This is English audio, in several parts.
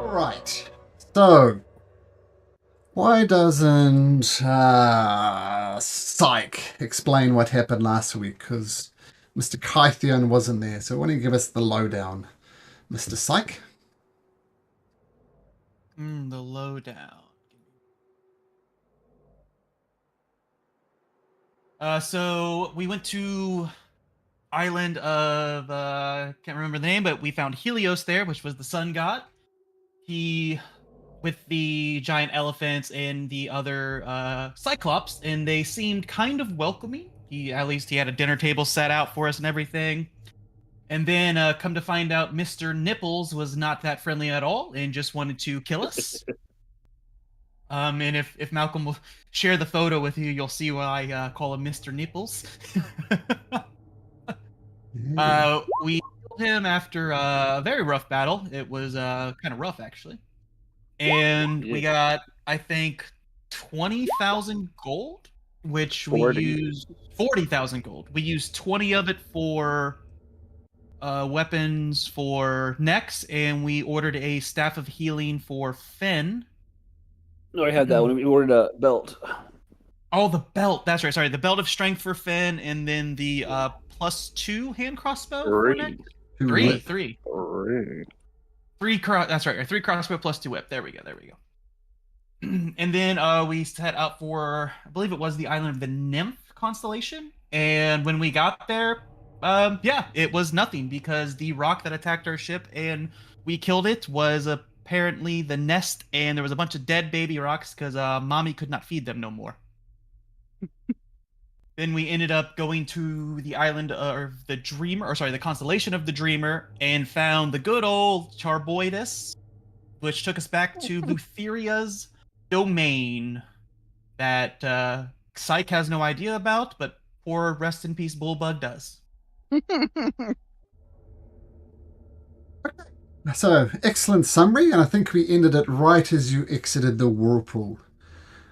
Right. So, why doesn't Psych explain what happened last week? Because Mr. Kythian wasn't there. So, why don't you give us the lowdown, Mr. Psych? The lowdown. So we went to island of can't remember the name, but we found Helios there, which was the sun god. He with the giant elephants and the other cyclops, and they seemed kind of welcoming. He at least he had a dinner table set out for us and everything. And then come to find out, Mr. Nipples was not that friendly at all and just wanted to kill us. And if Malcolm will share the photo with you, you'll see why I call him Mr. Nipples. We killed him after a very rough battle. It was kind of rough, actually. And we got, I think, 20,000 gold, which we 40. used 40,000 gold. We used 20 of it for weapons for Nex, and we ordered a staff of healing for Finn. No, I had that one. We ordered a belt. Oh, the belt. That's right. Sorry, the belt of strength for Finn, and then the +2 hand crossbow. For Nex? Three. That's right. 3 crossbow +2 whip. There we go. And then we set out for, I believe it was the island of the Nymph constellation. And when we got there, it was nothing, because the rock that attacked our ship and we killed it was apparently the nest, and there was a bunch of dead baby rocks because mommy could not feed them no more. Then we ended up going to the island of the Dreamer, the constellation of the Dreamer, and found the good old Charboidus, which took us back to Lutheria's domain that Psyche has no idea about, but poor rest in peace Bullbug does. So, excellent summary, and I think we ended it right as you exited the whirlpool.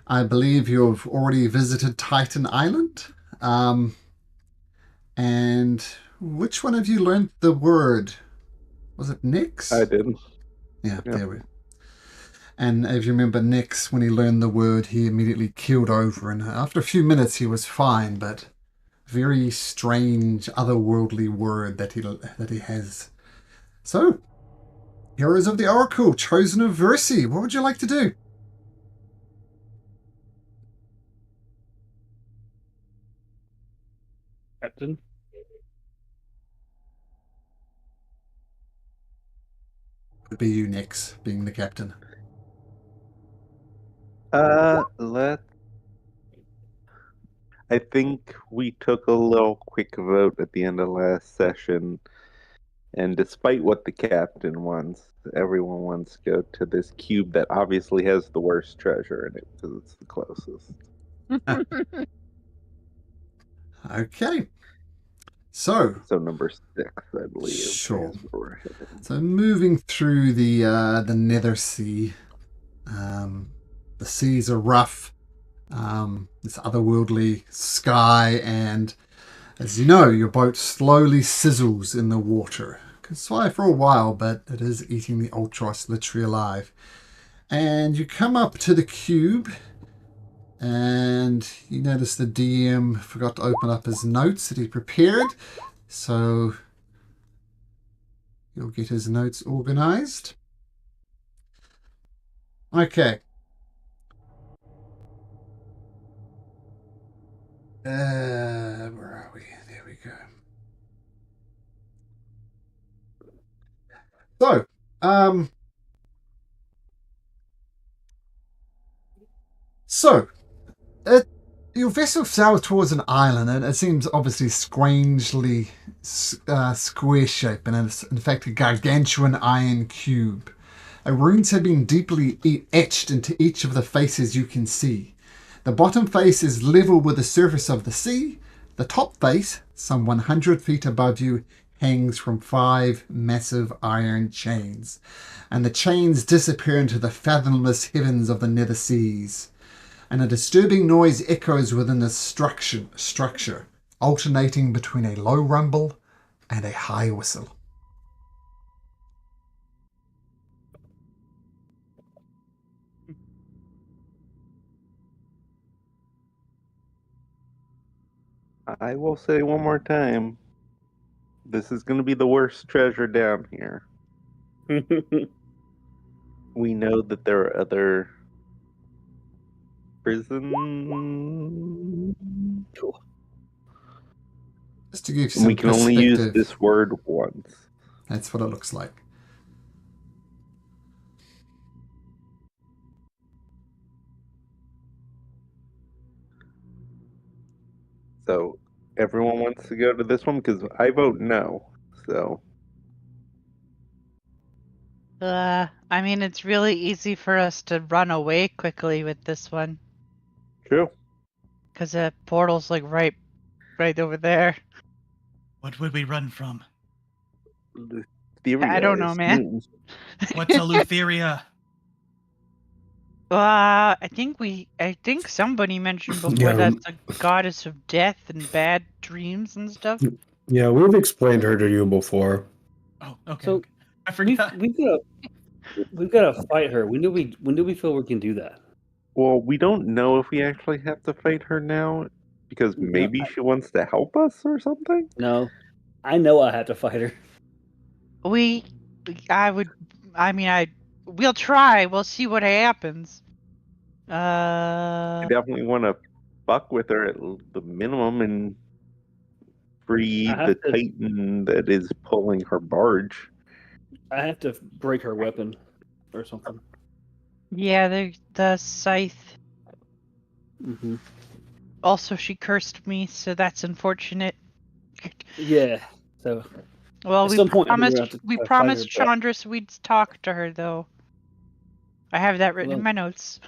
I believe you've already visited Titan Island. And which one of you learned the word? Was it Nix? I did. Yeah, there we go. And if you remember, Nix, when he learned the word, he immediately keeled over, and after a few minutes he was fine, but very strange, otherworldly word that he has. So, Heroes of the Oracle, Chosen of Versi, what would you like to do? Captain. Would be you, Nix, being the captain. I think we took a little quick vote at the end of last session, and despite what the captain wants, everyone wants to go to this cube that obviously has the worst treasure in it because it's the closest. Okay. So number 6, I believe. Sure. Is where we're headed. So moving through the Nether Sea, the seas are rough. This otherworldly sky, and as you know, your boat slowly sizzles in the water. It can fly for a while, but it is eating the Ultros literally alive. And you come up to the cube, and you notice the DM forgot to open up his notes that he prepared, so you'll get his notes organized. Okay. Where are we? There we go. Your vessel sailed towards an island, and it seems obviously strangely square-shaped, and it's in fact a gargantuan iron cube. Runes have been deeply etched into each of the faces you can see. The bottom face is level with the surface of the sea. The top face, some 100 feet above you, hangs from 5 massive iron chains, and the chains disappear into the fathomless heavens of the nether seas. And a disturbing noise echoes within the structure, alternating between a low rumble and a high whistle. I will say one more time. This is going to be the worst treasure down here. We know that there are other prisons. Cool. Just to give you And some we can only use perspective, this word once. that's what it looks like. So everyone wants to go to this one because I vote no. So I mean, it's really easy for us to run away quickly with this one. true. Because the portal's like right over there. What would we run from? Theory I don't know, man. What's a Lutheria? I think somebody mentioned before Yeah. that's a goddess of death and bad dreams and stuff. Yeah, we've explained her to you before. Oh, okay. So, okay. I forgot. We've got to fight her. When do we feel we can do that? Well, we don't know if we actually have to fight her now because No, maybe she wants to help us or something. No, I know I have to fight her. We'll try. We'll see what happens. I definitely want to fuck with her at the minimum and free I have the to- Titan that is pulling her barge. I have to break her weapon or something. Yeah, the scythe. Mm-hmm. Also, she cursed me, so that's unfortunate. Yeah. So Well, At we some point, we're gonna promised have to we fight promised her, but- Chandris we'd talk to her, though. I have that written in Well, my notes.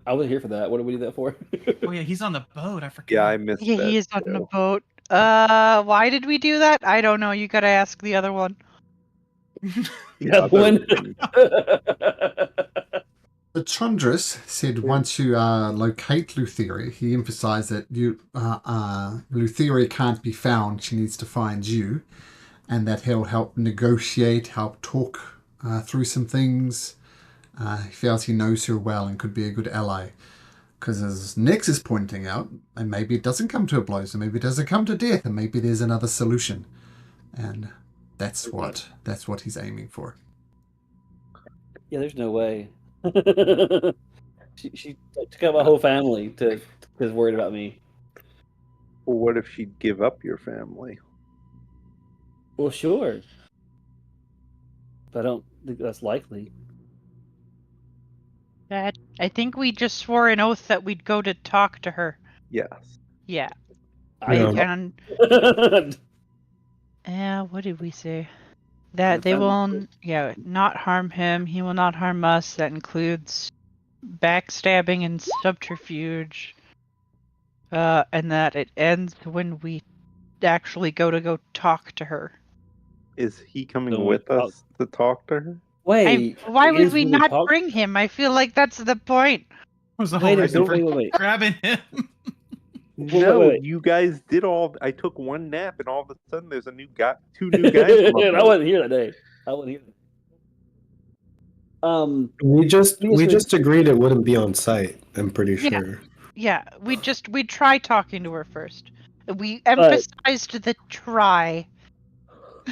I wasn't here for that. What did we do that for? Oh yeah, he's on the boat. I forgot. Yeah, I missed Yeah, that. he is on the too. boat. Why did we do that? I don't know. You gotta ask the other one. Yeah, Other one. than- The Chandris said once you locate Lutheria, he emphasized that Lutheria can't be found, she needs to find you, and that he'll help negotiate, help talk through some things. He feels he knows her well and could be a good ally. Because as Nix is pointing out, and maybe it doesn't come to a blow, so maybe it doesn't come to death, and maybe there's another solution. And that's what he's aiming for. Yeah, there's no way. she took out my whole family to because worried about me. Well, what if she'd give up your family? Well, sure, but I don't think that's likely. I think we just swore an oath that we'd go to talk to her. Yes. Yeah. Yeah. And what did we say? That The they family will, not harm him. He will not harm us. That includes backstabbing and subterfuge. And that it ends when we actually go talk to her. Is he coming So we with us to talk to her? Wait, Why it would is we when not talk- bring him? I feel like that's the point. was the Wait whole a reason minute, for wait. grabbing him. No, you guys did all. I took one nap, and all of a sudden, there's two new guys. On the I boat. wasn't here that day. I wasn't here. We just Yes, agreed it wouldn't be on site. I'm pretty Yeah. sure. Yeah, we try talking to her first. We emphasized the try.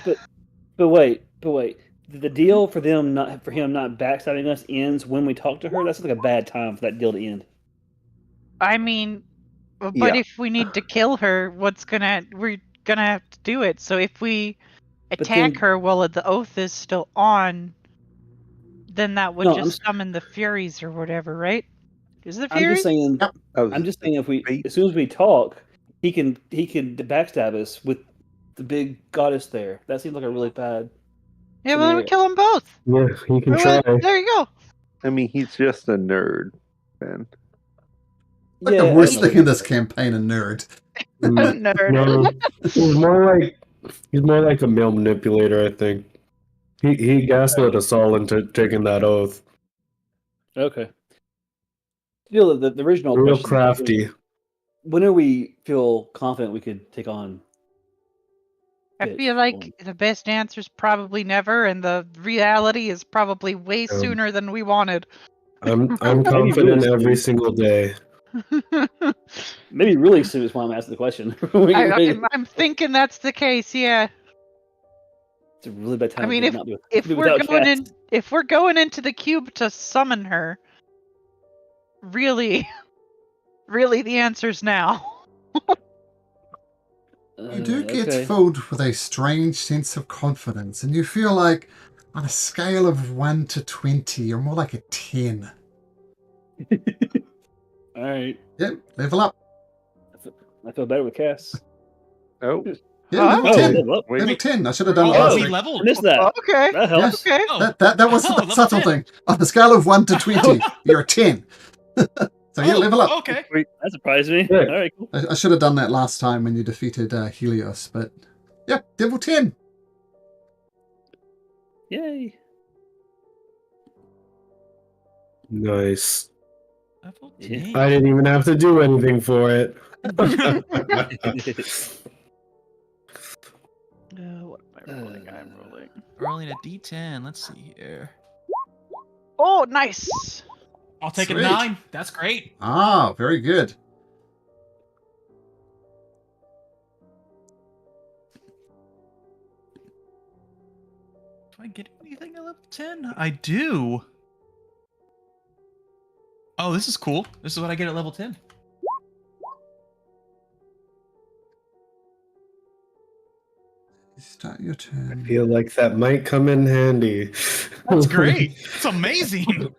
But wait. The deal for him not backstabbing us ends when we talk to her. That's like a bad time for that deal to end. I mean, but Yeah. if we need to kill her, we're gonna have to do it. So if we attack then- her while the oath is still on, then that would No, just summon the Furies or whatever, right? Is the I'm Furies? just saying. Yep. I'm just saying Wait. as soon as we talk, he can backstab us with the big goddess there. That seems like a really bad. Yeah, well, then we scenario. kill them both. Yeah, he can Well, try. there you go. I mean, he's just a nerd, man. Like the worst thing in this campaign, a nerd. Nerd. No, he's more like a male manipulator. I think he gaslit us all into taking that oath. Okay. Still, the original Real question, crafty. when do we feel confident we could take on? I Bitch. feel like the best answer is probably never, and the reality is probably way sooner than we wanted. I'm Maybe confident really every soon. single day. Maybe really soon is why I'm asking the question. I'm thinking that's the case. Yeah. It's a really bad time. I mean, to not be, if be we're without going Cass. in, if we're going into the cube to summon her, really, really, the answer's now. You do get Okay. filled with a strange sense of confidence, and you feel like, on a scale of 1 to 20, you're more like a 10. All right. Yep, level up. I feel better with Cass. Oh, Yeah, level Oh, 10. level up. wait. Level 10. I should have done it Oh, last we week. leveled. I missed that. Okay. That helps. Yes. Okay. Oh, That was Oh, the level subtle 10. thing. On a scale of 1 to 20, you're a 10. So yeah, level up. Okay. wait. That surprised me. Yeah. All right, cool. I should have done that last time when you defeated Helios, but yeah, level 10. Yay. Nice. Level Yeah. 10. I didn't even have to do anything for it. What am I rolling? I'm rolling. Rolling a d10. Let's see here. Oh, nice. I'll take a Sweet. 9. That's great. Ah, very good. Do I get anything at level 10? I do. Oh, this is cool. This is what I get at level 10. Start your I turn. feel like that might come in handy. That's great. It's amazing.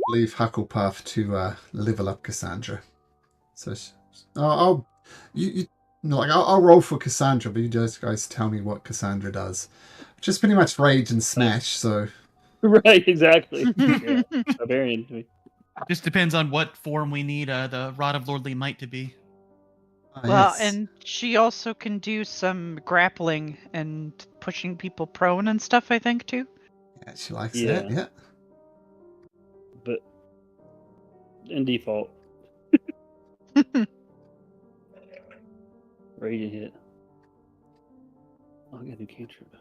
Leave Hucklepuff to level up Cassandra. So I'll I'll roll for Cassandra, but you guys tell me what Cassandra does. Just pretty much rage and smash. So Right, exactly. Yeah. Barbarian. Just depends on what form we need the Rod of Lordly Might to be. Well, yes. and she also can do some grappling and pushing people prone and stuff, I think, too. Yeah, she likes Yeah. that. Yeah. But in default, raging hit. Oh, I gotta do cantrip.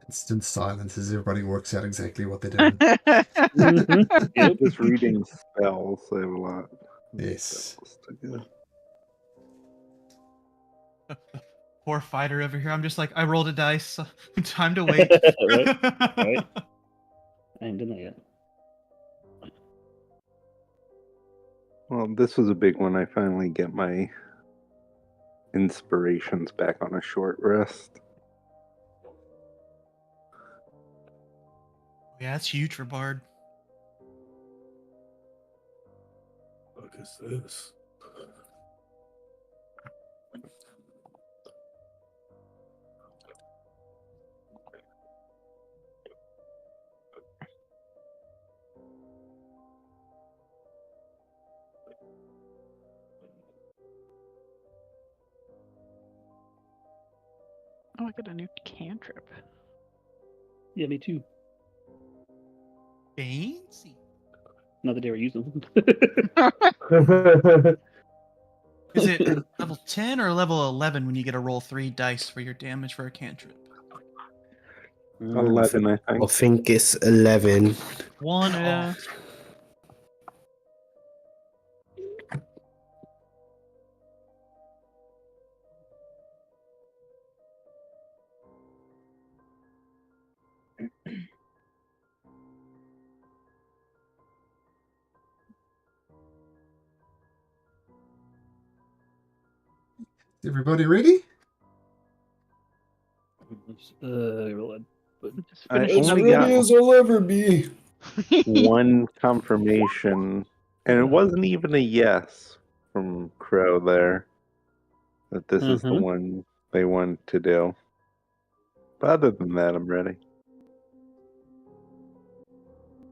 Instant silence as everybody works out exactly what they're doing. Mm-hmm. Yep. Just reading spells. I have a lot. of Yes. spells to go. Poor fighter over here. I'm just like, I rolled a dice. Time to wait. Right. Right. I ain't done that yet. Well, this was a big one. I finally get my inspirations back on a short rest. Yeah, that's huge for Bard. What is this? Oh, I got a new cantrip. Yeah, me too. Fancy. Not that they were using them. Is it level 10 or level 11 when you get to roll 3 dice for your damage for a cantrip? 11, I I think. think it's 11. One Yeah. off. Everybody ready? Just I finishing As up. only got ready as I'll ever be. one confirmation, and it wasn't even a yes from Crow there that this is the Mhm. one they want to do. But other than that, I'm ready.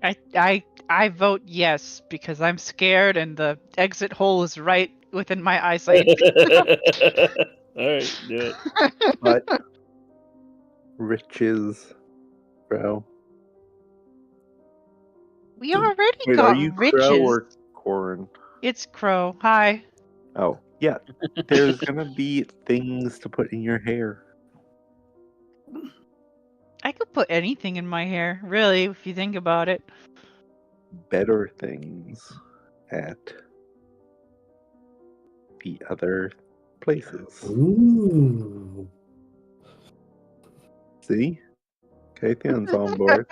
I vote yes because I'm scared and the exit hole is right within my eyesight. All right, do it. But riches, Crow. We already Wait, got are you Crow riches. or Corin? It's Crow. Hi. Oh, yeah. There's gonna be things to put in your hair. I could put anything in my hair, really, if you think about it. Better things at the other places. Ooh. See? Kathion's on board.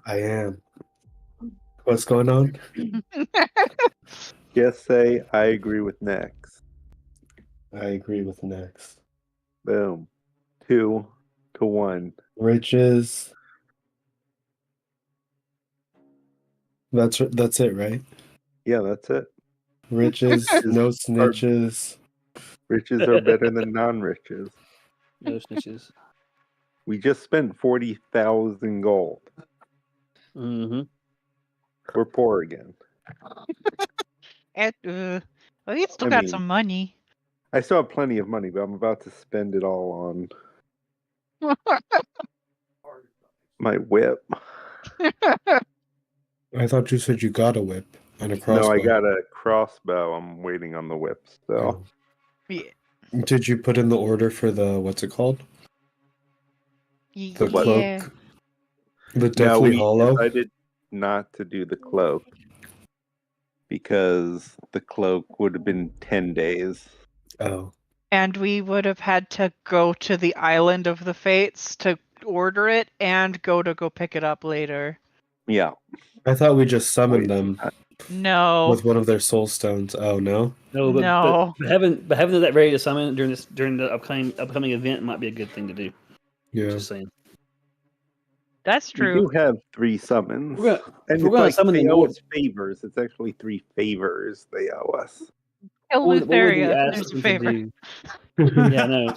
I am. What's going on? Just say, I agree with Nex. I agree with next. Boom. 2-1. Riches. That's it, right? Yeah, that's it. Riches, no Are- snitches. Riches are better than non-riches. No snitches. We just spent 40,000 gold. Mm-hmm. We're poor again. And, well, we still I got mean- some money. I still have plenty of money, but I'm about to spend it all on my whip. I thought you said you got a whip and a crossbow. No, I got a crossbow. I'm waiting on the whip still. Yeah. Did you put in the order for the what's it called? The cloak. Yeah. The No, Deathly we Hollow. decided not to do the cloak because the cloak would have been 10 days. Oh. And we would have had to go to the Island of the Fates to order it and go pick it up later. Yeah. I thought we just summoned them No. with one of their soul stones. Oh no. No, No. but having that ready to summon during the upcoming event might be a good thing to do. Yeah. Just saying. That's We true. do have 3 summons. We're gonna- and we're it's gonna like summon they the owe Lord. us favors. It's actually 3 favors they owe us. El What would we Lutheria, ask there's a them favor. to do? Yeah, I know.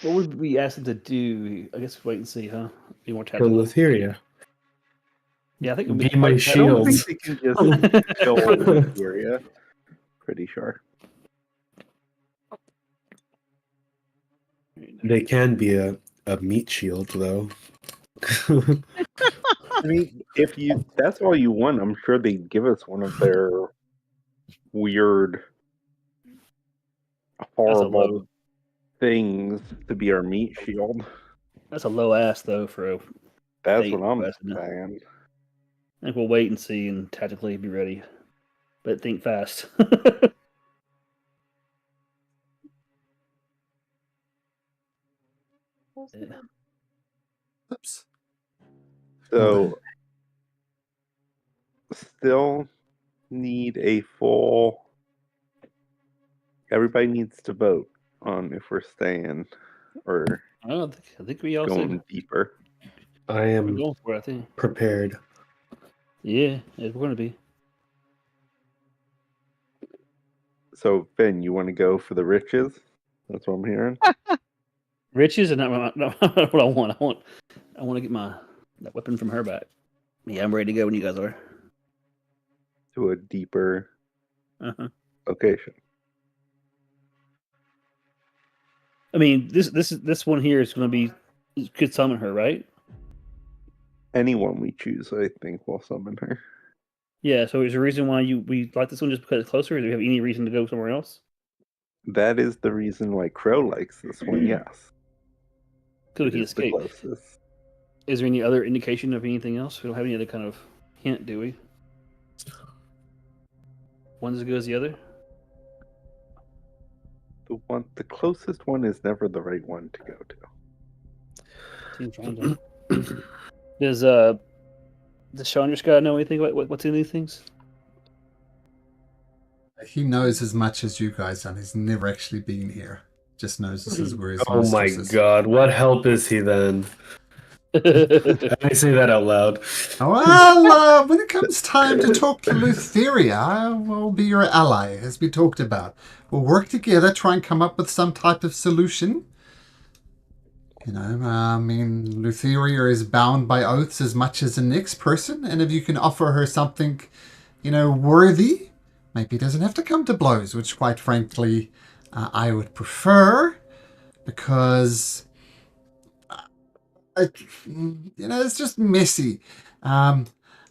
What would we ask them to do? I guess wait and see, huh? Be more For tactical. Lutheria. Yeah, I think Be my I don't shield. think they can just kill Lutheria. Pretty sure. They can be a meat shield though. I mean, if you that's all you want, I'm sure they'd give us one of their weird, horrible things to be our meat shield. That's a low ass though for a. That's Hey, what I'm Weston. saying. I think we'll wait and see and tactically be ready, but think fast. Yeah. Oops. So, still need a full. Everybody needs to vote on if we're staying or I think we all going said deeper. I we're am going for it. I think. prepared. Yeah, we're going to be. So, Ben, you want to go for the riches? That's what I'm hearing. Riches is not what I want. I want to get that weapon from her back. Yeah, I'm ready to go when you guys are. To a deeper Uh-huh. location. I mean, this one here is going to be could summon her, right? Anyone we choose, I think, will summon her. Yeah. So is there a reason why we like this one just because it's closer? Or do we have any reason to go somewhere else? That is the reason why Crow likes this one, yes. Because we It can is the escape. closest. Is there any other indication of anything else? We don't have any other kind of hint, do we? One's as good as the other. The closest one is never the right one to go to. Seems random. Does Chandra Scott know anything about what's in these things? He knows as much as you guys and he's never actually been here. Just knows this is where his Oh my mistress is. god, what help is he then? I say that out loud. Well, when it comes time to talk to Lutheria, I will be your ally, as we talked about. We'll work together, try and come up with some type of solution. You know, I mean, Lutheria is bound by oaths as much as the next person, and if you can offer her something, you know, worthy, maybe it doesn't have to come to blows, which, quite frankly, I would prefer, because it's just messy. I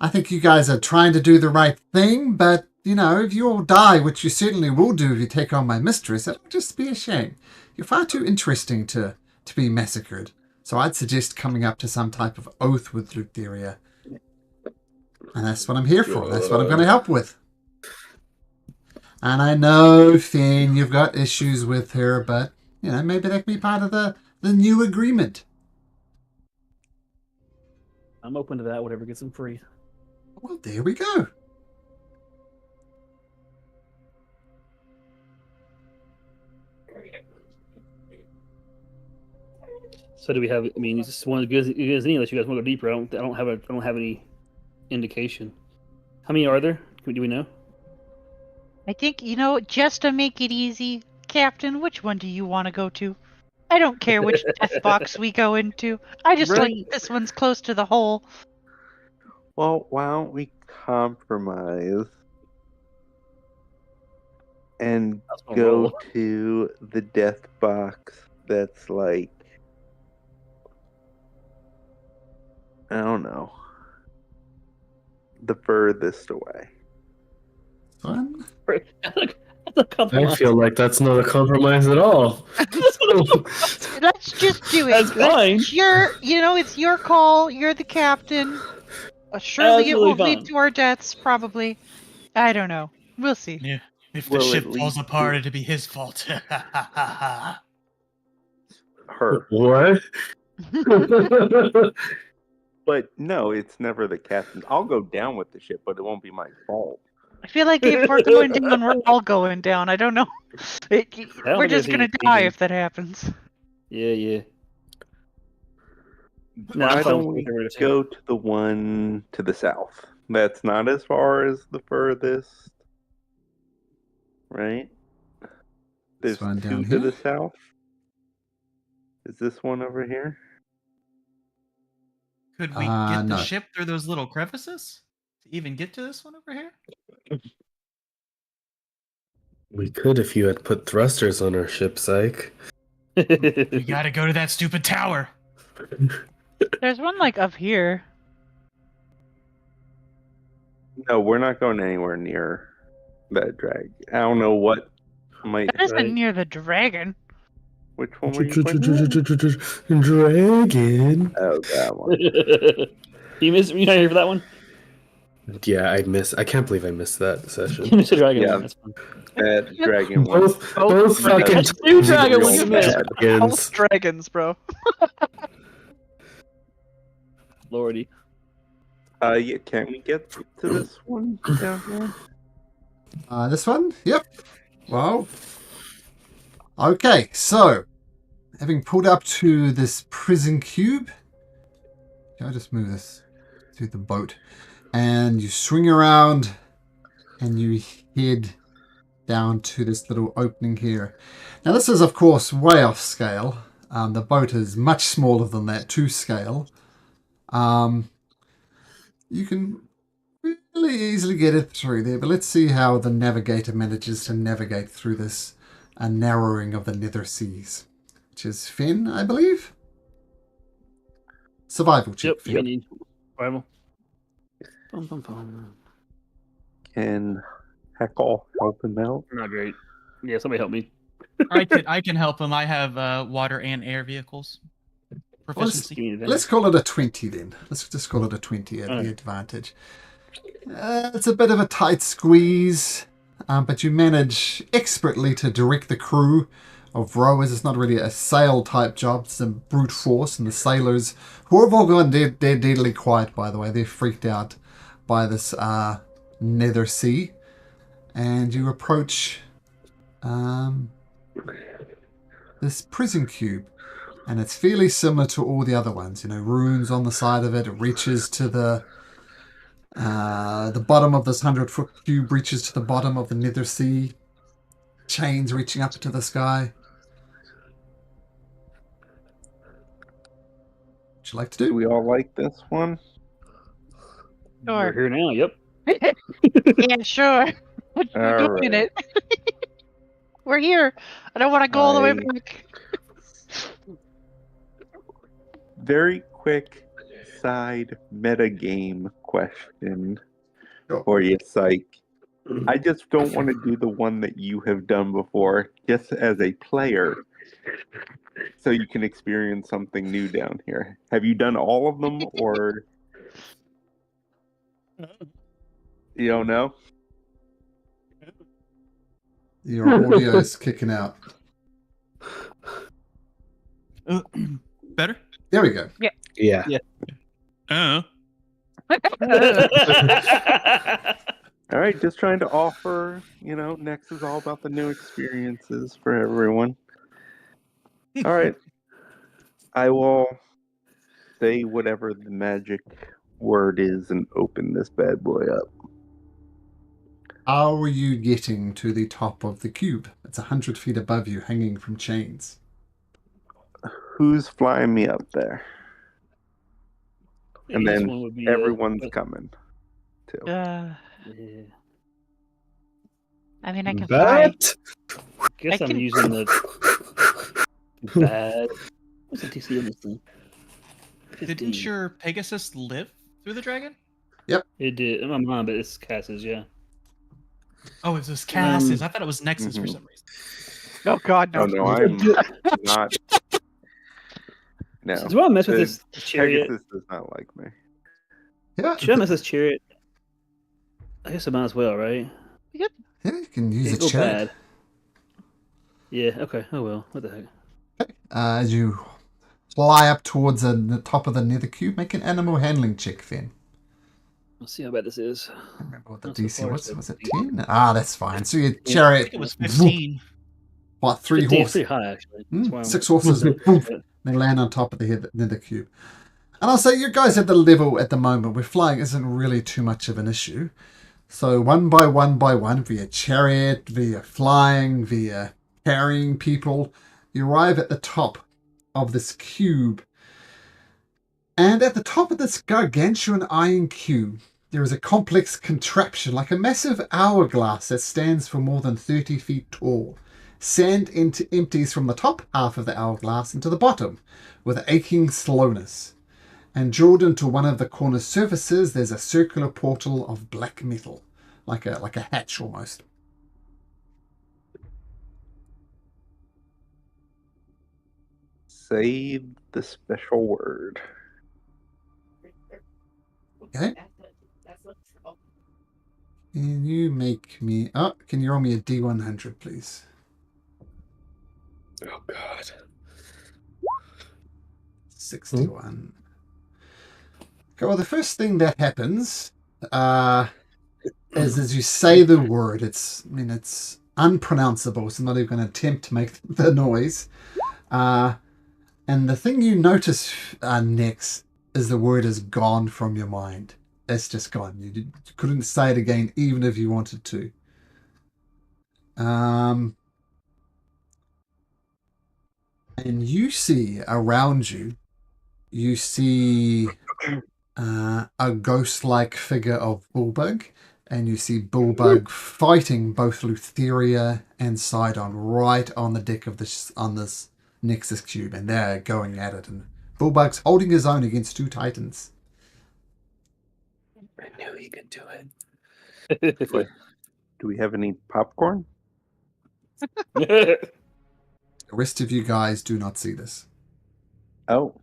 think you guys are trying to do the right thing, but, if you all die, which you certainly will do if you take on my mistress, it'll just be a shame. You're far too interesting to be massacred. So I'd suggest coming up to some type of oath with Lutheria. And that's what I'm here for. That's what I'm going to help with. And I know, Finn, you've got issues with her, but, maybe that can be part of the new agreement. I'm open to that. Whatever gets them free. Well, there we go. So do we have? I mean, is this one as good as any? Unless you guys want to go deeper, I don't have any indication. How many are there? Do we know? I think, just to make it easy, Captain, which one do you want to go to? I don't care which death box we go into. I just like this one's close to the hole. Well, why don't we compromise and go to the death box that's like, I don't know, the furthest away. Fun. I feel like that's not a compromise at all. Let's just do it. That's fine. It's your call. You're the captain. Surely it won't lead fine. to our deaths, probably. I don't know. We'll see. Yeah. If the ship falls apart, it'd be his fault. Her. What? But no, it's never the captain. I'll go down with the ship, but it won't be my fault. I feel like if we're going down, we're all going down. I don't know. We're just going to die if that happens. Yeah. Why don't we go to the one to the south? That's not as far as the furthest, right? There's one two down to here? the south. Is this one over here? Could we get the no. ship through those little crevices to even get to this one over here? We could if you had put thrusters on our ship, Psych. We gotta go to that stupid tower. There's one up here. No, we're not going anywhere near that drag. I don't know what might. That isn't near the dragon. Which one were you putting? Dragon. Oh, that one. You not here for that one? Yeah, I can't believe I missed that session. You missed the dragon. Yeah. That's fine. That dragon one. Both fucking Two dragon ones you Real missed. bad. Both dragons, bro. Lordy. Yeah, can we get to this one down here? This one? Yep. Well. Okay, so having pulled up to this prison cube, I'll just move this to the boat, and you swing around and you head down to this little opening here. Now this is of course way off scale. The boat is much smaller than that to scale. You can really easily get it through there, but let's see how the navigator manages to navigate through this narrowing of the nether seas, which is Finn, I believe. Survival check. Yep, you need survival. Can Heckle help him out? Not great. Yeah, somebody help me. I can help him. I have water and air vehicles. Proficiency. Let's call it a 20 then. Let's just call it a 20 at the advantage. It's a bit of a tight squeeze, but you manage expertly to direct the crew of rowers. It's not really a sail type job, it's a brute force, and the sailors, who have all gone they're deadly quiet, by the way. They're freaked out by this nether sea. and you approach this prison cube. And it's fairly similar to all the other ones. Runes on the side of it. It reaches to the bottom of this 100-foot cube, reaches to the bottom of the Nether Sea. Chains reaching up into the sky. What you like to Do do? we all like this one? We're Sure. here now. Yep. Yeah, sure. We're All doing right. it. We're here. I don't want to go all the way back. Very quick side metagame question Sure. for you, Psych. I just don't want to do the one that you have done before, just as a player, so you can experience something new down here. Have you done all of them, or you don't know? Your audio is kicking out. Better? There we go. Yeah. Oh. All right, just trying to offer, next is all about the new experiences for everyone. All right. I will say whatever the magic word is and open this bad boy up. How are you getting to the top of the cube? It's 100 feet above you, hanging from chains. Who's flying me up there? And This then one would be, everyone's coming, too. yeah. I mean, I can fly. But Guess I I'm can- using the bad. What's the TC on this thing? Didn't 15. your Pegasus live through the dragon? It did. In my mind, but it's Cass's, yeah. Oh, it was Cass's. Um, I thought it was Nexus for mhm. some reason. Oh God, Oh, no. no, I'm not. No. Do I mess with The this chariot? Pegasus does not like me. Yeah, Should I mess with this chariot? I guess I might as well, right? yeah, you can use Can't a go chariot. bad. Yeah, okay. Oh well. What the heck? As you fly up towards the top of the nether cube, make an animal handling check, Finn. Let's see how bad this is. I can't remember what the Not so DC far, was. so Was it 15. 10? Ah, that's fine. So your I chariot, think it was 15. what, 3 15 is horses? pretty high, actually. That's why I'm- 6 horses, boom, they land on top of the nether cube. And I'll say you guys at the level at the moment where flying isn't really too much of an issue. So one by one, via chariot, via flying, via carrying people, you arrive at the top of this cube. And at the top of this gargantuan iron cube, there is a complex contraption like a massive hourglass that stands for more than 30 feet tall. Sand empties from the top half of the hourglass into the bottom with aching slowness. And drilled into one of the corner surfaces, there's a circular portal of black metal, like a hatch almost. Say the special word. Okay. Can you make me... Oh, can you roll me a D100, please? oh god. 61. Okay, well, the first thing that happens is as you say the word, it's unpronounceable, so I'm not even going to attempt to make the noise. And the thing you notice next is the word is gone from your mind. It's just gone. You couldn't say it again, even if you wanted to. And you see around you, you see a ghost-like figure of Bullbug, and you see Bullbug fighting both Lutheria and Sidon right on the deck of this Nexus cube, and they're going at it, and Bullbug's holding his own against 2 Titans. I knew he could do it. Do we have any popcorn? The rest of you guys do not see this. Oh,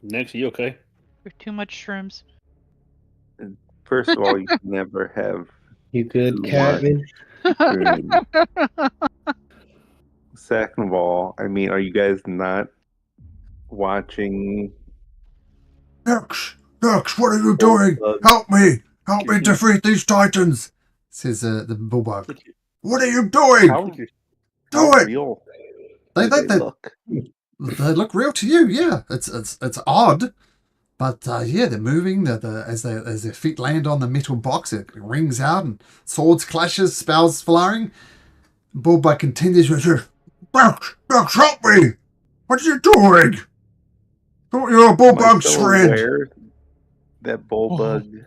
Next, you okay? There's too much shrooms. first of all, you can never have You good, Who Kevin? room. Second of all, I mean, are you guys not watching? Nex, what are you doing? Bullbug Help me! Help me kicking- defeat these Titans! says the Bulbug. What are you doing? How, Do how it! real They do they look. look? They look real to you. Yeah, it's odd, but yeah, they're moving. As their feet land on the metal box, it rings out and swords clashes, spells flaring. Bulbug continues with her. Bugs, help me! What are you doing? Thought you were Am I Bulbug's still friend. aware that Bullbug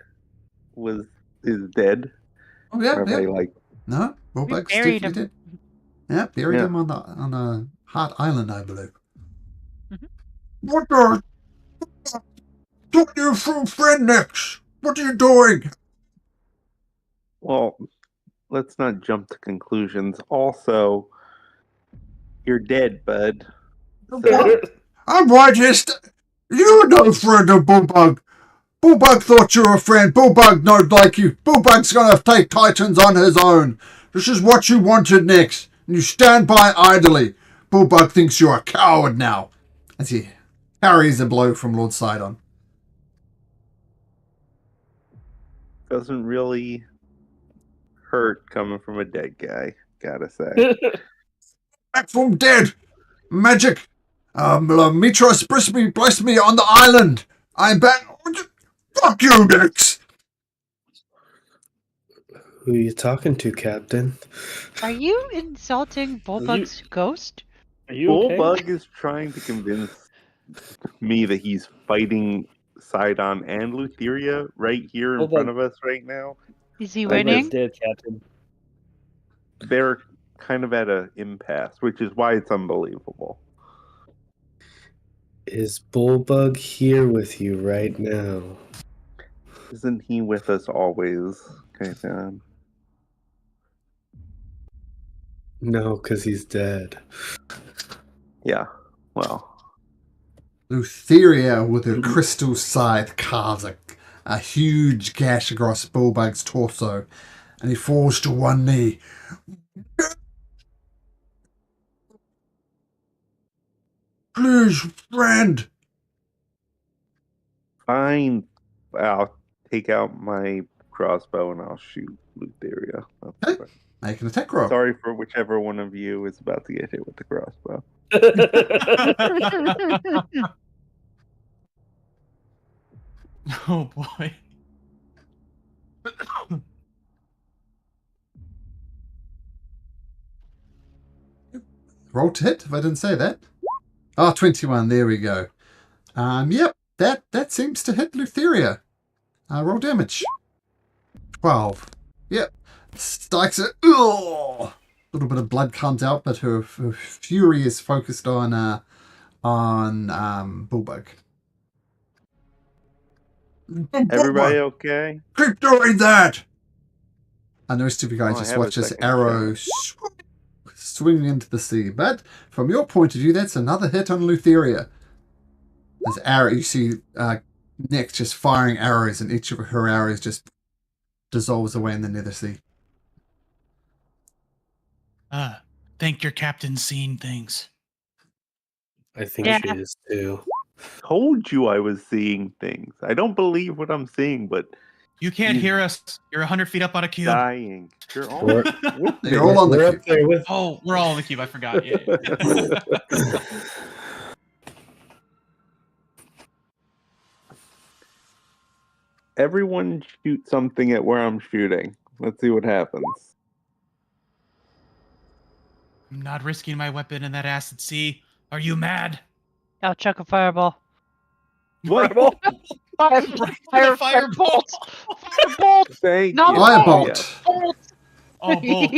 is dead? Oh yeah, Or have yeah. I like No, We Bulbug's buried definitely him. dead. Yeah, buried Yeah. him on a Heart Island, I believe. Mhm. What the? Thought you were friend next. What are you doing? well, let's not jump to conclusions. Also, you're dead, bud. So I'm right here. You're no friend of Bulbug. Bulbug thought you were a friend. Bulbug don't like you. Bulbug's gonna take Titans on his own. This is what you wanted next, and you stand by idly. Bulbug thinks you're a coward now. As he parries a blow from Lord Sidon. doesn't really hurt coming from a dead guy, gotta say. Back from dead. Magic. Mitros bless me on the island. I'm back. Fuck you, Nix. Who are you talking to, Captain? Are you insulting Bulbug's ghost? Are you okay? Bullbug is trying to convince me that he's fighting Sidon and Lutheria right here in Bullbug- front of us right now. Is he Bulbug's winning? dead, Captain. They're kind of at an impasse, which is why it's unbelievable. Is Bullbug here with you right now? Isn't he with us always, Kaitan? No, because he's dead. Yeah, well, Lutheria, with her crystal scythe, carves a huge gash across Bulbug's torso, and he falls to one knee. Please, friend. fine. I'll take out my crossbow and I'll shoot Lutheria. That's Okay. fine. Make an attack roll. Sorry for whichever one of you is about to get hit with the crossbow. Oh boy. Roll to hit, if I didn't say that. Oh, 21, there we go. Yep, that seems to hit Lutheria. Roll damage. 12. Yep. Strikes it. A little bit of blood comes out, but her fury is focused on Bulbug. Everybody okay? Keep doing that! And the rest of you guys Oh, I just have a watch this second arrow swing into the sea. But from your point of view, that's another hit on Lutheria. As arrow, you see Nick just firing arrows, and each of her arrows just dissolves away in the nether sea. Think your captain's seen things. I think Yeah. she is too. Told you I was seeing things. I don't believe what I'm seeing, but You can't He's- hear us. You're 100 feet up on a cube. dying. You're all We're- with me. You're all on the We're cube. up there with. Oh, we're all on the cube. I forgot. Yeah. Everyone shoot something at where I'm shooting. Let's see what happens. I'm not risking my weapon in that acid sea. Are you mad? I'll chuck a fireball. What? Right to the firebolt. Firebolt! Thank No. you. Firebolt. Yes. Bolt! Oh, bolt.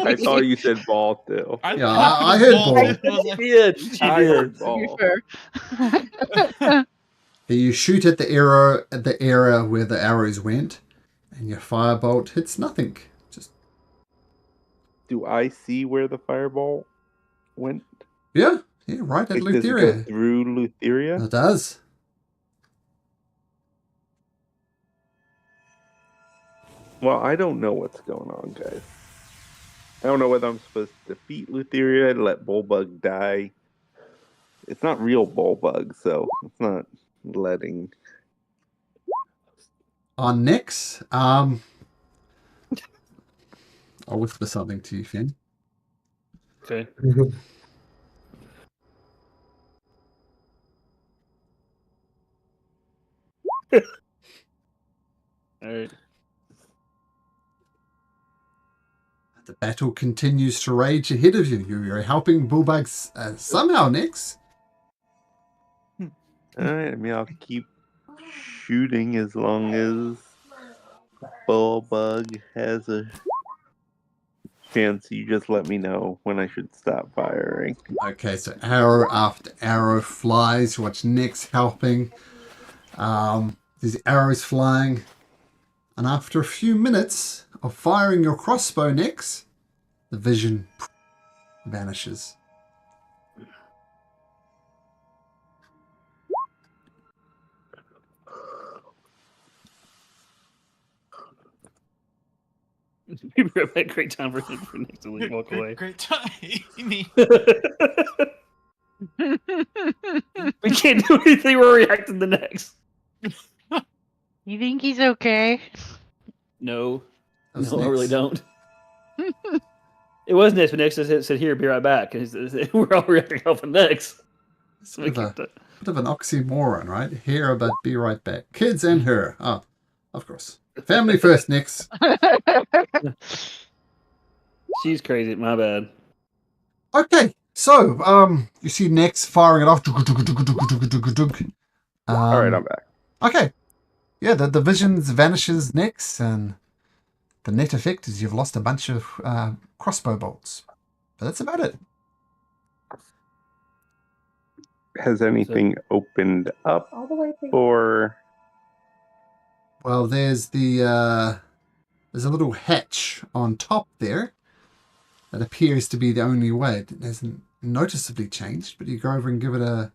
I thought you said ball too. Yeah, I heard bolt. bolt. I was like, She did. She I did. heard To be ball. fair. You shoot at the area where the arrows went, and your firebolt hits nothing. Just Do I see where the fireball went? yeah, right at Like, does it go Lutheria. through Lutheria? It does. Well, I don't know what's going on, guys. I don't know whether I'm supposed to defeat Lutheria and let Bullbug die. It's not real Bullbug, so it's not letting. On Nyx, I'll whisper something to you, Finn. Okay. All right. The battle continues to rage ahead of you. You're helping Bullbugs somehow, Nix. Alright, I mean, I'll keep shooting as long as Bullbug has a chance. You just let me know when I should stop firing. Okay, so arrow after arrow flies. You watch Nix helping. These arrows flying. And after a few minutes of firing your crossbow, Nix, the vision vanishes. We were having a great time for Nick to walk away. Great time. We can't do anything. We're reacting the next. You think he's okay? No. That was No, I really Nix. don't. It was Nix, but Nix said, "Here, be right back." And we're all reacting off of Nix. It's So a we bit of, kept it. bit of an oxymoron, right? Here, but be right back. Kids and her. Oh, of course. Family first, Nix. She's crazy. My bad. Okay, so you see Nix firing it off. Alright, I'm back. Okay. Yeah, the visions vanishes Nix, and the net effect is you've lost a bunch of crossbow bolts. But that's about it. Has anything opened up? Or. Well, there's a little hatch on top there that appears to be the only way. It hasn't noticeably changed, but you go over and give it a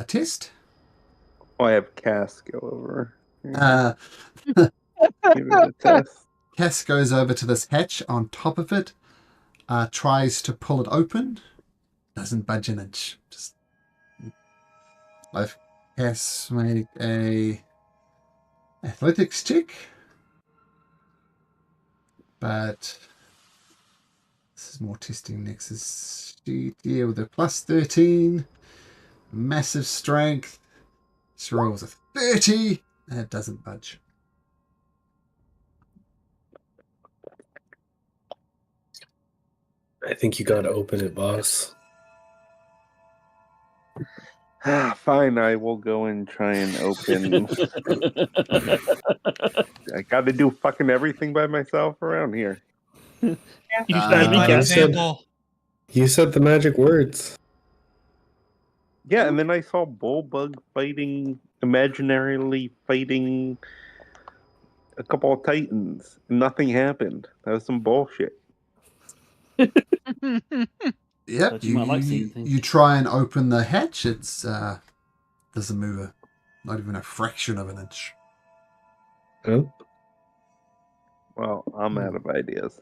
test. Oh, I have Cass go over. Uh, Give it a test. Cass goes over to this hatch on top of it, tries to pull it open, doesn't budge an inch. Just Cass make a athletics check, but this is more testing Nexus sheet. Yeah, with a plus 13, massive strength. She rolls a 30, and it doesn't budge. I think you gotta open it, boss. Fine, I will go and try and open. I gotta do fucking everything by myself around here. You Uh, started me, By Cass. example. You said the magic words. Yeah, and then I saw Bullbug imaginarily fighting a couple of Titans. Nothing happened. That was some bullshit. Yep, But you might like seeing things. you try and open the hatch. It's doesn't move not even a fraction of an inch. Oh, Well, I'm out of ideas.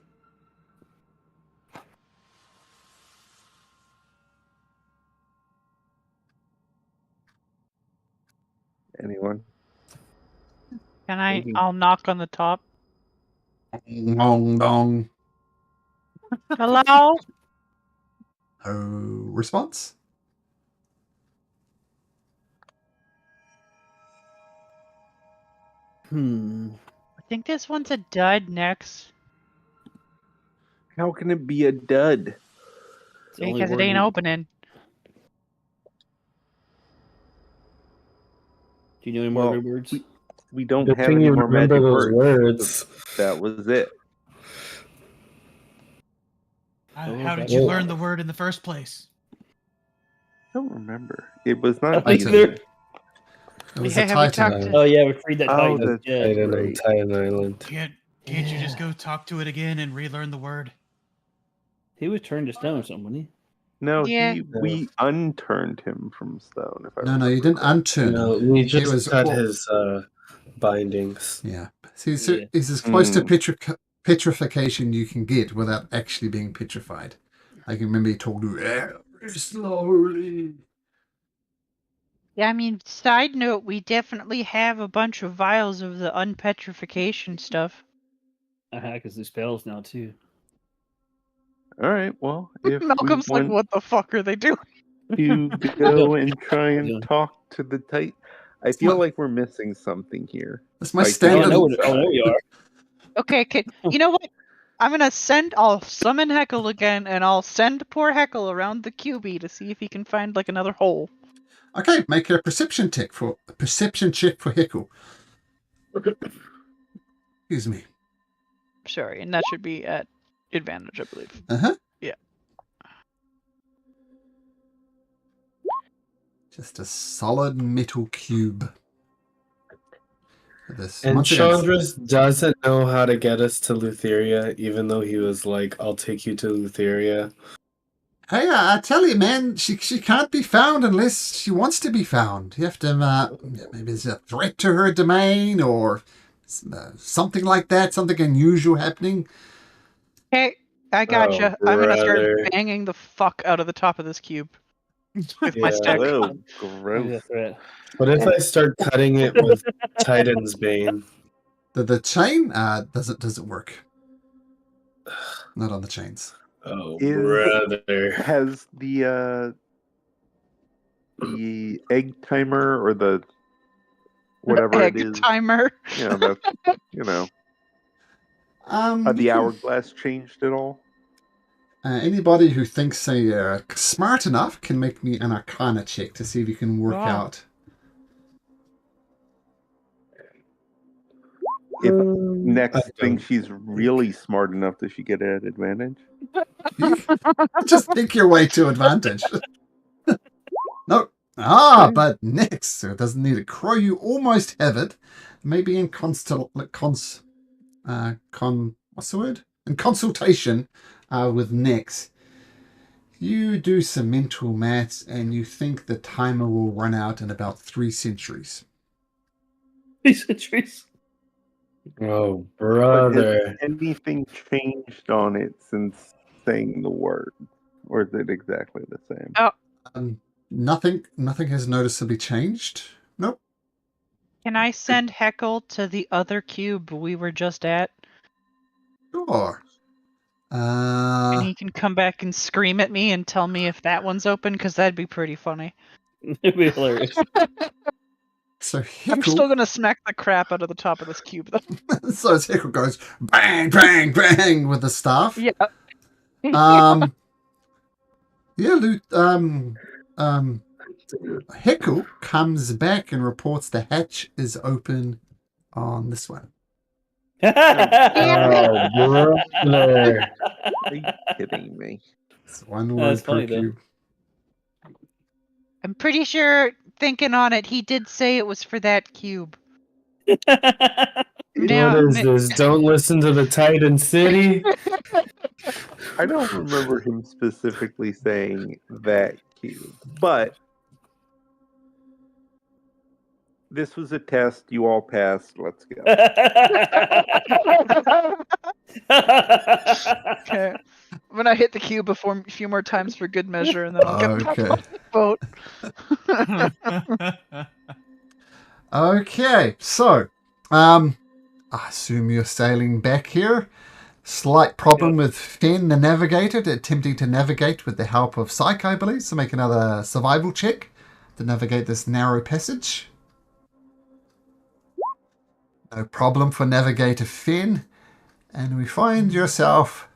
Anyone? Can I? Maybe. I'll knock on the top. Dong dong. Hello? No response. I think this one's a dud next How can it be a dud? It's the only because it word ain't we- opening. Do you know any more Well, good words? We don't good have thing any you more remember magic those words. words. That was it. How did you learn the word in the first place? I don't remember. It was not I easy. either. It was Yeah, a we Titan. talked to- Oh yeah, we freed that Oh, Titan. that's Yeah. Titan on right. Titan Island. Can't you just go talk to it again and relearn the word? He was turned to stone or something, wasn't he? No, Yeah. we unturned him from stone. If I No, you didn't unturn No, him. we He just was cut all- his bindings. Yeah. See, Yeah. he's as close to Hmm. petrification you can get without actually being petrified. I can remember he told you very slowly. Yeah, I mean, side note, we definitely have a bunch of vials of the unpetrification stuff. I can do spells now too. All right. Well, if we Malcolm's like, want what the fuck are they doing? to go and try Yeah. and talk to the Titan, I feel like we're missing something here. That's my Like, Oh, I standard. know. I know you are. Okay, you know what? I'll summon Heckle again, and I'll send poor Heckle around the QB to see if he can find like another hole. Okay, make a perception check for Hickle. Excuse me. Sorry, and that should be at advantage, I believe. Uh-huh. Yeah. Just a solid metal cube. This And once again, Chandras doesn't know how to get us to Lutheria, even though he was like, I'll take you to Lutheria. hey, I tell you, man, she can't be found unless she wants to be found. You have to, maybe there's a threat to her domain or something like that, something unusual happening. Okay, I gotcha. Oh, I'm gonna start brother. banging the fuck out of the top of this cube with my Yeah. stick. Oh, Maybe gross. that's right. What if I start cutting it with Titan's Bane? The chain does it work? Not on the chains. Oh, Is- brother. Has the egg timer or the whatever Egg it is, timer. the hourglass changed at all? Anybody who thinks they are smart enough can make me an Arcana check to see if you can work Wow. out. If I Next thinks don't she's really smart enough, does she get an advantage? Just think your way to advantage. No. But next, so it doesn't need a crow. You almost have it. Maybe in what's the word? In consultation with Nex, you do some mental maths and you think the timer will run out in about 3 centuries. These centuries. Oh, But brother. has anything changed on it since saying the word? Or is it exactly the same? Nothing has noticeably changed. Nope. Can I send Heckle to the other cube we were just at? Sure. And he can come back and scream at me and tell me if that one's open, because that'd be pretty funny. It'd be hilarious. So I'm Hickle, still gonna smack the crap out of the top of this cube, though. so as Hickle goes bang, bang, bang with the staff. Yeah. Hickle comes back and reports the hatch is open on this one. Oh, brother. Are you kidding me? It's one word That's per funny, though. cube. I'm pretty sure, thinking on it, he did say it was for that cube. Now, What is this? Don't listen to the Titan City? I don't remember him specifically saying that cube, but this was a test. You all passed. Let's go. Okay. I'm gonna hit the cube a few more times for good measure, and then I'll get back Okay. on the boat. Okay, so I assume you're sailing back here. Slight problem with Fenn the navigator attempting to navigate with the help of Psyche, I believe. So make another survival check to navigate this narrow passage. No problem for navigator Fenn. And we find yourself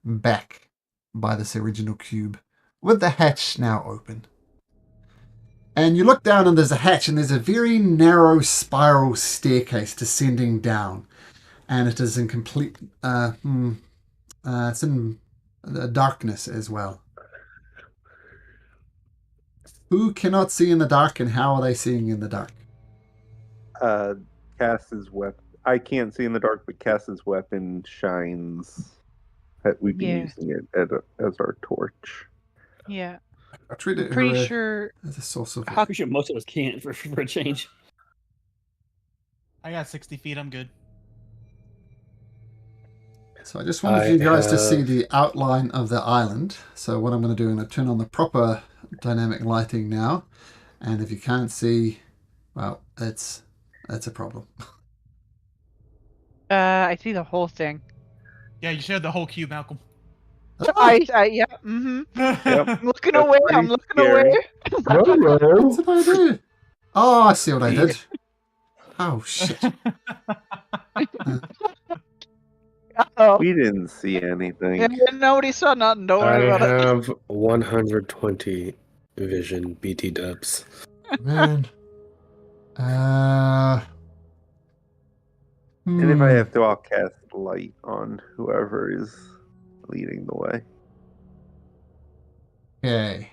back by this original cube with the hatch now open. And you look down and there's a hatch and there's a very narrow spiral staircase descending down. And it is in complete, it's in darkness as well. Who cannot see in the dark and how are they seeing in the dark? Cass's weapon. I can't see in the dark, but Cass's weapon shines. We've been using it as our torch. Yeah. I treat it Pretty sure. as a source of. I'm pretty sure most of us can't for a change. I got 60 feet. I'm good. So I just wanted you guys to see the outline of the island. So what I'm going to do, I'm going to turn on the proper dynamic lighting now. And if you can't see, well, that's a problem. I see the whole thing. Yeah, you shared the whole cube, Malcolm. Yeah. Mm-hmm. Yep. I'm looking That's away. pretty I'm looking scary. away. Hello. What did I do? Oh, I see what I did. Oh, shit. Oh, We didn't see anything. yeah, nobody saw nothing. Don't I worry about it. have 120 vision BT dubs. Man. And if I Hmm. have to, I'll cast light on whoever is leading the way. Okay.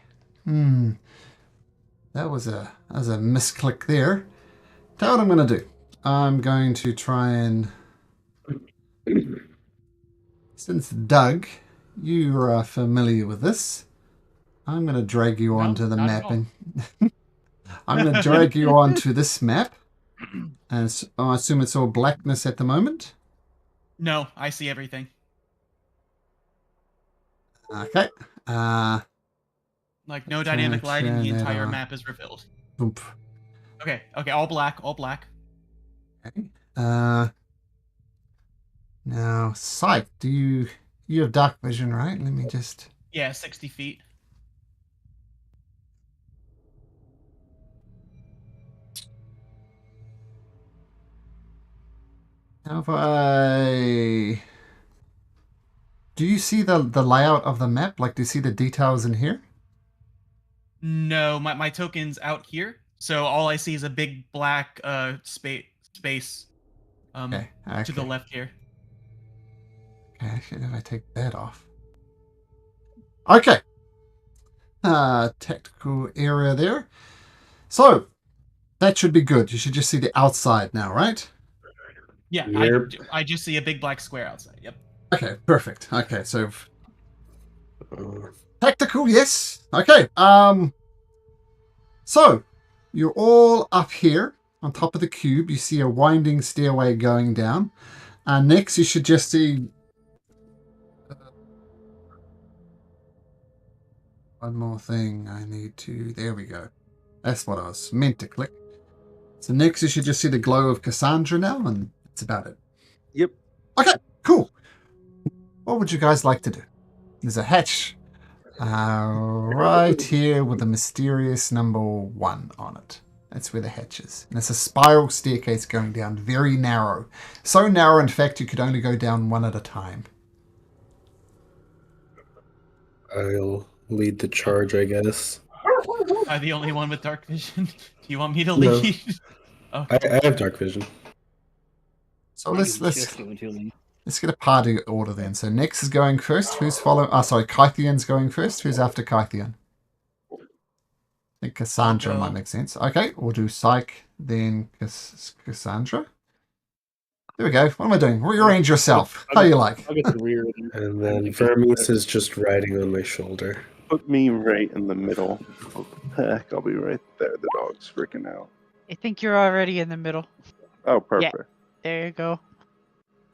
That was a misclick there. Now what I'm going to do. I'm going to try and... Since Doug, you are familiar with this, I'm going to drag you No, onto the not map. at all. And I'm going to drag you onto this map. And I assume it's all blackness at the moment. No, I see everything. Okay. Like no dynamic lighting, the turn that entire on. map is revealed. Oop. Okay, all black, all black. Okay. Now, Psych, do you have dark vision, right? Let me just... Yeah, 60 feet. How if I... Do you see the layout of the map? Like, do you see the details in here? No, my token's out here, so all I see is a big black space Okay. to the left here. Okay, actually, if I take that off. Okay. Tactical area there. So, that should be good. You should just see the outside now, right? Yeah, Yep. I just see a big black square outside. Yep. Okay, perfect. Okay, so Uh, tactical, yes. Okay. So you're all up here on top of the cube. You see a winding stairway going down. Next, you should just see one more thing. I need to. There we go. That's what I was meant to click. So next, you should just see the glow of Cassandra now, and that's about it. Yep. Okay, cool. What would you guys like to do? There's a hatch right here with a mysterious number 1 on it. That's where the hatch is. And it's a spiral staircase going down, very narrow. So narrow, in fact, you could only go down one at a time. I'll lead the charge, I guess. Am I the only one with dark vision? Do you want me to No. lead? Oh, I have dark vision. So let's Just give it to me. let's get a party order then. So Nex is going first. Who's following? Oh, sorry, Kythian's going first. Who's after Kythian? I think Cassandra I'll go. might make sense. Okay, we'll do Psych, then Cassandra. There we go. What am I doing? Rearrange yourself. How you like? I'll get the rear. And then Vermes is just riding on my shoulder. Put me right in the middle of the pack. I'll be right there. The dog's freaking out. I think you're already in the middle. Oh, perfect. There you go.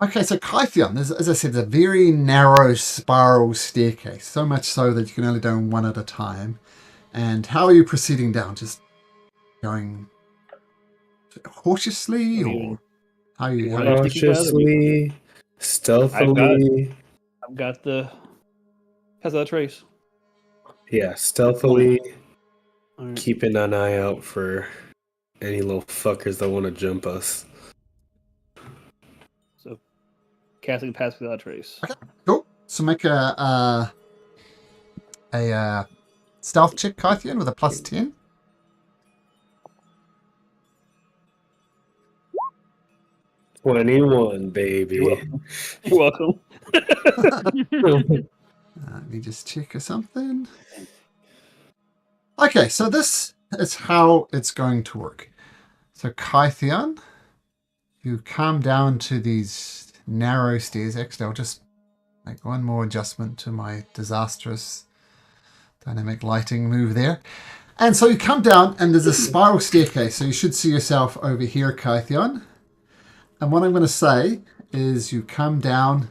Okay, so Kythian, as I said, is a very narrow spiral staircase, so much so that you can only do one at a time. And how are you proceeding down? Just going cautiously, or how are you? How do you think you guys are? Cautiously, stealthily. I've got the. How's that trace? Yeah, stealthily, All right. keeping an eye out for any little fuckers that want to jump us. So, casting pass without trace. Cool. So make a stealth check, Kythian, with a +10. +21, baby. You're welcome. Let me just check or something. Okay, so this is how it's going to work. So Kythian, you come down to these narrow stairs. Actually, I'll just make one more adjustment to my disastrous dynamic lighting move there. And so you come down and there's a spiral staircase. So you should see yourself over here, Kythian. And what I'm going to say is you come down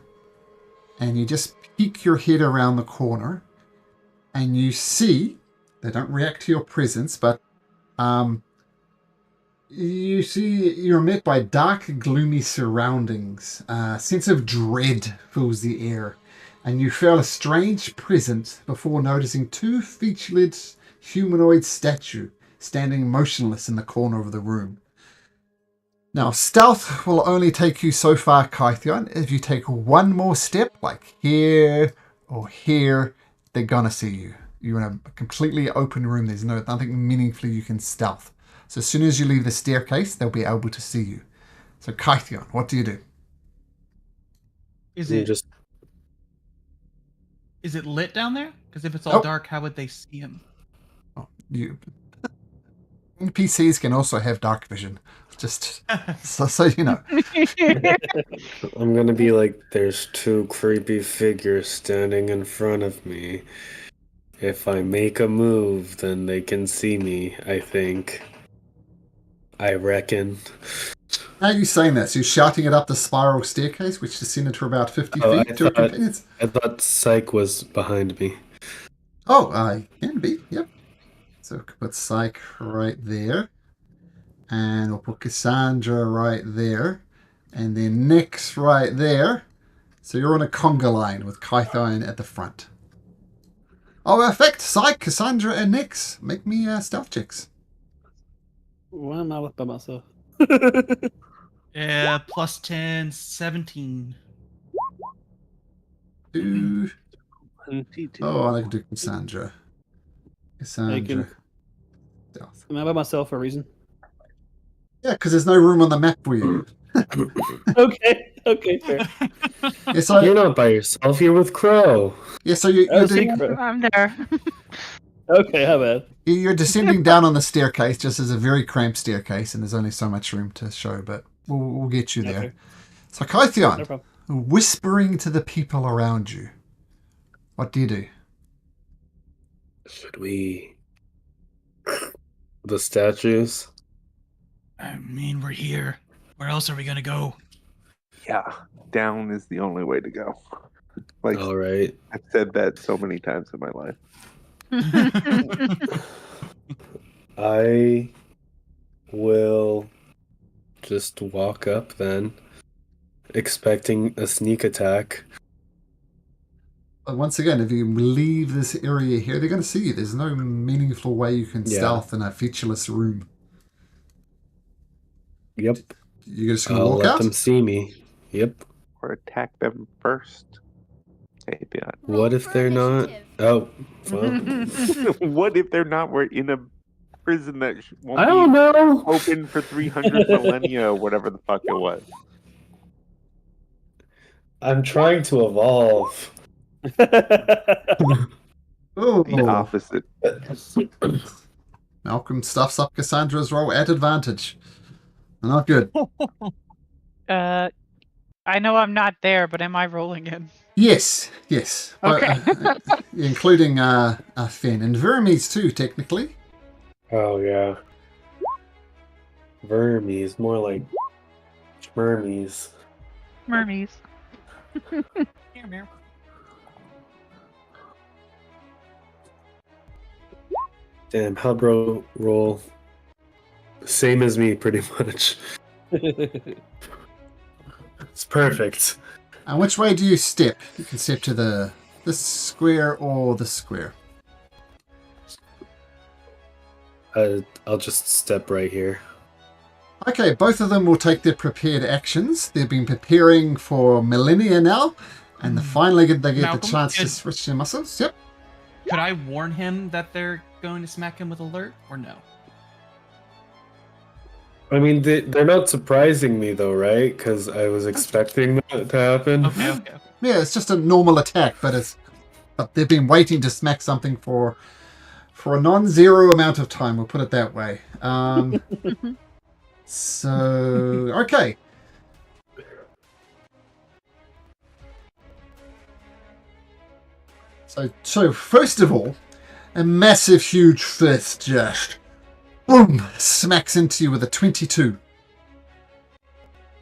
and you just peek your head around the corner and you see, they don't react to your presence, but You see, you're met by dark, gloomy surroundings. A sense of dread fills the air, and you feel a strange presence before noticing two featureless humanoid statue standing motionless in the corner of the room. Now, stealth will only take you so far, Kythion. If you take one more step, like here or here, they're gonna see you. You're in a completely open room. There's nothing meaningfully you can stealth. So as soon as you leave the staircase, they'll be able to see you. So Kythion, what do you do? Is You it just is it lit down there? Because if it's all Oh. dark, how would they see him? Oh, you NPCs can also have dark vision. Just so you know. I'm gonna be like, there's two creepy figures standing in front of me. If I make a move, then they can see me, I think. I reckon. How are you saying that? So you're shouting it up the spiral staircase, which descended to about 50 Oh, feet to your companions? I thought Psych was behind me. Oh, I can be, yep. So we'll put Psyche right there. And we'll put Cassandra right there. And then Nyx right there. So you're on a conga line with Kythine at the front. Oh, effect! Psyche, Cassandra, and Nyx. Make me stealth checks. Why am I left by myself? Yeah, plus 10, 17. Two. 22. Oh, I can do Cassandra. Cassandra. Stealth. Am I by myself for a reason? Yeah, because there's no room on the map for you. Okay, fair. Yeah, so, You're not by yourself, you're with Crow. yeah, so you're, Oh, you're, see, doing- Crow. I'm there. Okay, how bad? you're descending down on the staircase, just as a very cramped staircase, and there's only so much room to show, but we'll get you there. Okay. So, No Kythion, problem. whispering to the people around you. What do you do? Should we... The statues? I mean, we're here. Where else are we gonna go? Yeah, down is the only way to go. Like, Alright. I've said that so many times in my life. I will just walk up then, expecting a sneak attack. But once again, if you leave this area here, they're going to see you. There's no meaningful way you can Yeah. stealth in a featureless room. Yep. You're just going to I'll walk let out? them see me. Yep. Or attack them first. Hey, What if they're not? Oh, well. what if they're not? We're in a prison that won't I don't be know. open for 300 millennia or whatever the fuck it was. I'm trying to evolve. Oh, The opposite. Malcolm stuffs up Cassandra's roll at advantage. Not good. I know I'm not there, but am I rolling in? Yes, yes. Okay. Including Finn and Vermes too, technically. Oh, yeah. Vermes, more like Schmermies. Mermies. Damn, how'd bro roll? Same as me, pretty much. It's perfect. And which way do you step? You can step to this square or the square. I'll just step right here. Okay, both of them will take their prepared actions. They've been preparing for millennia now, and finally they get the Malcolm, chance to good. switch their muscles. Yep. Could I warn him that they're going to smack him with alert, or no? I mean, they're not surprising me though, right? Because I was expecting that to happen. Okay. Yeah, it's just a normal attack, but they've been waiting to smack something for a non-zero amount of time. We'll put it that way. So okay. So first of all, a massive, huge fist just boom smacks into you with a 22.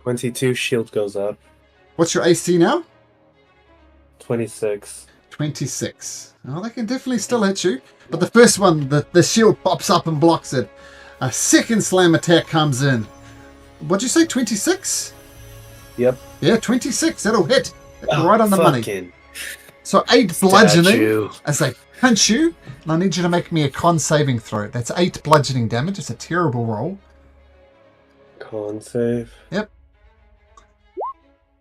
22 shield goes up. What's your AC now? 26. 26. Oh, they can definitely still hit you. But the first one, the shield pops up and blocks it. A second slam attack comes in. What'd you say, 26? Yep. Yeah, 26. That'll hit. Right on the money. Fucking So 8 bludgeoning statue. as they punch you. And I need you to make me a con saving throw. That's 8 bludgeoning damage. It's a terrible roll. Con save. Yep.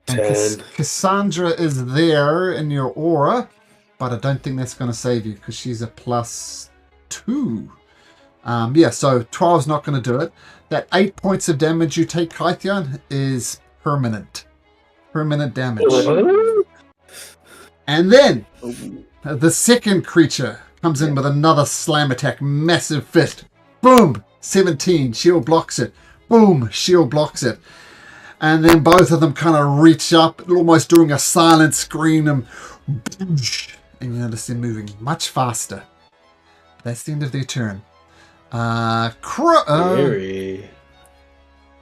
10. And Cassandra is there in your aura, but I don't think that's going to save you because she's a +2. Yeah, so 12's not going to do it. That 8 points of damage you take, Kythion, is permanent. Permanent damage. And then the second creature comes in with another slam attack. Massive fist. Boom! 17. Shield blocks it. Boom! Shield blocks it. And then both of them kind of reach up, almost doing a silent scream. And you notice they're moving much faster. That's the end of their turn. Very.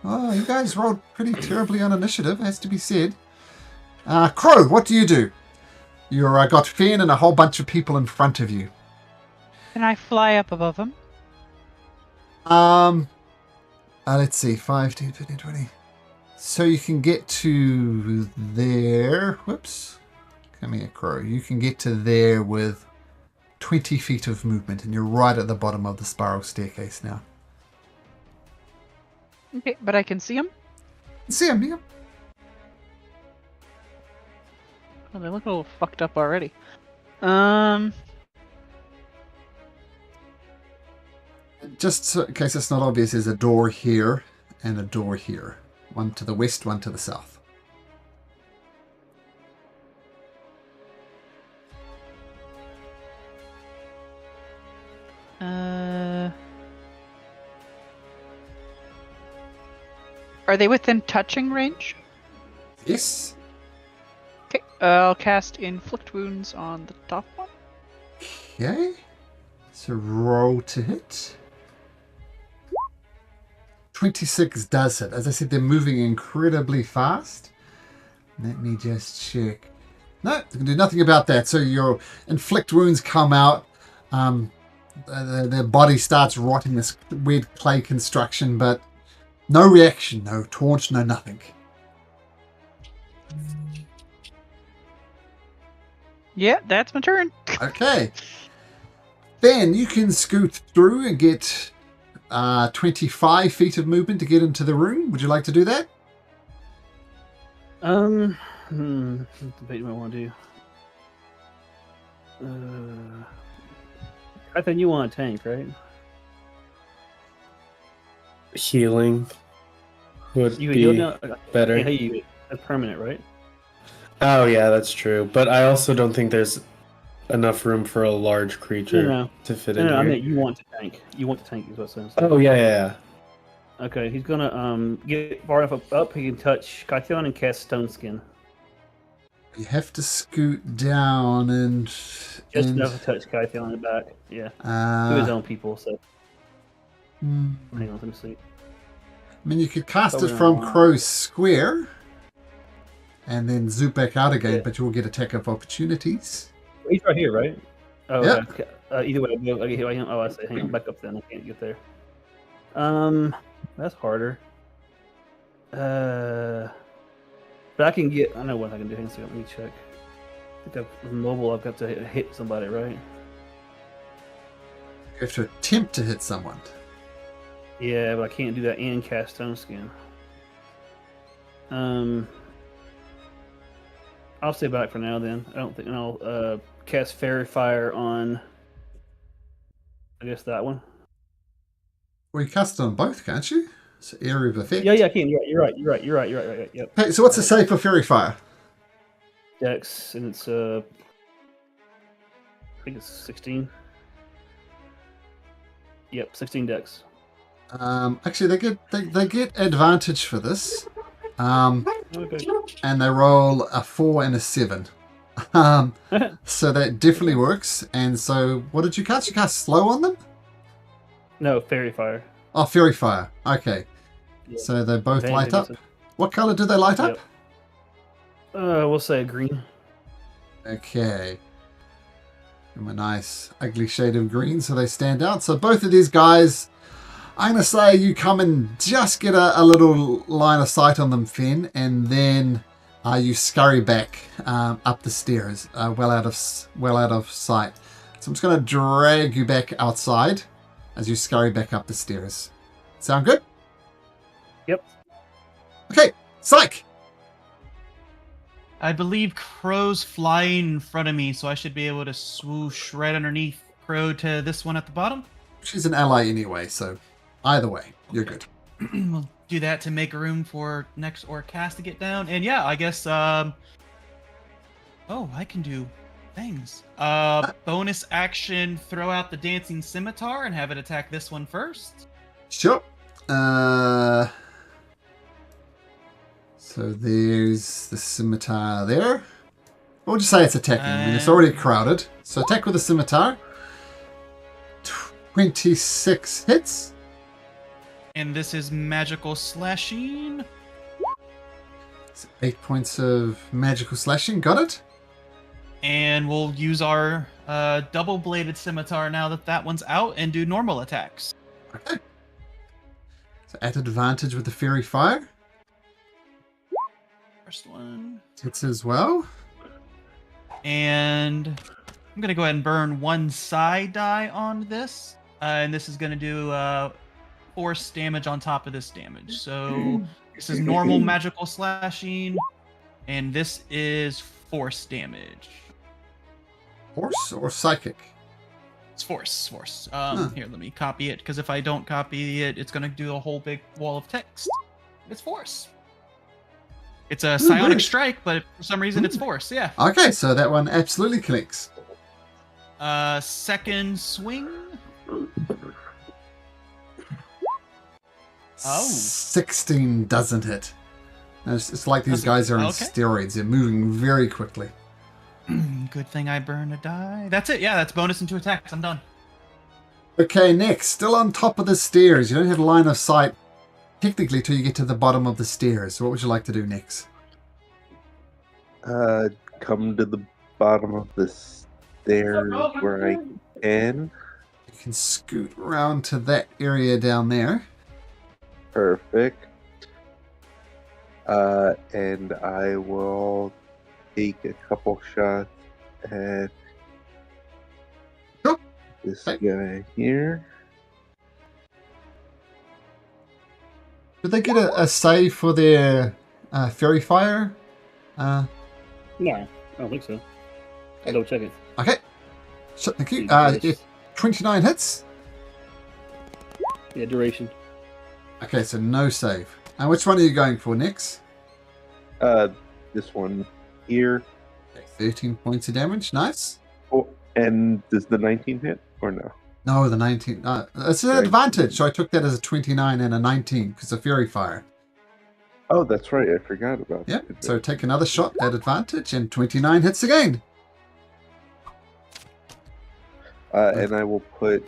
Oh, you guys rolled pretty terribly on initiative, has to be said. Crow, what do you do? You're got Finn and a whole bunch of people in front of you. Can I fly up above them? Let's see, 5, 10, 15, 20. So you can get to there. Whoops. Come here, Crow. You can get to there with 20 feet of movement, and you're right at the bottom of the spiral staircase now. Okay, but I can see them? See him, yeah. Oh, they look a little fucked up already. Just so, in case it's not obvious, there's a door here and a door here. One to the west, one to the south. Are they within touching range? Yes. Okay, I'll cast Inflict Wounds on the top one. Okay. So roll to hit. 26 does hit. As I said, they're moving incredibly fast. Let me just check. No, you can do nothing about that. So your inflict wounds come out. Their body starts rotting, this weird clay construction, but no reaction, no taunt, no nothing. Yeah, that's my turn. Okay. Then you can scoot through and get 25 feet of movement to get into the room. Would you like to do that? What debate do I want to do? I think you want a tank, right? Healing would You be heal now. better. Yeah, you that's permanent, right? Oh yeah, that's true. But I also don't think there's enough room for a large creature No. to fit No, in no, here. I mean you want to tank. You want to tank is what I'm saying. Oh yeah. Okay, he's gonna get far enough up he can touch Kythion and cast Stone Skin. You have to scoot down and... Just and enough to touch Kythion in the back. Yeah. To his own people, so hmm. hang on, let me see. I mean, you could cast it Probably from not. Crow's Square and then zoom back out again, Yeah. but you will get attack of opportunities. He's right here, right? Oh, Yeah. okay. Either way, I say, hang on, back up then. I can't get there. That's harder. But I can get. I know what I can do. Hang on a second, let me check. I think with mobile, I've got to hit somebody, right? You have to attempt to hit someone. Yeah, but I can't do that and cast Stone Skin. I'll stay back for now then. I don't think, and I'll cast Fairy Fire on. I guess that one. Well, you cast it on both, can't you? It's an area of effect. Yeah, I can. You're right. Yep. Hey, so what's the save for Fairy Fire? Dex, and it's I think it's 16. Yep, 16 Dex. Actually, they get advantage for this. Okay. And they roll a 4 and a 7. So that definitely works. And so, what did you cast? You cast slow on them? No, Fairy Fire. Oh, Fairy Fire. Okay. Yeah. So they both Advantage, light up. What color do they light up? Yep. We'll say green. Okay. Give them a nice ugly shade of green so they stand out. So both of these guys I'm going to say you come and just get a little line of sight on them, Finn, and then you scurry back up the stairs, well out of sight. So I'm just going to drag you back outside as you scurry back up the stairs. Sound good? Yep. Okay, Psych! I believe Crow's flying in front of me, so I should be able to swoosh right underneath Crow to this one at the bottom. She's an ally anyway, so either way, you're good. We'll do that to make room for next Orcast to get down. And yeah, I guess oh, I can do things. Bonus action, throw out the dancing scimitar and have it attack this one first. Sure. So there's the scimitar there. We'll just say it's attacking. I mean, it's already crowded. So attack with the scimitar. 26 hits. And this is magical slashing. 8 points of magical slashing. Got it? And we'll use our double-bladed scimitar now that that one's out and do normal attacks. Okay. So at advantage with the fairy fire. First one. Hits as well. And I'm going to go ahead and burn one side die on this. And this is going to do force damage on top of this damage. So this is normal magical slashing. And this is force damage. Force or psychic? It's force. Here, let me copy it. Because if I don't copy it, it's going to do a whole big wall of text. It's force. It's a psionic strike, but for some reason it's force, yeah. Okay, so that one absolutely connects. Second swing. Oh. 16 doesn't hit. It's like these guys are on steroids. They're moving very quickly. Good thing I burned a die. That's it, yeah, that's bonus and 2 attacks. I'm done. Okay, next. Still on top of the stairs. You don't have a line of sight technically till you get to the bottom of the stairs. So what would you like to do next? Come to the bottom of the stairs where I can. You can scoot around to that area down there. Perfect. And I will take a couple shots at this guy here. Did they get a save for their fairy fire? No, I don't think so. I'll double check it. Okay. Thank you. Yeah, 29 hits. Yeah, duration. Okay, so no save. And which one are you going for next? This one here. Okay, 13 points of damage. Nice. Oh, and does the 19 hit or no? No, the 19. It's an advantage, so I took that as a 29 and a 19 because of fairy fire. Oh, that's right. I forgot about Yep. that. So take another shot at advantage, and 29 hits again. And I will put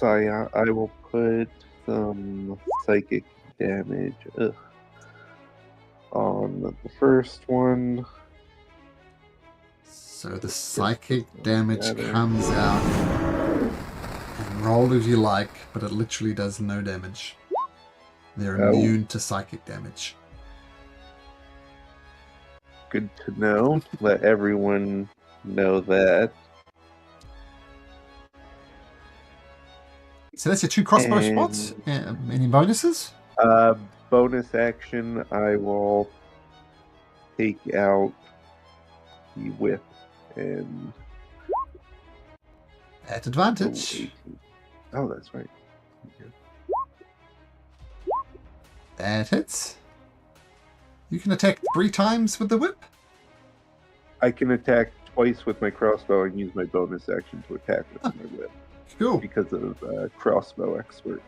I will put some psychic damage on the first one. So the psychic damage comes out. And roll if you like, but it literally does no damage. They're immune to psychic damage. Good to know. Let everyone know that. So that's your 2 crossbow spots. Any bonuses? Bonus action, I will take out the whip and At advantage. Oh, that's right. That hits. You can attack 3 times with the whip. I can attack twice with my crossbow and use my bonus action to attack with my whip Cool. because of crossbow expert.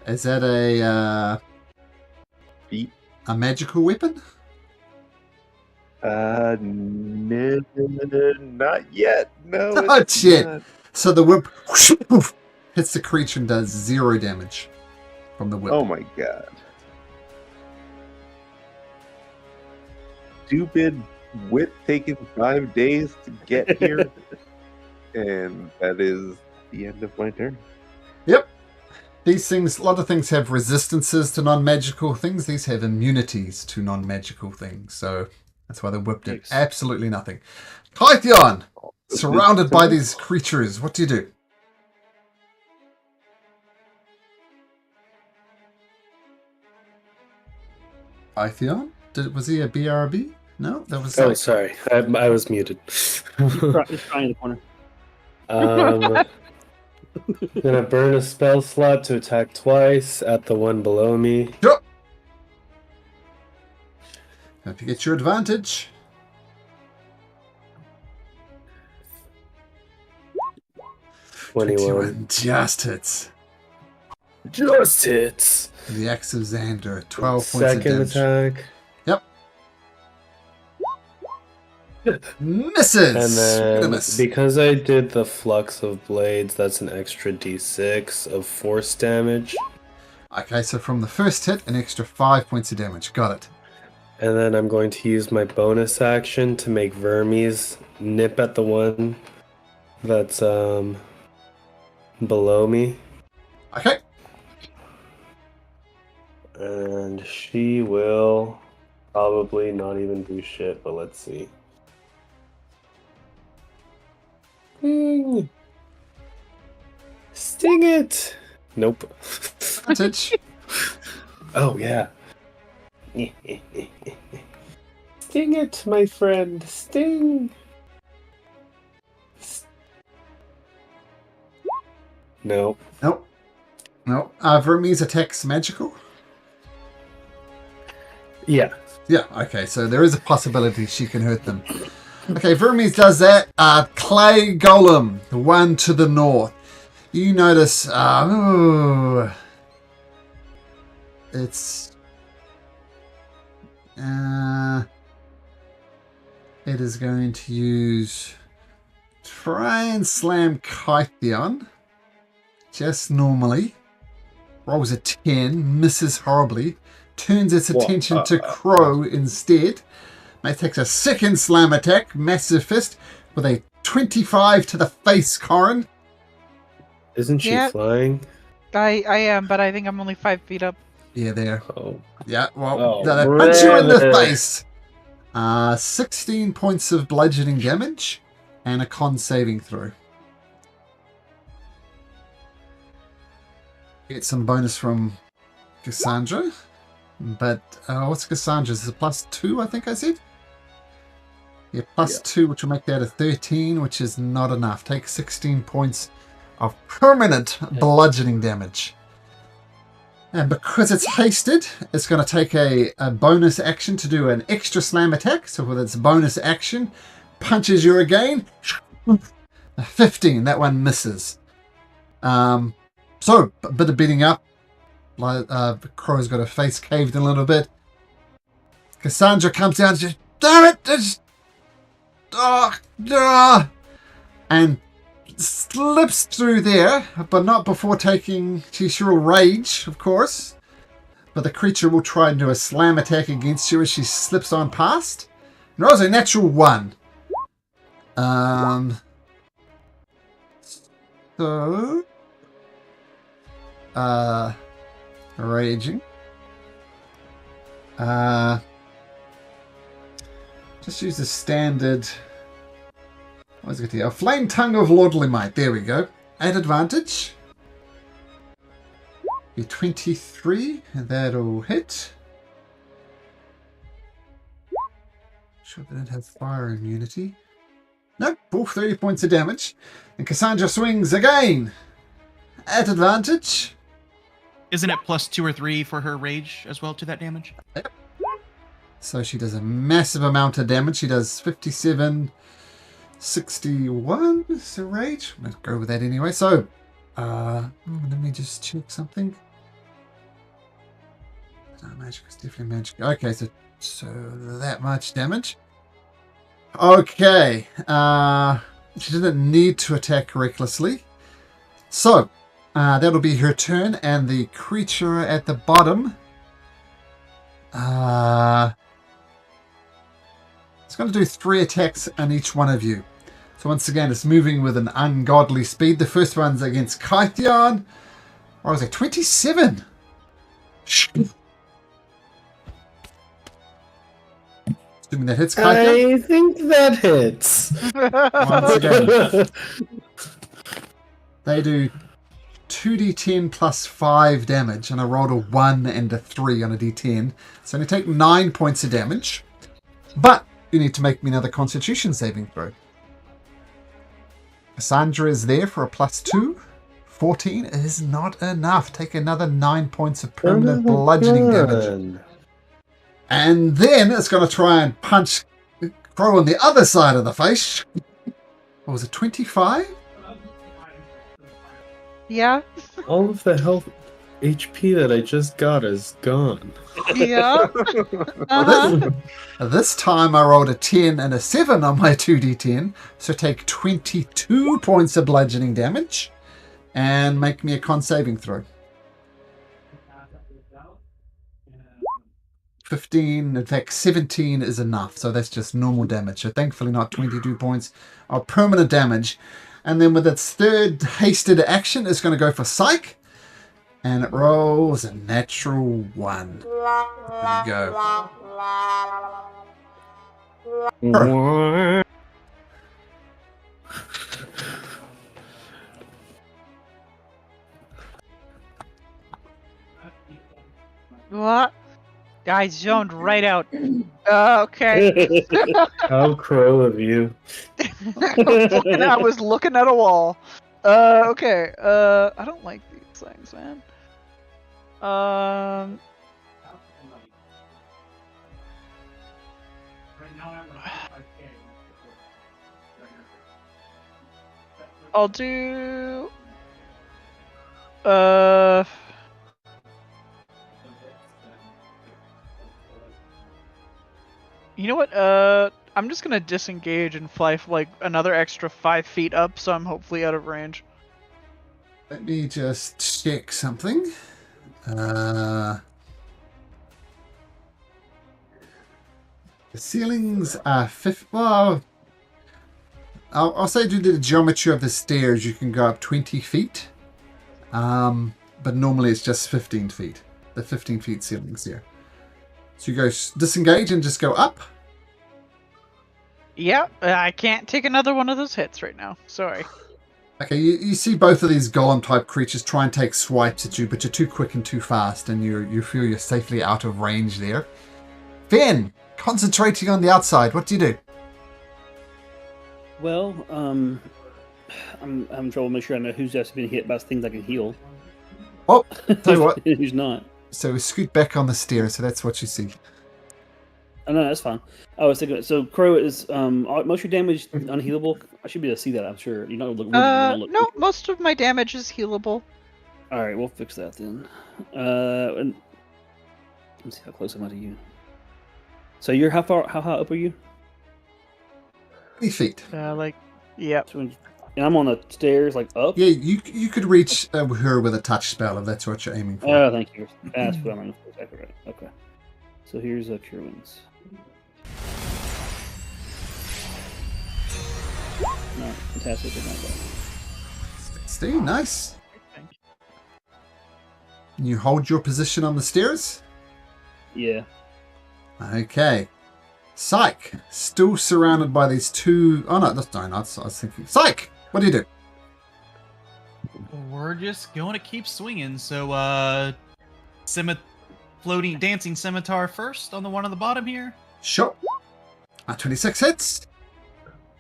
Is that a Feet. a magical weapon? No, not yet. No. Oh, it's shit. not. So the whip hits the creature and does 0 damage from the whip. Oh my god. Stupid whip taking 5 days to get here. And that is the end of my turn. Yep. These things, a lot of things have resistances to non-magical things. These have immunities to non-magical things. So that's why they whipped it. Yikes. Absolutely nothing. Kytheon, surrounded by Good. these creatures. What do you do? Kytheon? Was he a BRB? No, that was. Oh, sorry. I was muted. He's crying in the corner. Gonna burn a spell slot to attack twice at the one below me. Sure. Hope you get your advantage. 21. Just hits. Just hits. The axe of Xander. 12 points Second of damage. attack. Misses. And then, Miss. because I did the Flux of Blades, that's an extra d6 of force damage. Okay, so from the first hit, an extra 5 points of damage. Got it. And then I'm going to use my bonus action to make Vermes nip at the one that's below me. Okay. And she will probably not even do shit, but let's see. Sting! Sting it! Nope. Advantage. Oh, yeah. Sting it, my friend. Sting! No. Nope. Nope. Vermes attacks magical? Yeah. Yeah, okay, so there is a possibility she can hurt them. Okay, Vermes does that. Clay Golem, the one to the north. You notice, it's, it is going to use, try and slam Kytheon, just normally. Rolls a 10, misses horribly, turns its attention to Crow instead. Mate takes a second slam attack, massive fist, with a 25 to the face, Corin. Isn't she Yeah. flying? I am, but I think I'm only 5 feet up. Yeah, there. Oh. Yeah, well, Oh, that punch you in the brother. face. 16 points of bludgeoning damage and a con saving throw. Get some bonus from Cassandra. But what's Cassandra's? Is it +2, I think I said? Yeah, +2, which will make that a 13, which is not enough. Take 16 points of permanent bludgeoning damage. And because it's hasted, it's going to take a bonus action to do an extra slam attack. So with its bonus action, punches you again. 15, that one misses. So, a bit of beating up. Crow's got her face caved in a little bit. Cassandra comes down and says, damn it! And slips through there, but not before taking... She will rage, of course. But the creature will try and do a slam attack against you as she slips on past. And rolls a natural 1. So... Raging. Just use the standard... What was it here? A Flame Tongue of Lordly Might. There we go. At advantage. Be 23. And that'll hit. Sure they don't have fire immunity. Nope. Full 30 points of damage. And Cassandra swings again. At advantage. Isn't it +2 or 3 for her rage as well to that damage? So she does a massive amount of damage. She does 57, 61 is her rage. Let's go with that anyway. So, let me just check something. Magic is definitely magic. Okay, so that much damage. Okay. She didn't need to attack recklessly. So, that'll be her turn, and the creature at the bottom... it's going to do 3 attacks on each one of you. So once again, it's moving with an ungodly speed. The first one's against Kythion. Or was it 27? Assuming that hits Kythion. I think that hits. Once again, they do 2d10 plus 5 damage, and I rolled a 1 and a 3 on a d10. So you take 9 points of damage. But you need to make me another constitution saving throw. Cassandra is there for a +2. 14 is not enough. Take another 9 points of permanent bludgeoning damage. And then it's going to try and punch Crow on the other side of the face. What was it, 25? Yeah. All of the health HP that I just got is gone. Yeah. Uh-huh. This time I rolled a 10 and a 7 on my 2d10. So take 22 points of bludgeoning damage. And make me a con saving throw. 15, in fact 17 is enough, so that's just normal damage. So thankfully not 22 points of permanent damage. And then with its third hasted action, it's going to go for Psych. And it rolls a natural 1. There you go. What? I zoned right out. Okay. How crow of you. I was looking at a wall. Okay. I don't like these things, man. I'll do. You know what? I'm just gonna disengage and fly like another extra 5 feet up, so I'm hopefully out of range. Let me just check something. The ceilings are 50. Well, I'll say due to the geometry of the stairs, you can go up 20 feet. But normally it's just 15 feet. The 15 feet ceilings here. So you go disengage and just go up. Yeah, I can't take another one of those hits right now. Sorry. Okay, you see both of these golem type creatures try and take swipes at you, but you're too quick and too fast, and you feel you're safely out of range there. Finn, concentrating on the outside, what do you do? Well, I'm having trouble making sure I know who's actually been hit by things I can heal. Oh, tell you what. Who's not? So we scoot back on the stairs, so that's what you see. Oh, no, that's fine. I was thinking. So Crow is most of your damage unhealable. I should be able to see that. I'm sure you're not gonna look. You're gonna look No, most of my damage is healable. All right, we'll fix that then. And let's see how close am I to you. So you're how high up are you? 20 feet. Yep. And I'm on the stairs, like up. Yeah, you could reach her with a touch spell if that's what you're aiming for. Oh, thank you. That's what I'm aiming for. Exactly right. Okay. So here's Cure Wounds. No, fantastic. Not bad. Steve, nice. And you hold your position on the stairs? Yeah. Okay. Psych, still surrounded by these two... Oh, no, that's not. I was thinking... Psych, what do you do? We're just going to keep swinging. So, floating, dancing scimitar first on the one on the bottom here. Sure. 26 hits.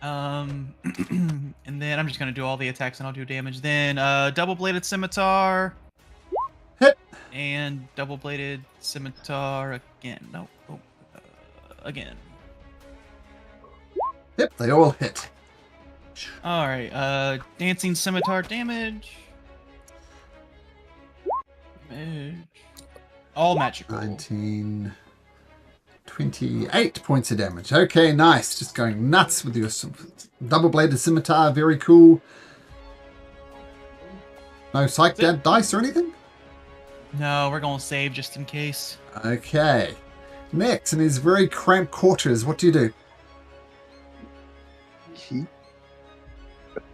And then I'm just going to do all the attacks and I'll do damage. Then, double-bladed scimitar. Hit. And double-bladed scimitar again. No. Oh, again. Yep, they all hit. All right. Dancing scimitar damage. All magical. 19, 28 points of damage. Okay, nice. Just going nuts with your double-bladed scimitar. Very cool. No psych dice or anything? No, we're going to save just in case. Okay. Next, in his very cramped quarters, what do you do?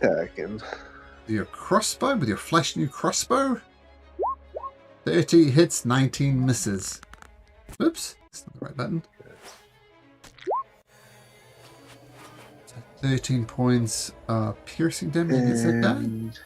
attacking. Your crossbow with your flash new crossbow. 30 hits, 19 misses. Oops, that's not the right button. So 13 points piercing damage against that guy. And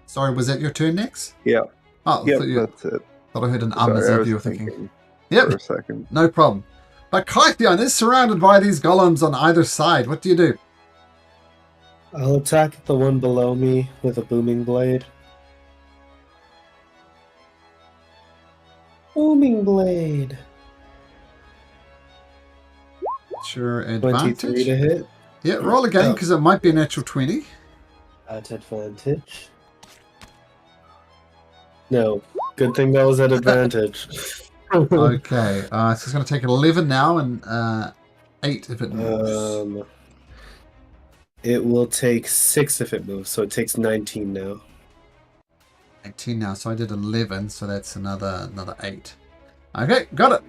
Sorry, was that your turn next? yeah, Oh, yep, thought, that's it. I heard an Sorry, as I if was you were thinking. for a Yep, second. no problem. But Kythion is surrounded by these golems on either side. What do you do? I'll attack the one below me with a booming blade. Booming blade. Sure, 23 advantage. to hit. Yeah, roll again Oh. because it might be a natural 20. At advantage. No. Good thing that was at advantage. Okay, so it's going to take 11 now and 8 if it moves. It will take 6 if it moves, so it takes 19 now. 18 now, so I did 11, so that's another 8. Okay, got it.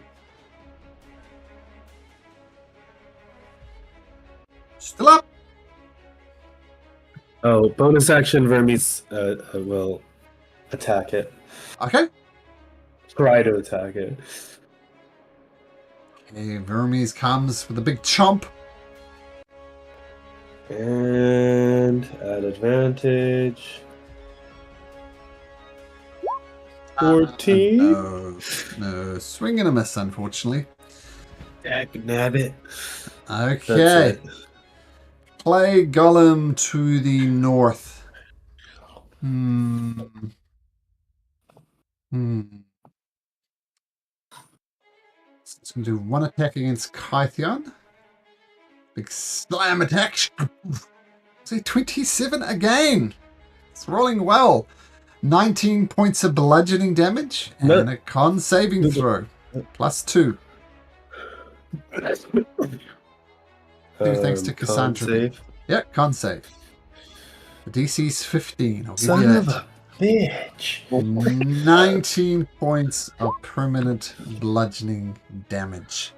Still up. Oh, bonus action Vermes will attack it. Okay. Try to attack it. Okay, Vermes comes with a big chomp. And at advantage. 14. No, swing and a miss, unfortunately. Nabbit. Okay. That's it. Play Golem to the north. So it's going to do one attack against Kythion. Big slam attack. Say 27 again. It's rolling well. 19 points of bludgeoning damage and a con saving throw. +2. Thanks to Cassandra. Save. Yeah, con save. The DC's 15. I'll give Son you of that. a bitch. 19 points of permanent bludgeoning damage.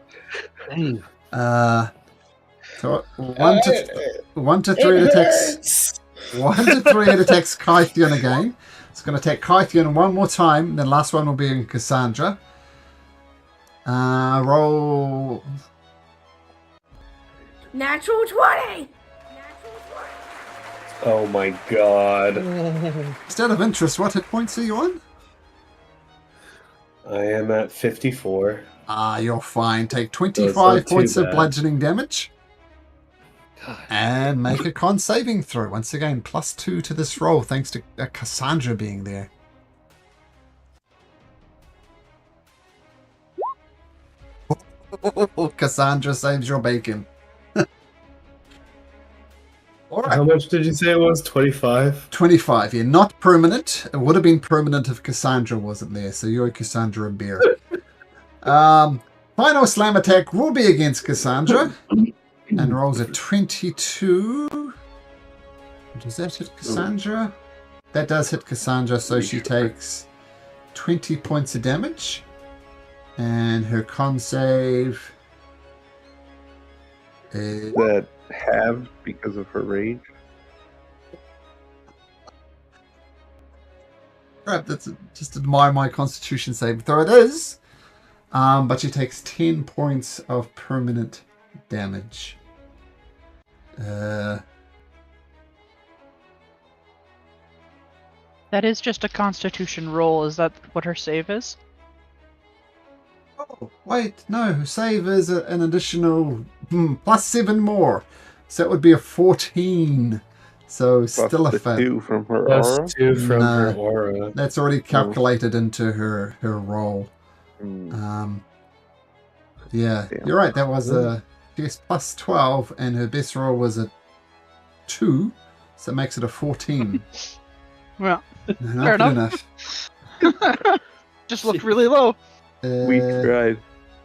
So 1 to 3 it attacks. 1 to 3 it attacks Kythion again. It's going to attack Kythion one more time. The last one will be in Cassandra. Roll. Natural 20! Oh my god. Instead of interest, what hit points are you on? I am at 54. You're fine. Take So 25 it's not too points of bad. bludgeoning damage. God. And make a con saving throw. Once again, +2 to this roll, thanks to Cassandra being there. Cassandra saves your bacon. All right. How much did you say it was? 25? 25, yeah, not permanent. It would have been permanent if Cassandra wasn't there, so you're Cassandra and Bear. Final slam attack will be against Cassandra, and rolls a 22. Does that hit Cassandra? That does hit Cassandra, so she takes 20 points of damage, and her con save is... That halved because of her rage. Crap, that's just admire my constitution save throw. It is. But she takes 10 points of permanent damage. That is just a constitution roll. Is that what her save is? Oh, wait, no. Her save is an additional +7 more. So that would be a 14. So Plus still a the fail. 2 from her aura. Plus 2 from her No. aura. That's already calculated into her roll. Mm. Yeah, Damn. you're right. That was a +12, and her best roll was a 2, so it makes it a 14. Well, Not Fair good enough. enough. just looked really low. We tried.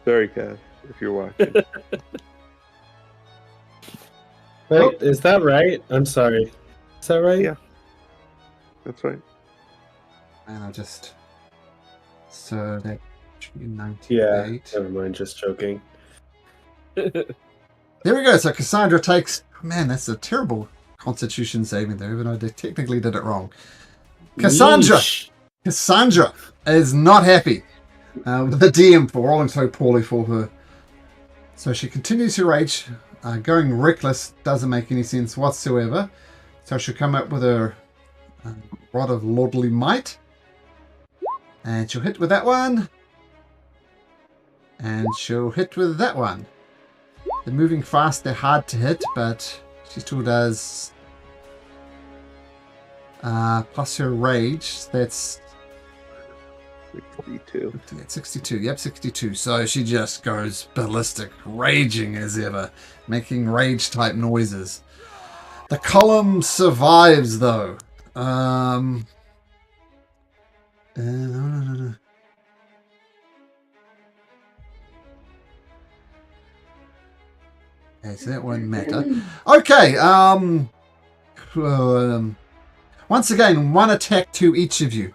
Sorry, Cass, if you're watching. Wait, is that right? I'm sorry. Is that right? Yeah. That's right. And I'll just. So that Yeah. 98. Never mind. Just joking. There we go. So Cassandra takes. Man, that's a terrible Constitution saving throw, even though they technically did it wrong. Cassandra! Yeesh. Cassandra is not happy with the DM for rolling so poorly for her. So she continues to rage. Going reckless doesn't make any sense whatsoever. So she'll come up with her Rod of Lordly Might. And she'll hit with that one. And she'll hit with that one. They're moving fast, they're hard to hit, but she still does plus her rage. That's 62. 62. Yep, 62. So she just goes ballistic, raging as ever, making rage type noises. The column survives though. No. Okay, so that won't matter. Okay, once again, one attack to each of you.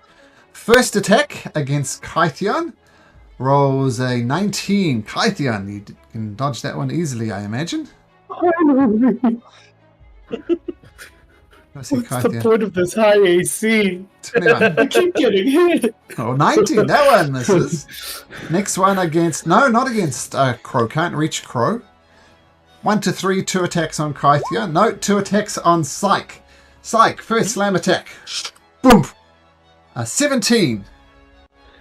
First attack against Kythion rolls a 19. Kythion, you can dodge that one easily, I imagine. What's the point of this high AC? 21. I keep getting hit. Oh, 19. That one misses. Next one against... No, not against Crow. Can't reach Crow. 1 to 3, 2 attacks on Kythia. No, 2 attacks on Psyche. Psyche, first slam attack. Boom. 17.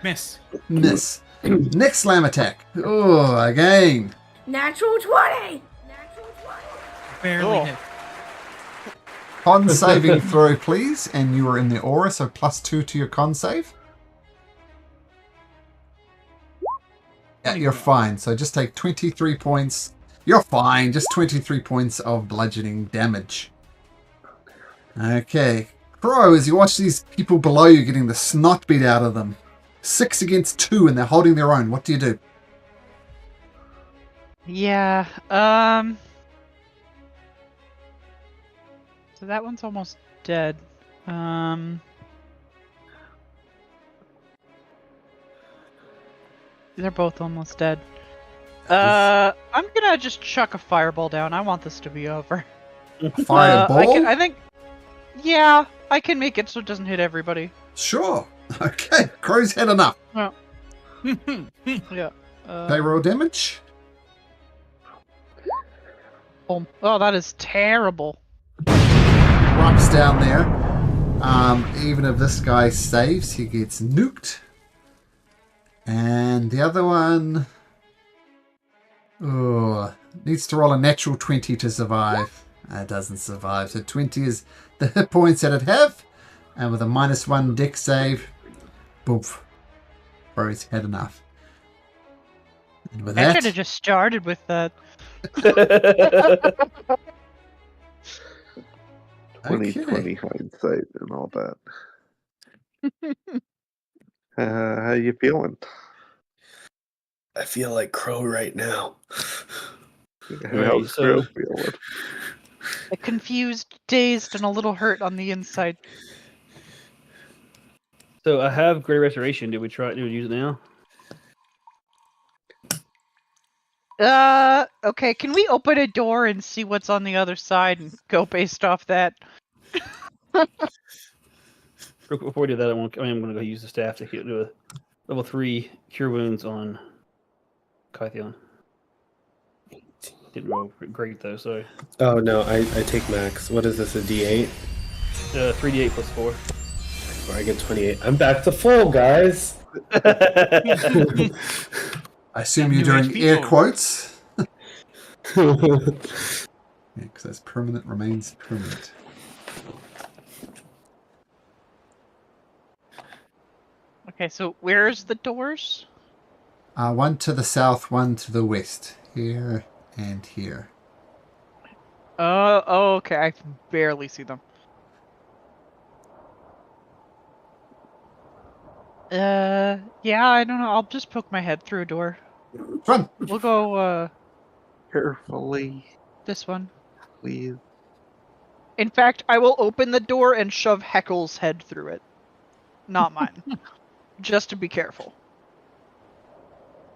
Miss. Miss. Next slam attack. Oh, again. Natural 20! Natural 20! Barely hit. Con saving throw, please. And you are in the aura, so +2 to your con save. Yeah, you're fine. So just take 23 points. You're fine. Just 23 points of bludgeoning damage. Okay. Crow, as you watch these people below you getting the snot beat out of them. 6 against 2 and they're holding their own. What do you do? Yeah. So that one's almost dead. They're both almost dead. I'm gonna just chuck a fireball down. I want this to be over. Fireball? I think. Yeah, I can make it so it doesn't hit everybody. Sure. Okay. Crow's had enough. Yeah. They roll damage. Oh, that is terrible. Drops down there. Even if this guy saves, he gets nuked. And the other one... Oh, needs to roll a natural 20 to survive. It doesn't survive. So 20 is the hit points that it have. And with a -1 deck save, boof. Bro's had enough. And with I that... should have just started with that. 2020 hindsight and all that. How you feeling? I feel like Crow right now. How's Crow feeling? Confused, dazed, and a little hurt on the inside. So I have Great Restoration. Do we use it now? Okay, can we open a door and see what's on the other side and go based off that? Before we do that, I'm going to go use the staff to do a level 3 Cure Wounds on Kythion. Didn't roll great though, sorry. Oh no, I take max. What is this, a D8? 3d8 plus 4. I get 28. I'm back to full, guys! I assume you're doing air quotes. Because that's permanent remains permanent. Okay, so where's the doors? One to the south, one to the west. Here and here. Oh, okay, I can barely see them. Yeah, I don't know. I'll just poke my head through a door. Run! We'll go, Carefully. this one. please. In fact, I will open the door and shove Heckle's head through it. Not mine. Just to be careful.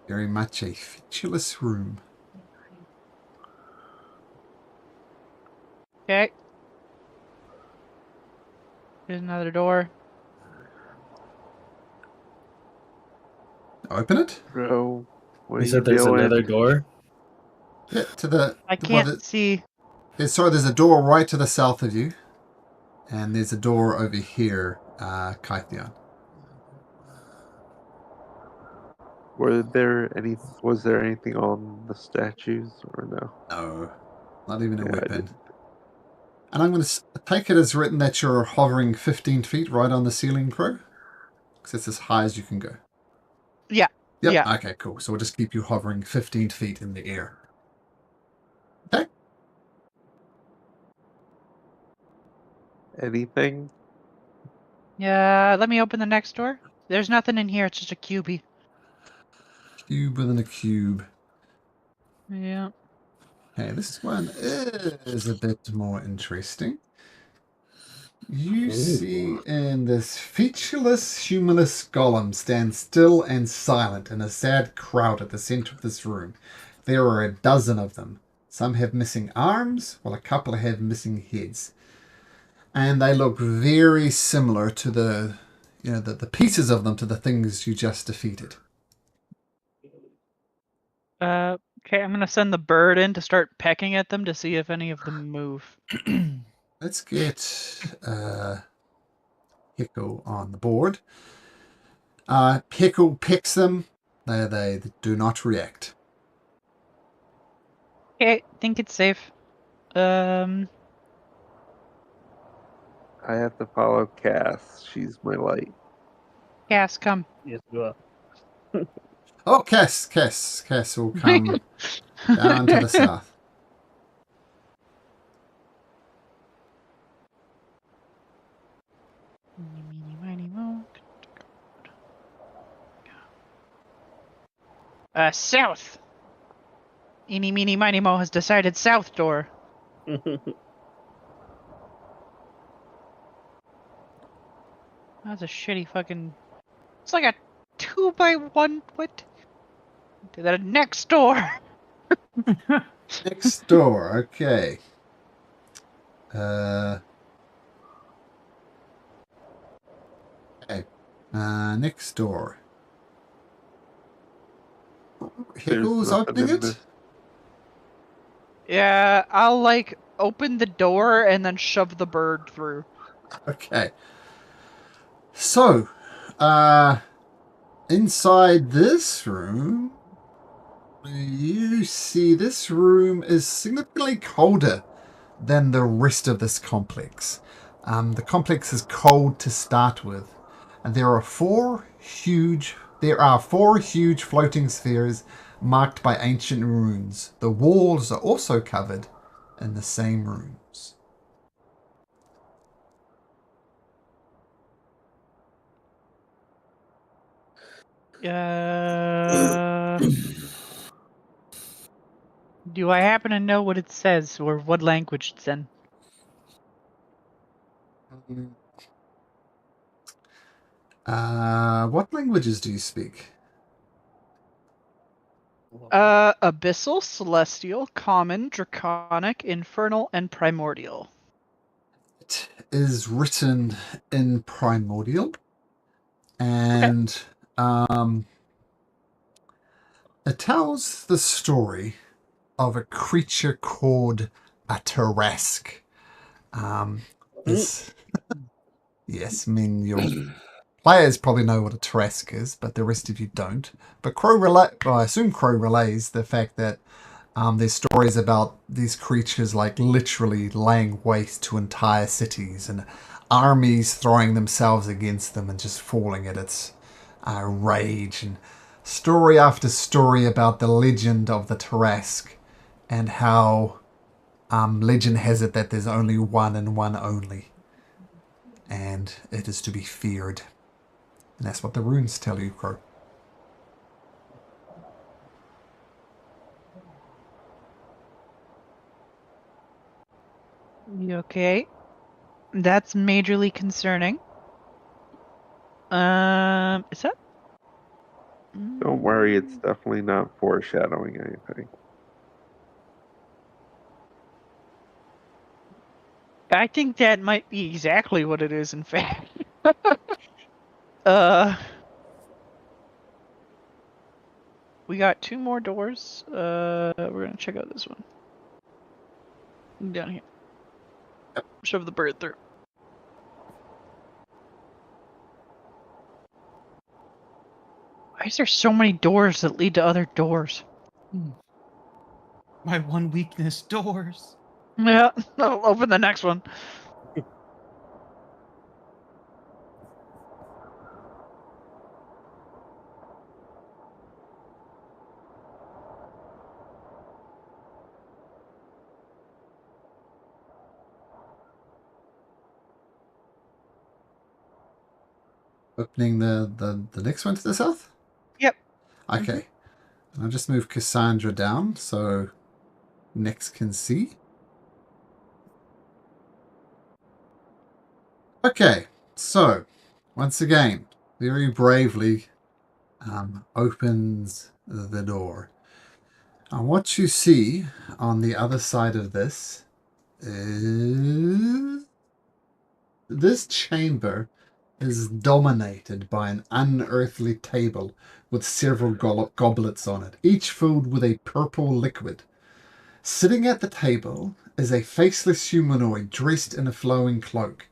Very much a featureless room. Okay. There's another door. Open it. Bro, what You are you said there's doing? another door? Yeah, to the. I well, can't see. there's a door right to the south of you, and there's a door over here, Kythion. Was there anything on the statues or no? No, not even a Yeah, I weapon. didn't. And I'm going to take it as written that you're hovering 15 feet right on the ceiling, Crow. Because it's as high as you can go. Yeah. Yep. Yeah. Okay, cool. So we'll just keep you hovering 15 feet in the air. Okay. Anything? Yeah. Let me open the next door. There's nothing in here. It's just a cubie. Cube within a cube. Yeah. Okay, this one is a bit more interesting. You see in this featureless, humorless golem stand still and silent in a sad crowd at the center of this room. There are a dozen of them. Some have missing arms, while a couple have missing heads. And they look very similar to the pieces of them to the things you just defeated. Okay, I'm gonna send the bird in to start pecking at them to see if any of them move. Let's get Pickle on the board. Pickle picks them. They do not react. Okay, think it's safe. I have to follow Cass. She's my light. Cass, come. Yes, well. Oh, Cass will come down to the south. Meeny, meeny, miny, moe. South. Eeny, meeny, miny, mo has decided south door. That's a shitty fucking. It's like a 2x1. What? Do that next door. Next door, okay. Okay. Next door. Hickle's nothing opening in it? this. Yeah, I'll like open the door and then shove the bird through. Okay. So, inside this room, you see this room is significantly colder than the rest of this complex. The complex is cold to start with, and there are four huge floating spheres marked by ancient runes. The walls are also covered in the same runes. Do I happen to know what it says or what language it's in? What languages do you speak? Abyssal, Celestial, Common, Draconic, Infernal, and Primordial. It is written in Primordial, and it tells the story of a creature called a Tarrasque. This, yes, I mean your players probably know what a Tarrasque is, but the rest of you don't. But I assume Crow relays the fact that there's stories about these creatures like literally laying waste to entire cities and armies throwing themselves against them and just falling at its rage, and story after story about the legend of the Tarrasque and how legend has it that there's only one and one only, and it is to be feared. And that's what the runes tell you, Crow. Okay. That's majorly concerning. Is that? Don't worry, it's definitely not foreshadowing anything. I think that might be exactly what it is, in fact. uh, we got 2 more doors. We're gonna check out this one. Down here. Shove the bird through. Why is there so many doors that lead to other doors? My one weakness, doors. Yeah, I'll open the next one. Opening the next one to the south? Yep. Okay. I'll just move Cassandra down so Nex can see. Okay, so once again, very bravely opens the door. And what you see on the other side of this is this chamber is dominated by an unearthly table with several goblets on it, each filled with a purple liquid. Sitting at the table is a faceless humanoid dressed in a flowing cloak,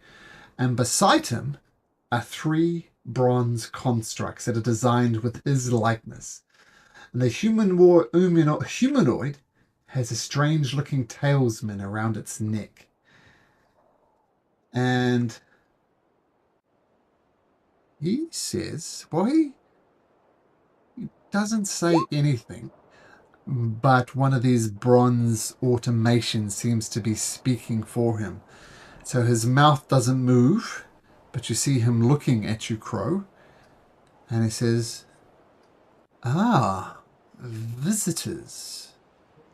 and beside him are 3 bronze constructs that are designed with his likeness. And the humanoid has a strange-looking talisman around its neck. And he says, well, he doesn't say anything, but one of these bronze automations seems to be speaking for him. So his mouth doesn't move, but you see him looking at you, Crow. And he says, "Ah, visitors.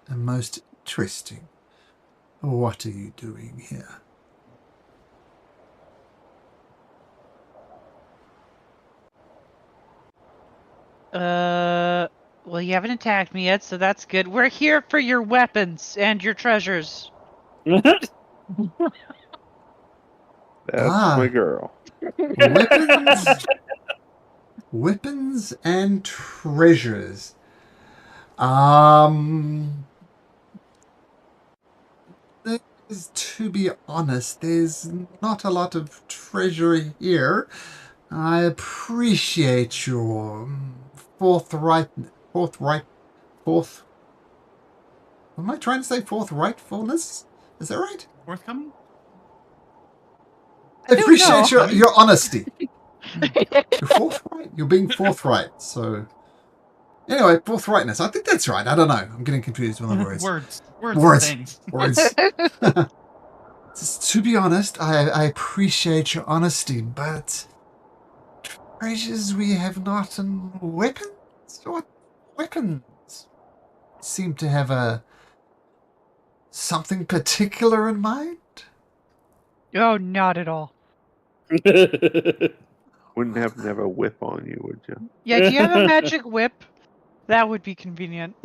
Most interesting. What are you doing here?" Well, you haven't attacked me yet, so that's good. We're here for your weapons and your treasures. That's Ah. my girl. Weapons and treasures. To be honest, there's not a lot of treasure here. I appreciate your forthright. What am I trying to say? Forthrightfulness? Is that right? Forthcoming? I don't appreciate know. your honesty. You're forthright. You're being forthright. So, anyway, forthrightness. I think that's right. I don't know. I'm getting confused with the words. Words Words. and things. Words. To be honest, I appreciate your honesty, but treasures we have not, and weapons? What weapons? Seem to have something particular in mind? Oh, not at all. Wouldn't happen to have a whip on you, would you? Yeah, do you have a magic whip? That would be convenient.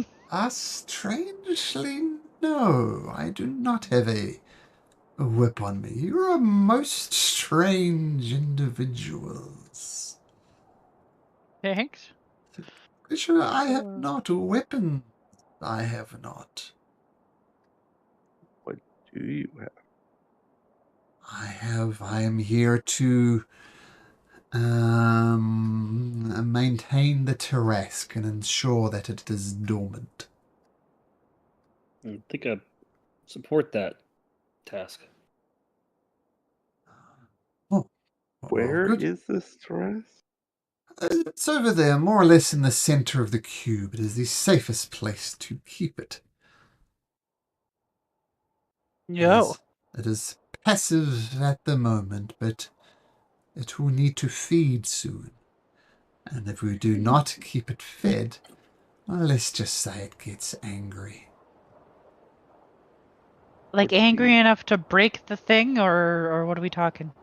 Strangely, no. I do not have a whip on me. You're a most strange individuals. Thanks. Sure, I have not weapons. I have not. What do you have? I am here to maintain the Tarrasque and ensure that it is dormant. I think I support that task. Oh, Where good. is this dress? It's over there, more or less in the center of the cube. It is the safest place to keep it. No. It is passive at the moment, but it will need to feed soon. And if we do not keep it fed, well, let's just say it gets angry. Like angry enough to break the thing, or what are we talking?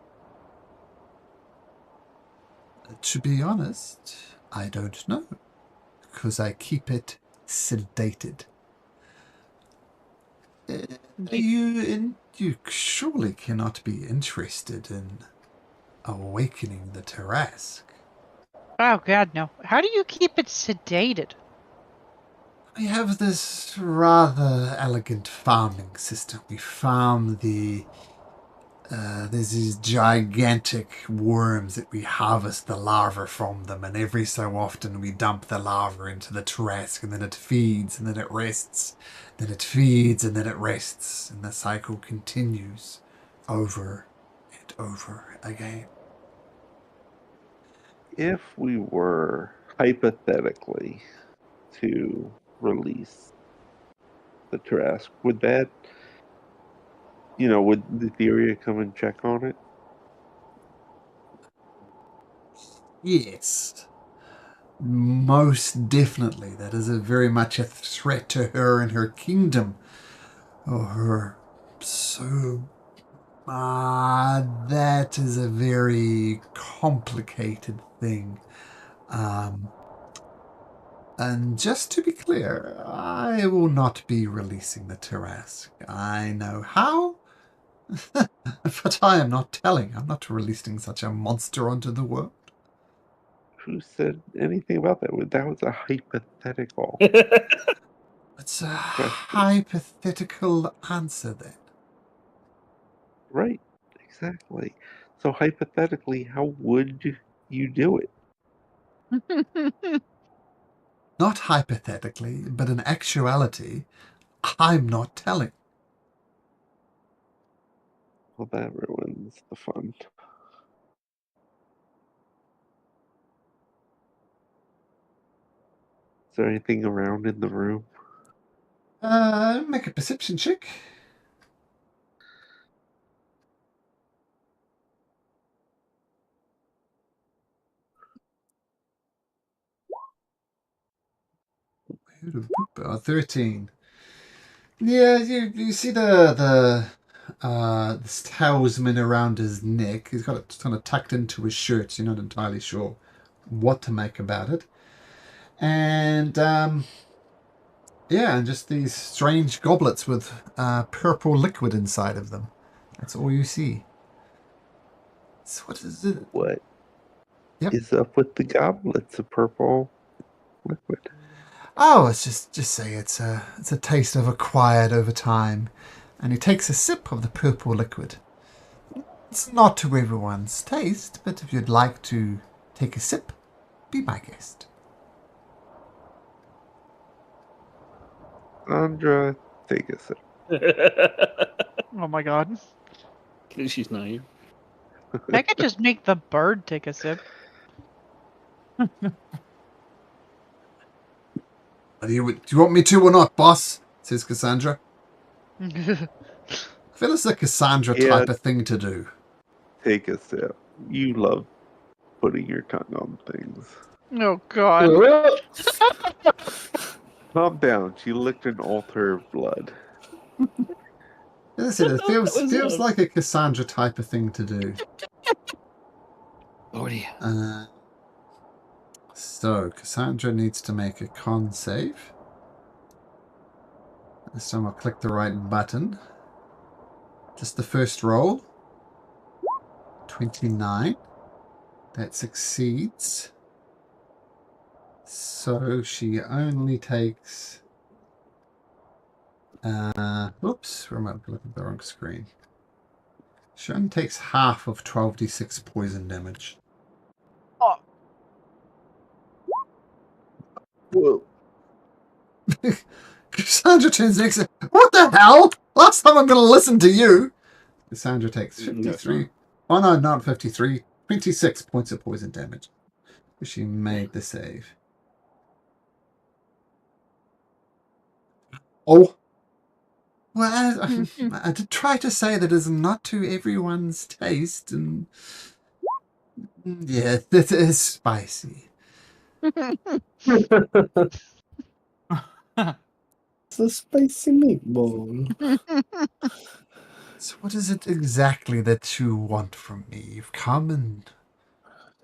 To be honest, I don't know. Because I keep it sedated. You surely cannot be interested in awakening the Tarrasque. Oh God, no! How do you keep it sedated? We have this rather elegant farming system. We farm there's these gigantic worms that we harvest the larvae from them, and every so often we dump the larva into the Tarrasque, and then it feeds, and then it rests, then it feeds, and then it rests, and the cycle continues over and over again. If we were hypothetically to release the Trask, would that, would the Etheria come and check on it? Yes, most definitely. That is very much a threat to her and her kingdom. Oh, her. So, that is a very complicated thing. And just to be clear, I will not be releasing the Tarrasque. I know how, but I am not telling. I'm not releasing such a monster onto the world. Who said anything about that? That was a hypothetical. It's a hypothetical answer then. Right, exactly. So hypothetically, how would you do it? Not hypothetically, but in actuality, I'm not telling. Well, that ruins the fun. Is there anything around in the room? Make a perception check. Oh, 13. Yeah, you see this talisman around his neck. He's got it kind of tucked into his shirt, so you're not entirely sure what to make about it. And yeah, and just these strange goblets with purple liquid inside of them. That's all you see. So what is it? What Yep. is up with the goblets of purple liquid? Oh, it's just say it's a taste of acquired over time, and he takes a sip of the purple liquid. It's not to everyone's taste, but if you'd like to take a sip, be my guest. Andra, take a sip. Oh my God! She's not here. I could just make the bird take a sip. Do you want me to or not, boss? Says Cassandra. I feel it's a Cassandra Yeah. type of thing to do. Take a sip. You love putting your tongue on things. Oh God! Calm down. She licked an altar of blood. As I said, it feels That was, like a Cassandra type of thing to do. Lordy. So Cassandra needs to make a con save. This time I'll click the right button. Just the first roll. 29. That succeeds. So she only takes... Oops, where am I looking at the wrong screen? She only takes half of 12d6 poison damage. Oh. Whoa. Cassandra turns next. What the hell? Last time I'm going to listen to you. Cassandra takes 53. Oh no, not 53. 26 points of poison damage. She made the save. Oh. Well, I did try to say that is not to everyone's taste, and yeah, it is spicy. It's a spicy meatball. So what is it exactly that you want from me? You've come and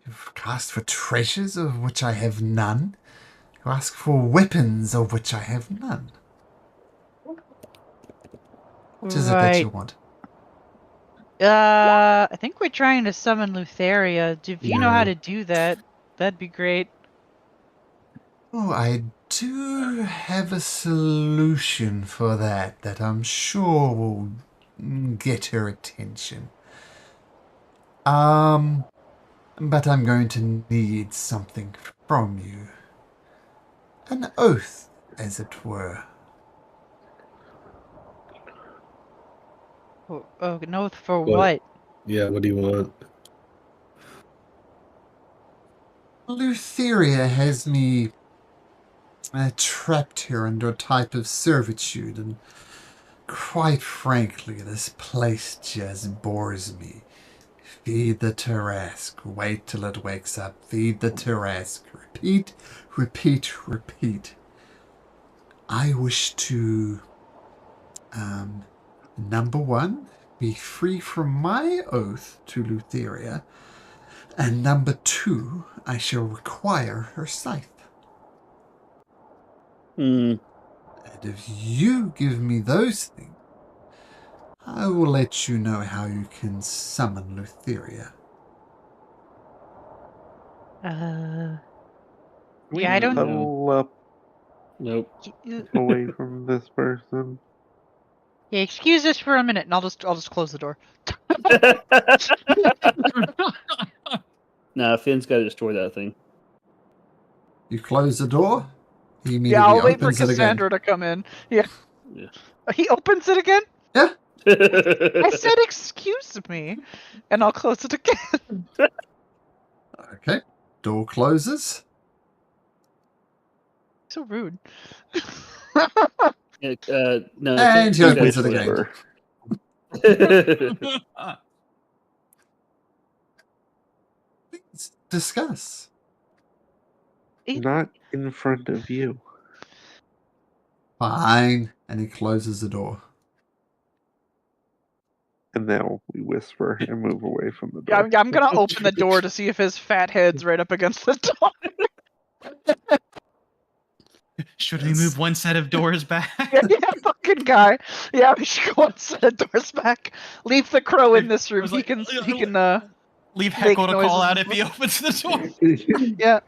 you've asked for treasures of which I have none. You ask for weapons of which I have none. What is it that you Right. want? I think we're trying to summon Lutheria. If you know how Yeah. to do that, that'd be great. Oh, I do have a solution for that I'm sure will get her attention. But I'm going to need something from you. An oath, as it were. Oh, an oath for What? what? Yeah, what do you want? Lutheria has me trapped here under a type of servitude, and quite frankly, this place just bores me. Feed the Tarrasque, wait till it wakes up, feed the Tarrasque, repeat, repeat, repeat. I wish to, number one, be free from my oath to Lutheria, and number two, I shall require her scythe. Hmm. And if you give me those things, I will let you know how you can summon Lutheria. We Yeah, I don't. huddle up Nope. away from this person. Yeah, excuse us for a minute, and I'll just close the door. Nah, Finn's got to destroy that thing. You close the door, he Yeah, immediately I'll wait for opens it again. Cassandra to come in. Yeah. Yeah. He opens it again? Yeah. I said excuse me, and I'll close it again. Okay. Door closes. So rude. Yeah, no, And he Finn's gotta opens it destroy again. that. Please discuss. Not in front of you. Fine. And he closes the door. And now we whisper and move away from the Yeah, door. I'm gonna open the door to see if his fat head's right up against the door. Should we move one set of doors back? Yeah, fucking guy. Yeah, we should go one set of doors back. Leave the crow in this I room. was He like, can leave make Heckle to call noises out and if he opens the door. yeah.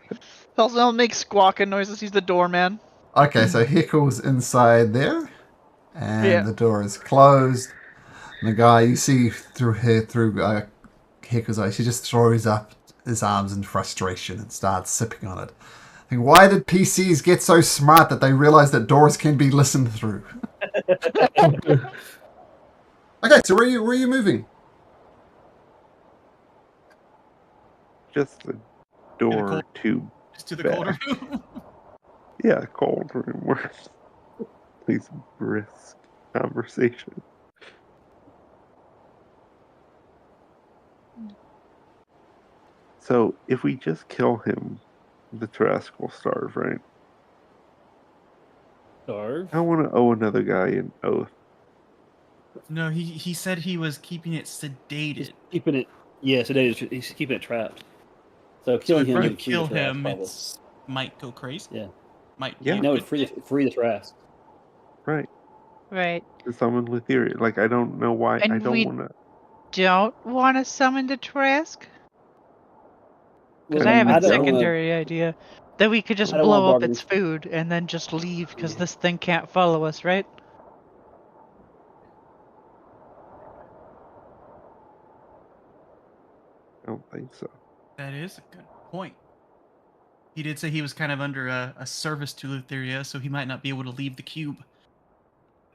He'll make squawking noises. He's the doorman. Okay, so Heckle's inside there. And Yeah. the door is closed. And the guy, you see through Heckle's eyes, he just throws up his arms in frustration and starts sipping on it. I think, why did PCs get so smart that they realize that doors can be listened through? Okay, so where are you moving? Just the door cold- to Just to the back. colder room. Yeah, cold room where please brisk conversation. So if we just kill him, the Trask will starve, right? Starve? I want to owe another guy an oath. No, he said he was keeping it He's sedated. keeping it. Yeah, today he's keeping it trapped. So So killing if him you would free kill the Trask, him, probably. it's might go crazy. Yeah. Might Yeah. be a No, good it's free thing. free the Trask. Right. Right. To summon Lutheria. Like, I don't know why. And I don't we want to. don't want to summon the Trask? Because Well, I have I a don't wanna- secondary idea that we could just I don't wanna blow up bargain. its food and then just leave because this thing can't follow us, right? I don't think so. That is a good point. He did say he was kind of under a service to Lutheria, so he might not be able to leave the cube.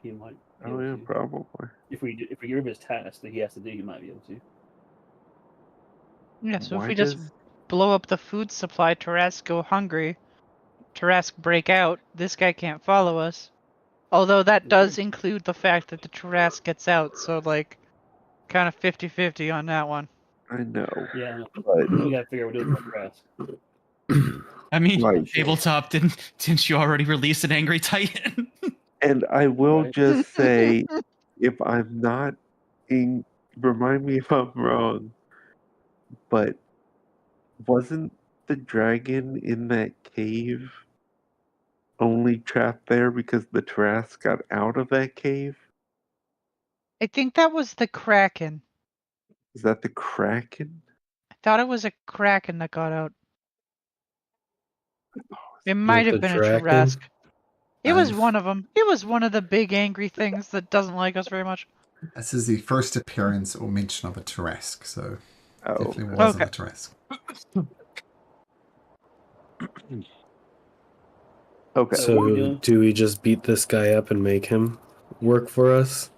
He might. be Oh, able yeah, to. probably. If we give him his task that he has to do, he might be able to. Yeah, so Why if we just does- blow up the food supply, Tarrasque go hungry, Tarrasque break out, this guy can't follow us. Although that does include the fact that the Tarrasque gets out, so like kind of 50-50 on that one. I know. Yeah, But we gotta figure out what to do with the Trask. I mean, Like- tabletop didn't you already release an angry titan? And I will Right. just say, if I'm not in, remind me if I'm wrong, but wasn't the dragon in that cave only trapped there because the Tarrasque got out of that cave? I think that was the Kraken. Is that the Kraken? I thought it was a Kraken that got out. It might Not have the been a Draken? Tarrasque. It was I've- one of them. It was one of the big angry things that doesn't like us very much. This is the first appearance or mention of a Tarrasque, so Oh, definitely okay. wasn't Okay. a Tarrasque. Okay. So what are we So doing? do we just beat this guy up and make him work for us?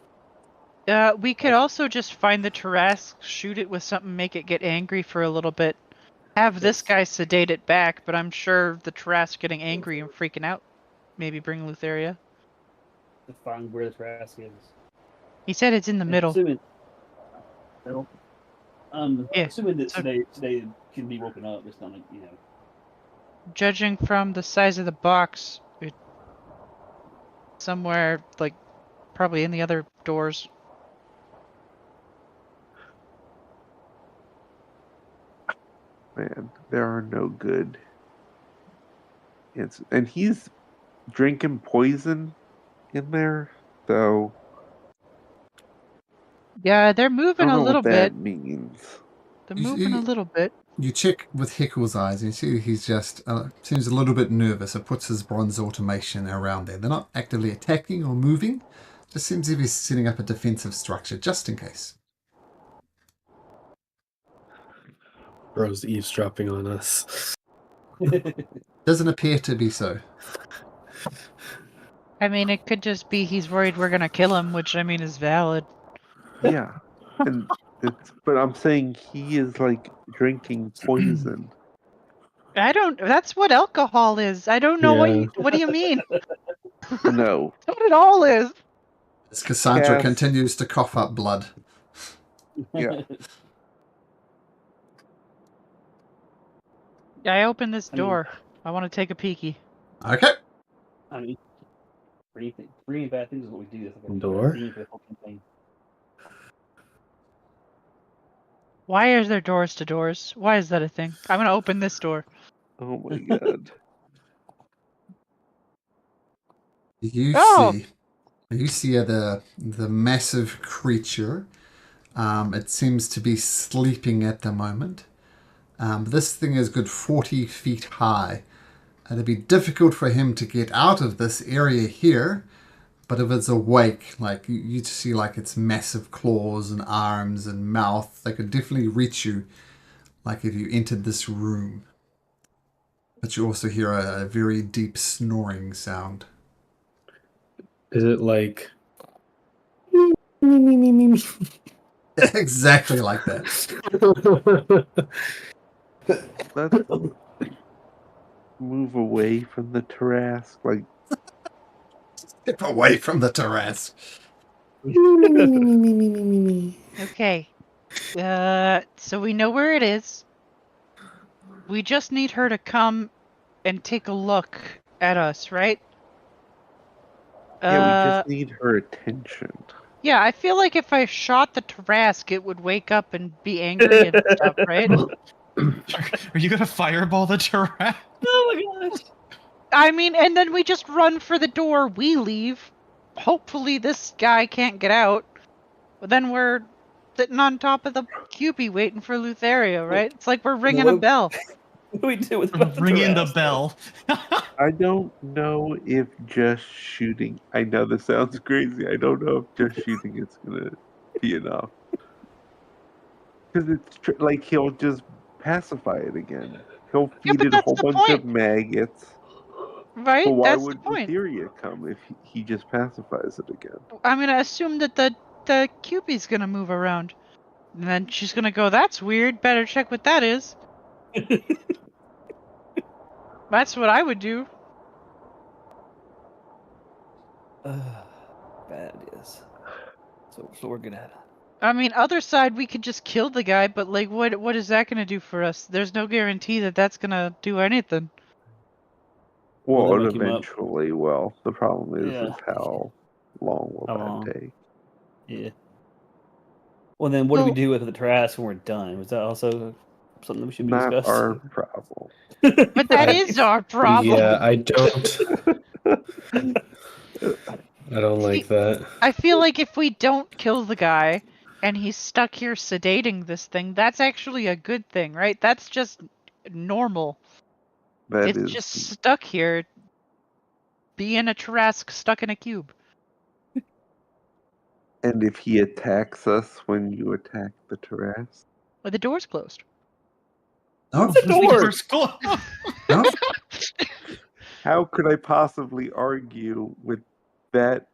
We could also just find the Tarrasque, shoot it with something, make it get angry for a little bit. Have this guy sedate it back, but I'm sure the Tarrasque getting angry and freaking out. Maybe bring Lutheria. To find where the Tarrasque is. He said it's in the middle. Assuming, Yeah. assuming that So- today can be woken up. It's not like Judging from the size of the box, it somewhere like probably in the other doors. Man, there are no good. And he's drinking poison in there, so Yeah, they're I moving don't a know little what that bit. means. They're moving a little bit. You check with Heckle's eyes and you see he's just seems a little bit nervous. It puts his bronze automation around there. They're not actively attacking or moving. Just seems as if he's setting up a defensive structure just in case. Bro's eavesdropping on us. Doesn't appear to be so. I mean, it could just be he's worried we're gonna kill him, which I mean is valid. Yeah, and but I'm saying he is like drinking poison. I don't. That's what alcohol is. I don't know Yeah. what do you mean? No, That's what it all is. As Cassandra Cass. continues to cough up blood. Yeah. I open this I mean- door. I want to take a peeky. Okay. I mean, bringing bad things is what we do. It's like a Door? theme for the whole campaign. Why are there doors to doors? Why is that a thing? I'm gonna open this door. Oh my god. You Oh! see the massive creature. It seems to be sleeping at the moment. This thing is good 40 feet high. It'd be difficult for him to get out of this area here, but if it's awake, like you see like its massive claws and arms and mouth, they could definitely reach you, like if you entered this room. But you also hear a very deep snoring sound. Is it like Exactly like that. Let's move away from the Tarrasque. Like, Step away from the Tarrasque. Okay. So we know where it is. We just need her to come and take a look at us, right? yeah, we just need her attention. Yeah, I feel like if I shot the Tarrasque, it would wake up and be angry and stuff, right? Are you gonna fireball the Tarrasque? Oh my gosh! I mean, and then we just run for the door, we leave. Hopefully this guy can't get out. But then we're sitting on top of the Cupie waiting for Lutheria, right? It's like we're ringing a what- bell. What do we do with the Ringing the Tarrasque? bell. I don't know if just shooting. I know this sounds crazy. I don't know if just shooting is gonna be enough. Because it's like he'll just pacify it again. He'll Yeah, feed but it a that's whole the bunch of point. maggots. Right? But why That's the would point. Lutheria come if he just pacifies it again? I'm gonna assume that the Cupie's gonna move around. And then she's gonna go, that's weird, better check what that is. That's what I would do. Bad ideas. So we're good at. I mean, other side, we could just kill the guy, but like, what is that gonna do for us? There's no guarantee that that's gonna do anything. Will Well, that it wake him up? eventually will. The problem is Yeah. how long will How that long? take? Yeah. Well, then what do we Well- do with the trash when we're done? Was that also something we should be Not discussing? our problem. But that Right. is our problem. Yeah, I don't. I don't like that. I feel like if we don't kill the guy and he's stuck here sedating this thing, that's actually a good thing, right? That's just normal. That It's is, just stuck here, being a Trask stuck in a cube. and if he attacks us when you attack the Tarrasque, Well, the door's closed. No, The door. Door's closed. no. how could I possibly argue with that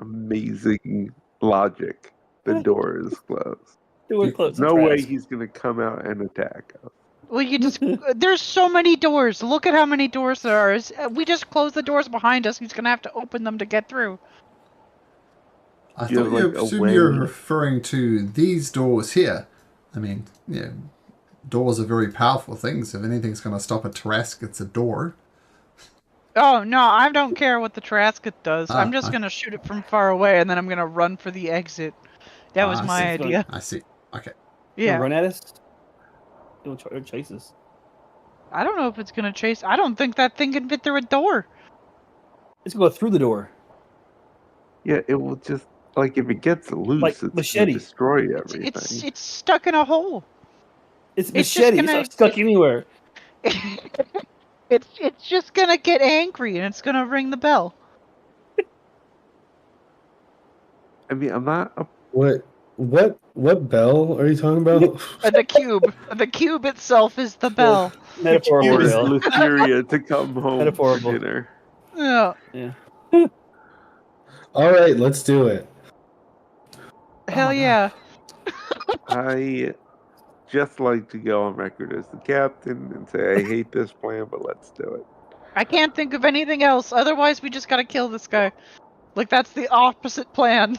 amazing logic? The door is closed. Door closed. No way Trask. he's gonna come out and attack us. Well, you just there's so many doors. Look at how many doors there are. We just close the doors behind us. He's gonna have to open them to get through. I You thought have, you like, a assume you're way- referring to these doors here. I mean, yeah, doors are very powerful things. If anything's going to stop a Tarrasque, it's a door. Oh no, I don't care what the Tarasket does. Ah, I'm just gonna shoot it from far away, and then I'm gonna run for the exit. That was I my see. idea. I see. Okay. Yeah. Yeah. Run at us. It'll chase us. I don't know if it's gonna chase. I don't think that thing can fit through a door. It's gonna go through the door. Yeah, it will just like if it gets loose, Like it's machete. gonna destroy It's everything. it's stuck in a hole. It's It's just machete. It's gonna- not stuck anywhere. It's just gonna get angry and it's gonna ring the bell. I mean, I'm not a What bell are you talking about? The cube. The cube itself is the bell. Metaphorical. for Bill. Lutheria to come home for Metaphorical. dinner. Yeah. Yeah. All right, let's do it. Hell my God. yeah. I just like to go on record as the captain and say I hate this plan, but let's do it. I can't think of anything else. Otherwise, we just gotta kill this guy. Like that's the opposite plan.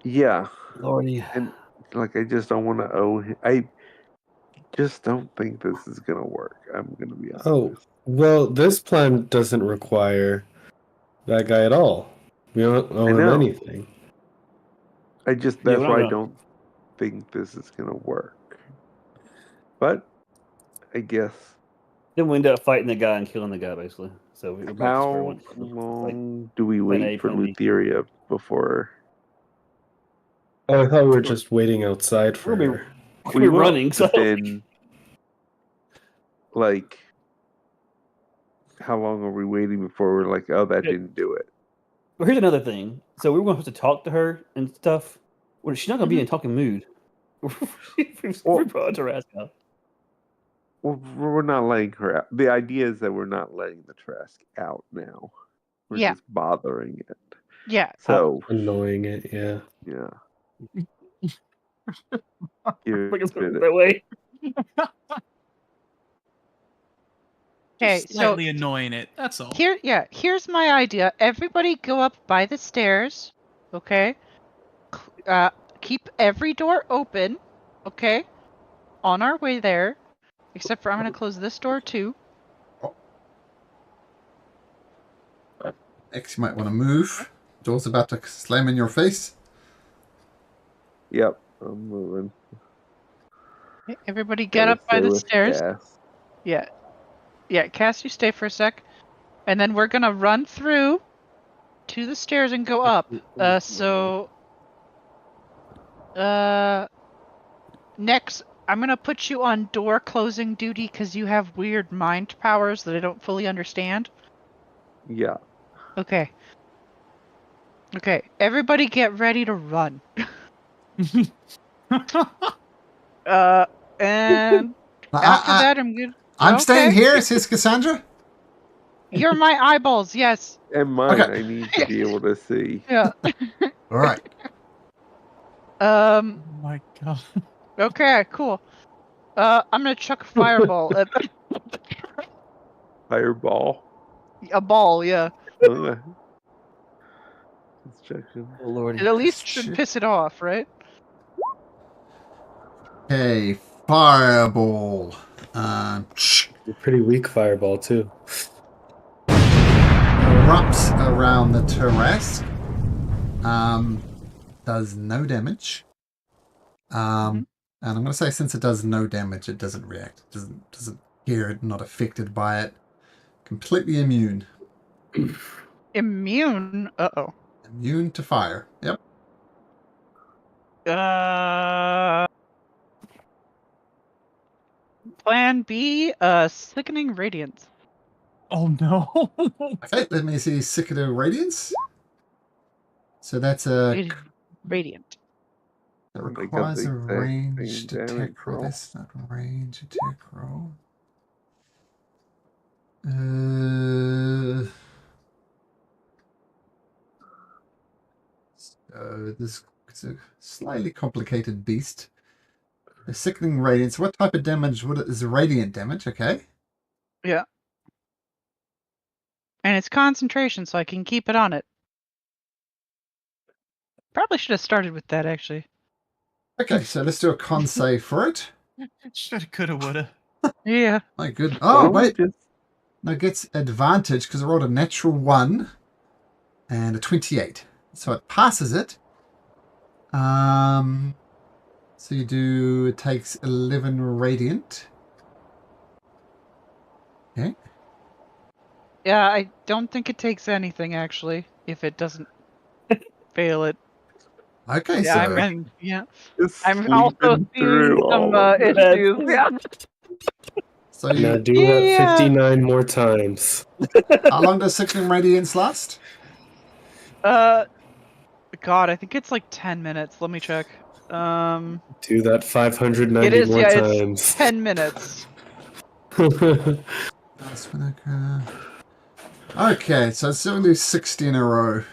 Yeah, Lordy. and like I just don't want to owe him. I just don't think this is gonna work. I'm gonna be honest. Oh, well, this plan doesn't require that guy at all. We don't owe him know. anything. I just Yeah, that's we're why I not don't think this is gonna work. But I guess Then we end up fighting the guy and killing the guy, basically. So we're back to square how one. long do we plan A, wait for plan B. Lutheria before Oh, I thought we were just waiting outside for We'll be- her. We're will, running, so but then like how long are we waiting before we're like, oh, that Yeah. didn't do it? Well, here's another thing. So we were going to have to talk to her and stuff. Well, she's not going to be in a talking mood. we brought her ass out. Well, we're not letting her out. The idea is that we're not letting the Trask out now. We're Yeah. just bothering it. Yeah. So Annoying it, yeah. yeah. Give Like it's it going a- that way. Okay, Just so slightly annoying it. That's all. here's my idea. Everybody go up by the stairs, okay? Keep every door open, okay? On our way there, except for I'm gonna close this door too. X, you might want to move. Door's about to slam in your face. Yep, I'm moving. Okay, everybody get Gotta up by stay the with stairs. Cass. Yeah, Cass, you stay for a sec, and then we're gonna run through to the stairs and go up. Next, I'm gonna put you on door closing duty because you have weird mind powers that I don't fully understand. Yeah. Okay. Okay, everybody get ready to run. And after that, I'm good. I'm Okay. staying here, says Cassandra. You're my eyeballs, yes. And mine, Okay. I need to be able to see. Yeah. All right. Oh my god. Okay, cool. I'm gonna chuck a fireball at Fireball. a ball, yeah. Okay. Let's check in. Oh, Lordy. It at least Shit. should piss it off, right? Okay, fireball. You're pretty weak, Fireball, too. Erupts around the Tarrasque. Does no damage. And I'm going to say since it does no damage, it doesn't react. It doesn't hear it, not affected by it. Completely immune. Immune? Uh-oh. Immune to fire. Yep. Plan B, Sickening Radiance. Oh no. Okay, let me see Cicada Radiance. So that's a... Radiant. That They got requires the a exact same ranged damage attack roll. roll. That's not a range attack roll. So this is a slightly complicated beast. The sickening radiance. What type of damage would it is radiant damage? Okay. Yeah. And it's concentration, so I can keep it on it. Probably should have started with that, actually. Okay, so let's do a con save for it. Shoulda, coulda, woulda. Yeah. My good. Why Oh don't we wait, just no, it gets advantage because I rolled a natural 1 and a 28, so it passes it. So you do. It takes 11 radiant. Okay. Yeah, I don't think it takes anything, actually, if it doesn't fail it. Okay, Yeah, so just I'm also sleeping seeing through some all of this? issues. Yeah. so Now you, do that Yeah. 59 more times. how long does sickening radiance last? God, I think it's like 10 minutes. Let me check. Do that 590 It is, more yeah, times. it's 10 minutes. Okay, so it's only 60 in a row.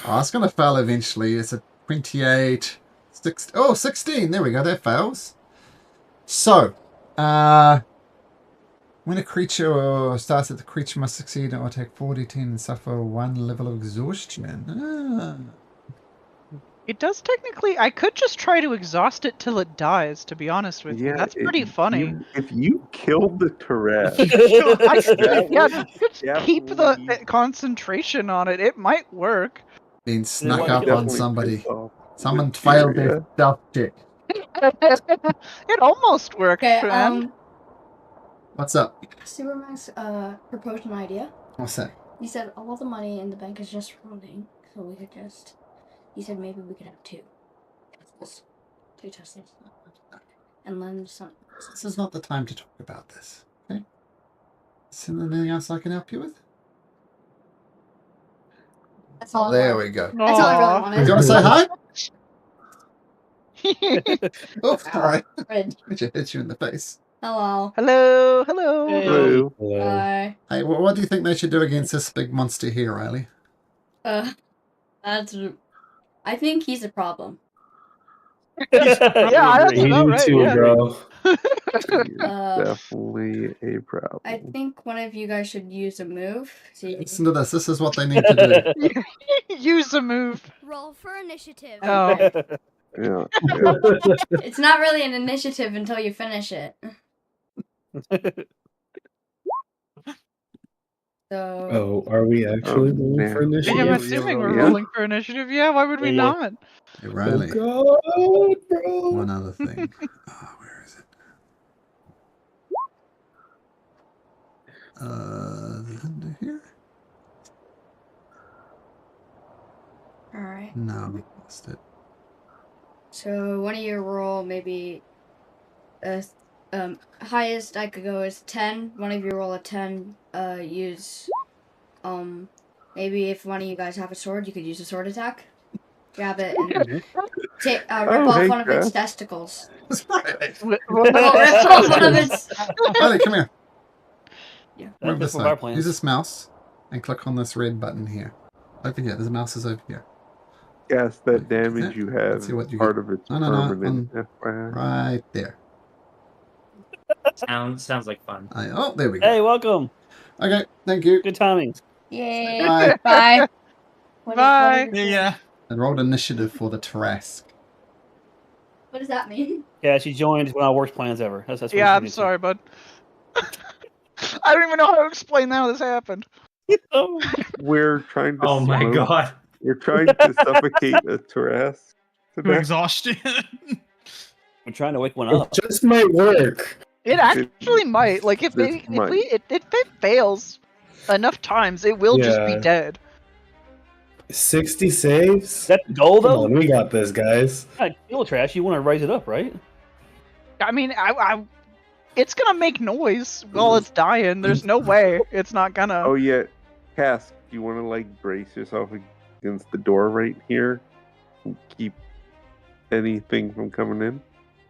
Oh, it's going to fail eventually. It's a 28. 16. There we go. That fails. So, when a creature starts at the creature must succeed or take 40, and suffer 1 level of exhaustion. It does technically. I could just try to exhaust it till it dies, to be honest with you. That's pretty funny. If you killed the Tourette's, Just keep the concentration on it. It might work. Being snuck might up kill on definitely somebody. piss off Someone the failed their Tyria. stealth check. It almost worked, Okay, man. What's up? Supermax proposed an idea. What's that? He said all the money in the bank is just running, so we could just. He said maybe we could have 2 Teslas. 2 Teslas. And then some. This is not the time to talk about this. Okay? Is there anything else I can help you with? That's all. There we go. That's all I really Aw. wanted. Do you want to say hi? Oh, sorry. Red. I just hit you in the face. Hello. Hello, hello. Hey. Hello. Hello. Bye. Hey, what do you think they should do against this big monster here, Riley? That's. I think he's a problem. Yeah, that's Me about right. too, Yeah. bro. Definitely a problem. I think one of you guys should use a move. See. Listen to this. This is what they need to do. Use a move. Roll for initiative. Oh. Yeah. It's not really an initiative until you finish it. So. Oh, are we actually rolling for man. I'm initiative? assuming we're Yeah. rolling for initiative. Yeah, why would we Yeah. not? Hey, Riley. Oh God, bro. One other thing. Where is it? Under here? Alright. No, we lost it. So one of you roll maybe. Highest I could go is 10. One of you roll a 10. Use. Maybe if one of you guys have a sword, you could use a sword attack. Grab it and rip off hey, one of its Chris. testicles. That's right. Rip off one of its. Riley, come here. Yeah. Move That's this what our side. plans. Use this mouse and click on this red button here. Over here. The mouse is over here. Yes, that Like damage that. you have Let's see what you part get. of it's No, permanent. FYI. Right there. Sounds like fun. Oh, there we go. Hey, welcome. Okay, thank you. Good timing. Yay. Bye. Bye. Bye. Yeah. I rolled initiative for the Tarrasque. What does that mean? Yeah, she joined one of our worst plans ever. That's what Yeah, she I'm did. sorry, bud. I don't even know how to explain how this happened. Oh, We're trying to. Oh my smoke- god. We're trying to suffocate a Tarrasque to To death. exhaustion. we're trying to wake one It up. just might work. It actually might. Like if This might. it fails enough times, it will just be Yeah. dead. 60 saves? Is that the goal, Come though? on, we got this, guys. Not kill trash. You want to raise it up, right? I mean, it's gonna make noise while it's dying. There's no way it's not gonna. Oh yeah, Cask, do you want to like brace yourself against the door right here? And keep anything from coming in.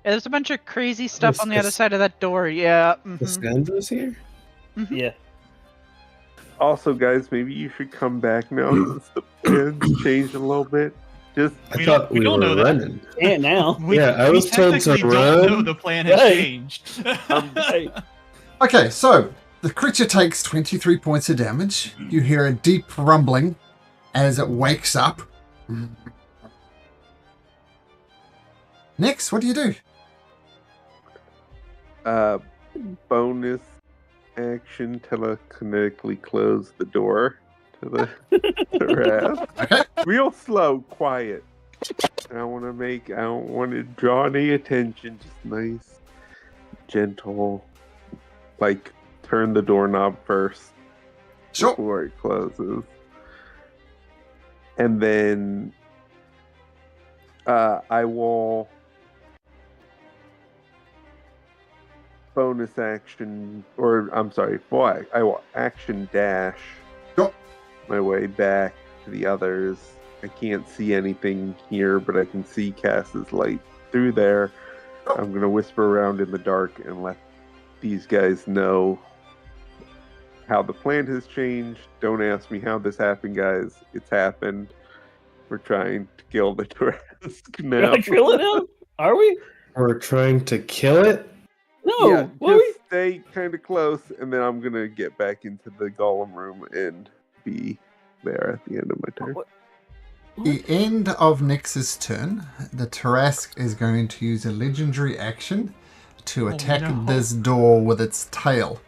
There's a bunch of crazy stuff Yes, on the other yes. side of that door. Yeah. Cassandra's here? Yeah. Also, guys, maybe you should come back now since the plan's changed a little bit. Just I We thought don't- we we don't were know that. running. And now. Yeah, I was told to technically don't know run. the plan has Hey. changed. Hey, Okay, so the creature takes 23 points of damage. You hear a deep rumbling as it wakes up. Next, what do you do? bonus action telekinetically close the door to the Tarrasque. Okay. Real slow, quiet. I don't want to draw any attention. Just nice, gentle, like turn the doorknob first Sure. before it closes. And then I will bonus action, or I'm sorry, I will action dash Sure. my way back to the others. I can't see anything here, but I can see Cass's light through there. I'm gonna whisper around in the dark and let these guys know how the plan has changed. Don't ask me how this happened, guys. It's happened. We're trying to kill the Tarrasque we're now. not drilling now? Are we? We're trying to kill it? No. Yeah, Were we? just stay kind of close, and then I'm gonna get back into the golem room and be there at the end of my turn. What? The end of Nyx's turn, the Tarrasque is going to use a legendary action to attack no. this door with its tail.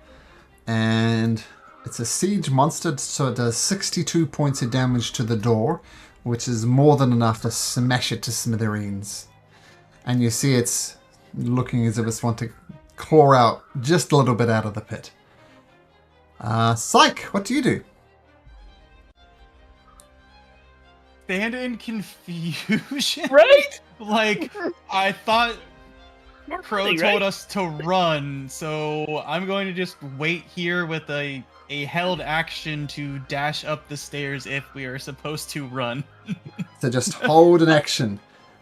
And it's a siege monster, so it does 62 points of damage to the door, which is more than enough to smash it to smithereens. And you see it's looking as if it's wanting to claw out just a little bit out of the pit. Psych, what do you do? Stand in confusion. Right? Like, I thought Crow Right? told us to run, so I'm going to just wait here with a held action to dash up the stairs if we are supposed to run. So just hold an action.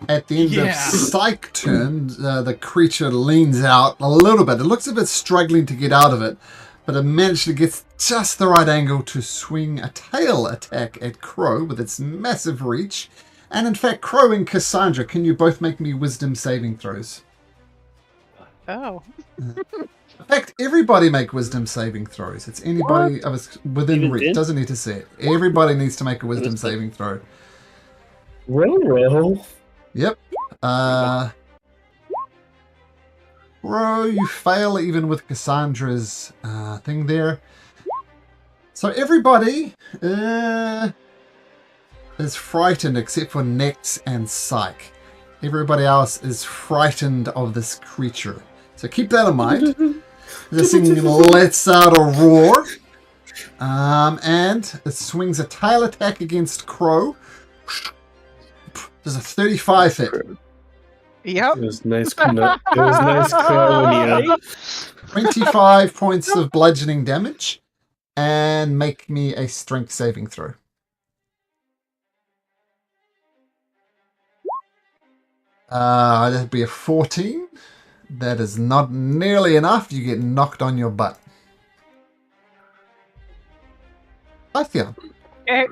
At the end of Yeah. Psych turn, the creature leans out a little bit. It looks a bit struggling to get out of it, but it managed to get just the right angle to swing a tail attack at Crow with its massive reach. And in fact, Crow and Cassandra, can you both make me wisdom saving throws? Oh. In fact, everybody make wisdom saving throws. It's anybody of us within Even reach. Din? Doesn't need to see it. Everybody needs to make a wisdom Wisdom. saving throw. Roll. Yep. Bro, you fail even with Cassandra's thing there. So everybody is frightened except for Nex and Psyche. Everybody else is frightened of this creature. So keep that in mind. This thing lets out a roar. And it swings a tail attack against Crow. There's a 35 hit. Yep. It was nice. It was nice Cronia. 25 points of bludgeoning damage. And make me a strength saving throw. That'd be a 14. That is not nearly enough. You get knocked on your butt. Pythion. Eh,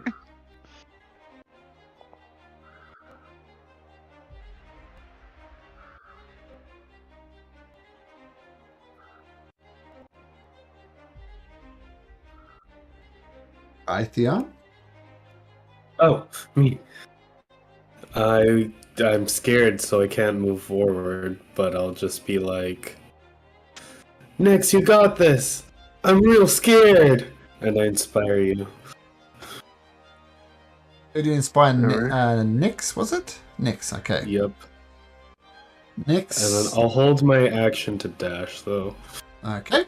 Pythion. Oh, me. I I'm scared, so I can't move forward. But I'll just be like, Nix, you got this. I'm real scared, and I inspire you. Who do you inspire? Alright. Nyx, was it? Nyx, okay. Yep. Nyx. And then I'll hold my action to dash, though. Okay.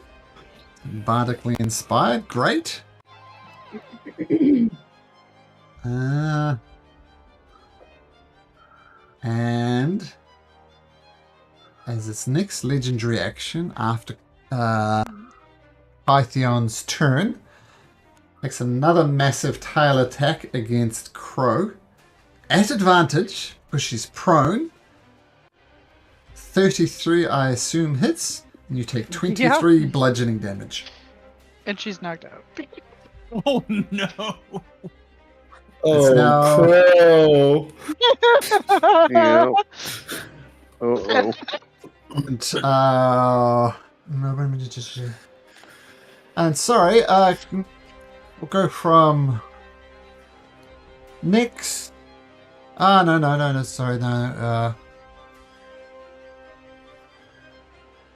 Bardically inspired, great. And as its next legendary action after Pythion's turn, makes another massive tail attack against Crow. At advantage, because she's prone. 33, I assume, hits. And you take 23 bludgeoning damage. And she's knocked out. Oh no! Oh, now- Crow! Yep. Uh-oh. And, no, let me just. And sorry, we'll go from Nyx. No, sorry, no.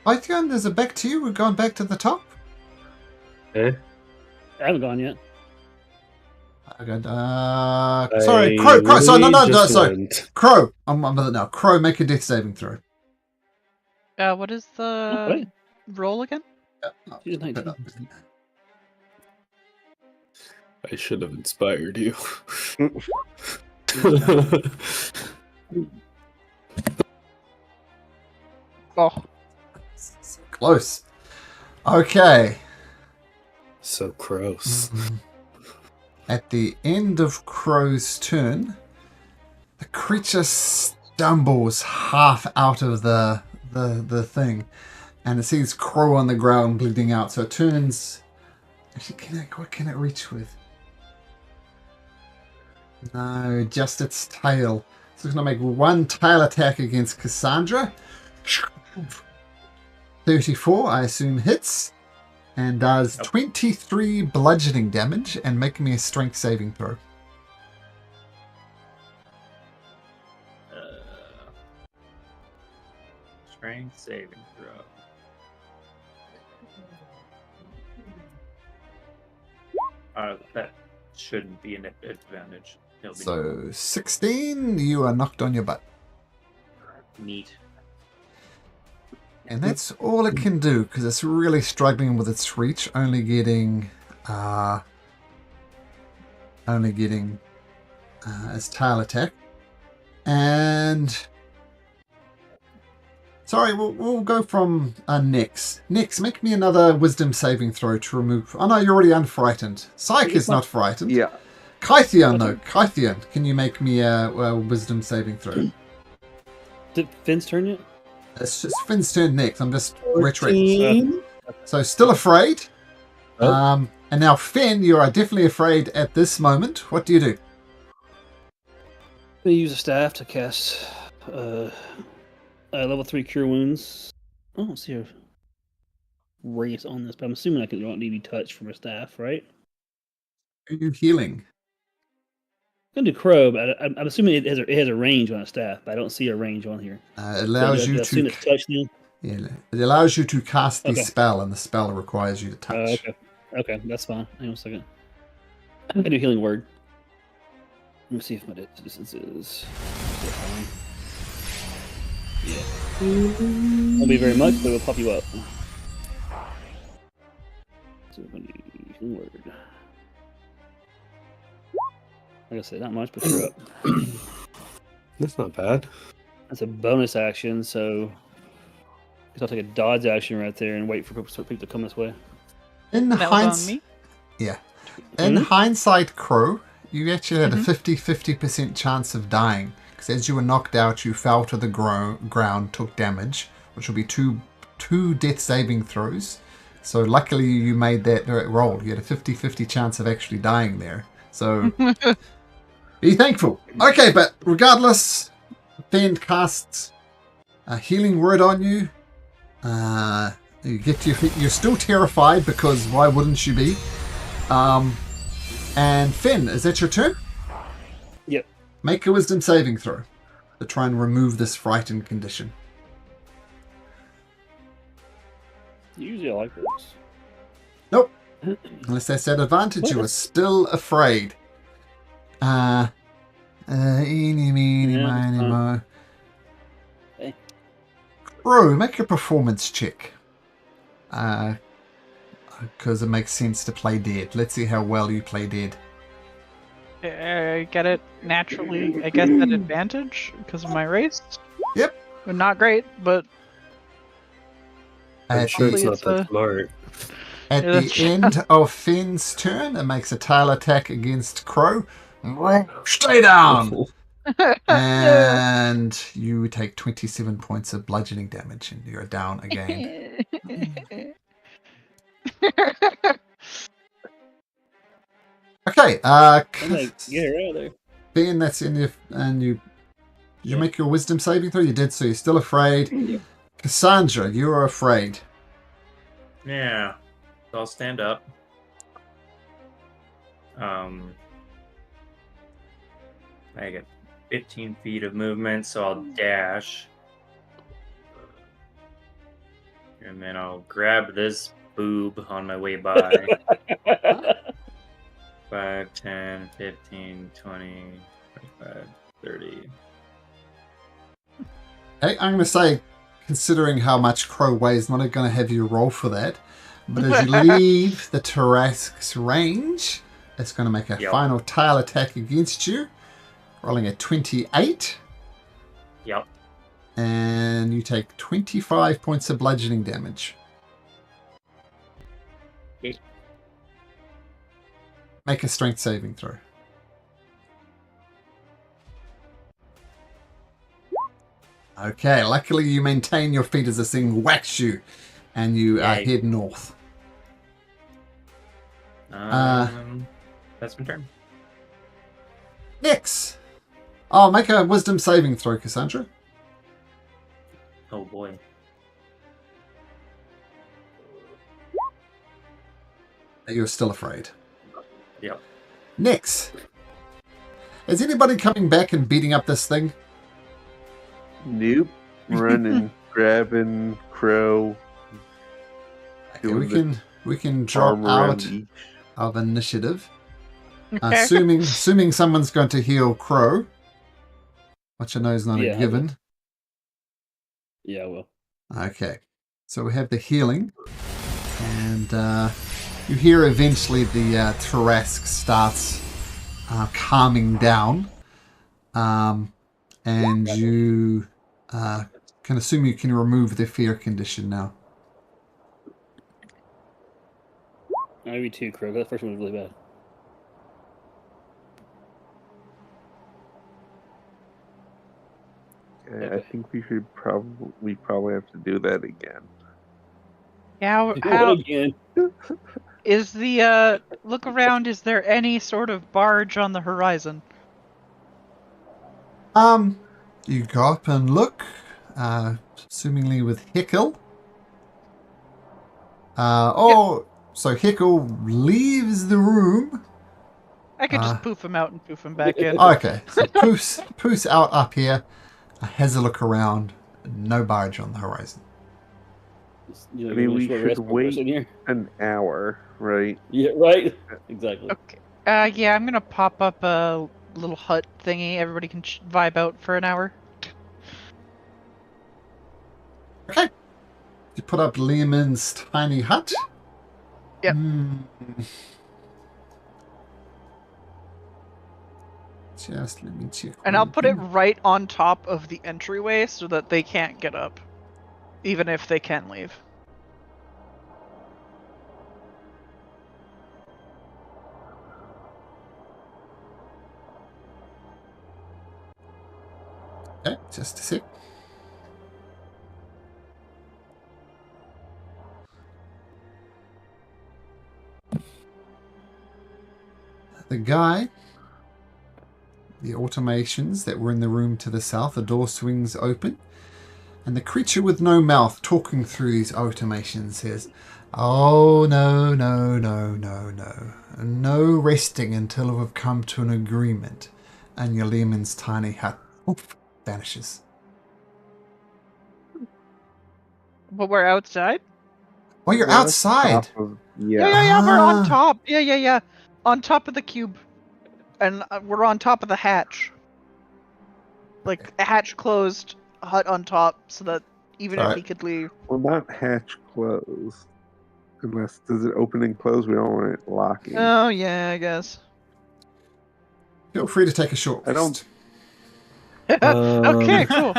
Python, is it back to you? We've gone back to the top? Eh? I haven't gone yet. Okay, sorry, Crow, sorry, no, sorry. Went. Crow, I'm now. Crow, make a death saving throw. What is the Wait, roll again? she's 19. I should have inspired you. Oh, Close. Okay. So gross. At the end of Crow's turn, the creature stumbles half out of the thing, and it sees Crow on the ground bleeding out. So it turns. Actually, what can it reach with? No, just its tail. So it's going to make one tail attack against Cassandra. 34, I assume, hits. And does 23 bludgeoning damage, and make me a strength saving throw. Strength saving throw. That shouldn't be an advantage. It'll be So 16, you are knocked on your butt. neat. And that's all it can do, because it's really struggling with its reach, only getting its tail attack. And sorry, we'll go from Nyx. Nyx, make me another wisdom saving throw to remove. Oh no, you're already unfrightened. Psyche is not frightened. Yeah. Kythion though, Kythion, can you make me a wisdom saving throw? Did Finn's turn yet? It's just Finn's turn next. I'm just retreat. 14. So still afraid. Oh. And now Finn, you are definitely afraid at this moment. What do you do? I'm gonna use a staff to cast level 3 cure wounds. I don't see a race on this, but I'm assuming I don't need any touch from a staff, right? Are you healing? I'm gonna do Crow, but I'm assuming it has a range on a staff, but I don't see a range on here. It allows So you I assume to. it's touch now? Yeah, it allows you to cast the Okay. spell, and the spell requires you to touch. Okay, that's fine. Hang on a second. I do healing word. Let me see if my distance is. Won't be very much, but it'll pop you up. So I'm gonna do healing word. Like I said, not much, but you're up. That's not bad. That's a bonus action, so I guess I'll take a dodge action right there and wait for people to come this way. In that was on me. Yeah. In Mhm. hindsight, Crow, you actually had a Mhm. 50% chance of dying. Because as you were knocked out, you fell to the ground, took damage, which will be two death saving throws. So luckily you made that roll. You had a 50-50 chance of actually dying there. So be thankful. Okay, but regardless, Fend casts a healing word on you. You get to your feet. You're still terrified, because why wouldn't you be? And Finn, is that your turn? Yep. Make a wisdom saving throw. to try and remove this frightened condition. Usually I like this. Nope. Unless that's at advantage, you are still afraid. Eeny, meeny, Yeah, miny, mo. Hey. Bro, make a performance check. Because it makes sense to play dead. Let's see how well you play dead. Get it naturally, I guess, at advantage because of my race. Yep. Not great, but I'm At sure the, it's not it's that smart. at Yeah, the that's- end of Finn's turn, it makes a tail attack against Crow. Stay down! And you take 27 points of bludgeoning damage, and you're down again. Okay, I'm like, get her out of there. Ben, that's in your... And you... Did you Yeah. make your wisdom saving throw? You did, so you're still afraid. Yep. Cassandra, you are afraid. Yeah. So I'll stand up. I get 15 feet of movement, so I'll dash. And then I'll grab this boob on my way by. 5, 10, 15, 20, 25, 30. Hey, I'm going to say, considering how much Crow weighs, I'm not going to have you roll for that. But as you leave the Tarrasque's range, it's going to make a Yep. final tail attack against you. Rolling a 28. Yep. And you take 25 points of bludgeoning damage. Okay. Make a strength saving throw. Okay, luckily you maintain your feet as this thing whacks you, and you Yay. head north. That's my turn. Next! Oh, make a wisdom saving throw, Cassandra. Oh boy. You're still afraid. Yep. Next! Is anybody coming back and beating up this thing? Nope. Running, grabbing, Crow. Okay, Doing we can drop arm around out each. of initiative. Okay. Assuming someone's going to heal Crow, which I know is not Yeah, a I given. Yeah, well. Okay, so we have the healing, and you hear eventually the Tarrasque starts calming down, and you can assume you can remove the fear condition now. Maybe 2, Crow. That first one was really bad. I think we probably have to do that again. How Again. is the look around? Is there any sort of barge on the horizon? You go up and look, assumingly with Hickle. So Hickle leaves the room. I could just poof him out and poof him back in. Okay, so Poof's out up here, has a look around, no barge on the horizon. I mean, we should wait an hour, right? Yeah, right? Exactly. Okay. Yeah, I'm gonna pop up a little hut thingy. Everybody can vibe out for an hour. Okay. You put up Lehman's tiny hut. Yep. Just let me check. And I'll put it right on top of the entryway so that they can't get up, even if they can leave. Okay, just a sec. The guy, the automations that were in the room to the south, the door swings open, and the creature with no mouth talking through these automations says, "Oh, no, no, no, no, no. No resting until we've come to an agreement." And your Lehman's tiny hut vanishes. But we're outside? Oh, you're We're at the outside. top of- Yeah, yeah. we're on Ah. top. Yeah. On top of the cube. And we're on top of the hatch. Like, a hatch closed, a hut on top, so that even if Alright. he could leave. Well, not hatch closed. Unless, does it open and close? We don't want it locking. Oh, yeah, I guess. Feel free to take a short I don't- rest. Okay, cool.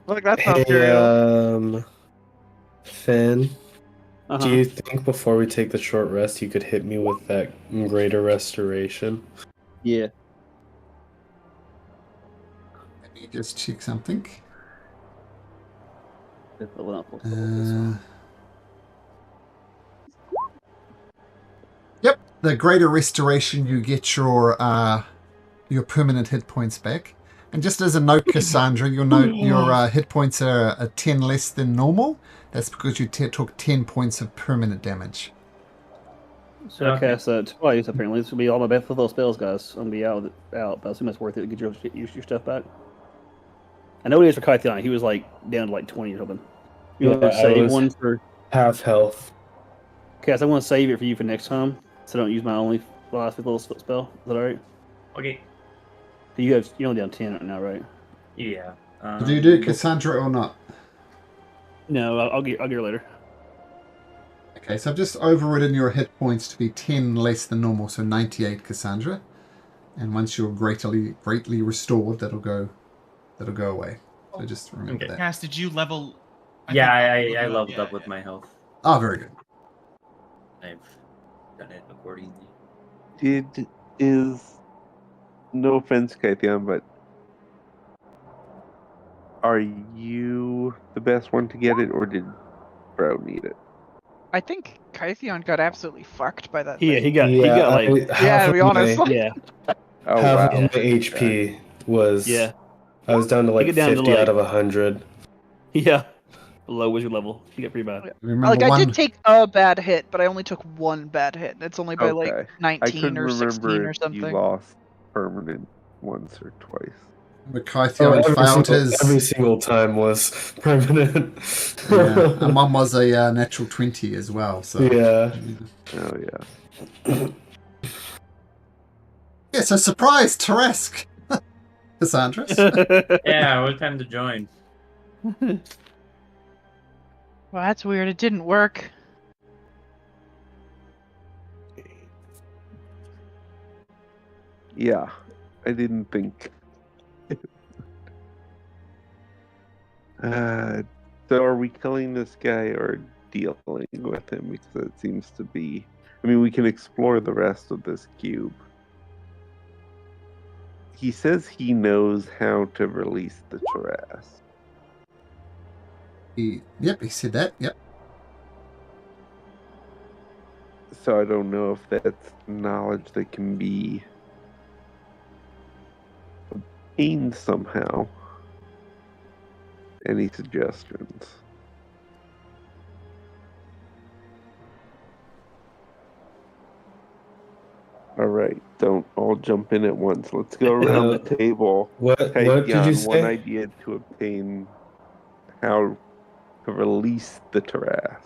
Look, that's not Hey, real. Finn, Uh-huh. do you think before we take the short rest, you could hit me with that greater restoration? Yeah. Let me just check something. Uh, Yep, the greater restoration, you get your permanent hit points back. And just as a note, Cassandra, you'll note your hit points are 10 less than normal. That's because you took 10 points of permanent damage. So I cast that twice, apparently. This will be all my best little spells, guys. I'm going to be out, but I assume it's worth it to get your stuff back. I know it is for Kythion. He was like down to like 20 or something. You want to I save was one for... half health. Okay, so I want to save it for you for next time, so I don't use my only last little spell. Is that alright? Okay. You're only down 10 right now, right? Yeah. Do you do Cassandra or not? No, I'll get her later. Okay, so I've just overridden your hit points to be 10 less than normal, so 98 Cassandra. And once you're greatly restored, that'll go away. So just remember that. Cass, did you level? Yeah, think I you leveled yeah, up with yeah. my health. Oh, very good. I've done it accordingly. No offense, Kythion, but are you the best one to get it, or did Bro need it? I think Kythion got absolutely fucked by that Yeah, thing. he got like... Yeah, to be honest. Yeah. Oh, half wow. of my HP was. Yeah. I was down to like get down to, 50 like- out of 100. Yeah. Low wizard level. He got pretty bad. Remember Like, I one. did take a bad hit, but I only took one bad hit. It's only by like Okay. 19 I couldn't or 16 remember or if something. you lost permanent once or twice. Kythion failed every his. single time was permanent. Yeah, and one was a natural 20 as well. So Yeah. Oh, yeah. Yeah, so surprise, Teresk. Cassandra. Yeah, what time to join? Well, that's weird. It didn't work. Yeah, I didn't think. So are we killing this guy or dealing with him? Because it seems to be... I mean, we can explore the rest of this cube. He says he knows how to release the Taras. Yep, he said that. Yep. So I don't know if that's knowledge that can be obtained somehow. Any suggestions? All right, don't all jump in at once. Let's go around the table. What did you Jan, say? one idea to obtain how to release the Taras.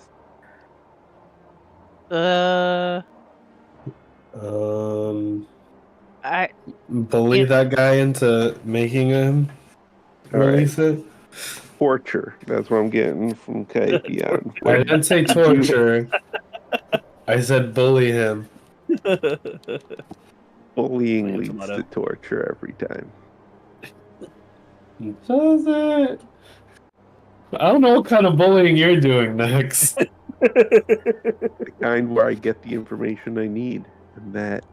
I Bully that guy into making him All right. release it? Torture. That's what I'm getting from Jan. I didn't say torture. I said bully him. Bullying Man, leads tomato. to torture every time. Does it? I don't know what kind of bullying you're doing next. The kind where I get the information I need, and that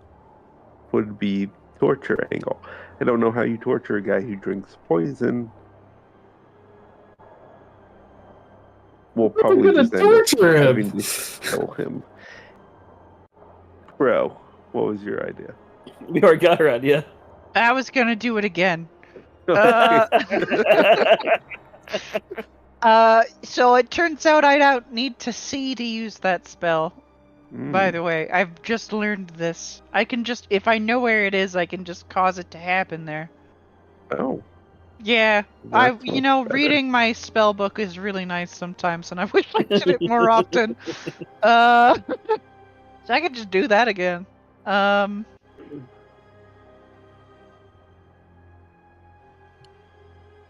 would be torture angle. I don't know how you torture a guy who drinks poison. We'll probably gonna just end up torture him. having to kill him. Bro, what was your idea? We already got her idea. was gonna do it again. So it turns out I don't need to see to use that spell. By the way, I've just learned this. I can just, if I know where it is, I can just cause it to happen there. Oh, Yeah, that's much better. reading my spell book is really nice sometimes, and I wish I did it more often. So I could just do that again.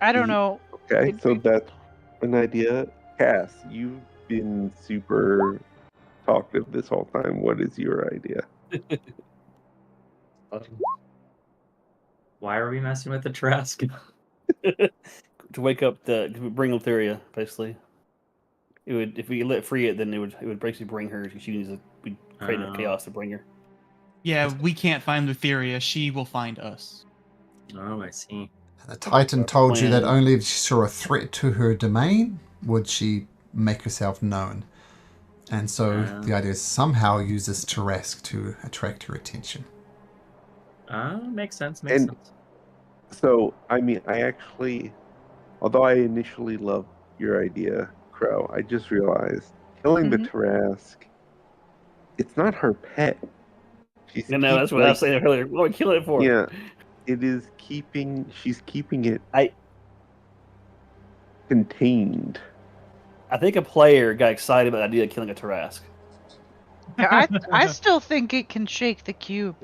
I don't know. Okay, It'd so be- that's an idea. Cass, you've been super talkative this whole time. What is your idea? Why are we messing with the Trask? To wake up to bring Lutheria, basically. It would, if we let free it, then it would basically bring her. She needs to be create enough chaos to bring her. Yeah, we can't find Lutheria. She will find us. Oh, I see. The Titan told you that Plan. only if she saw a threat to her domain would she make herself known. And so the idea is somehow use this Tarask to attract her attention. Makes sense. Makes And- sense. So, I mean, I actually, although I initially loved your idea, Crow, I just realized killing the Tarask, it's not her pet. She's You know, that's what I was saying earlier. What are we killing it for? Yeah, it is she's keeping it contained. I think a player got excited about the idea of killing a Tarask. Yeah, I still think it can shake the cube.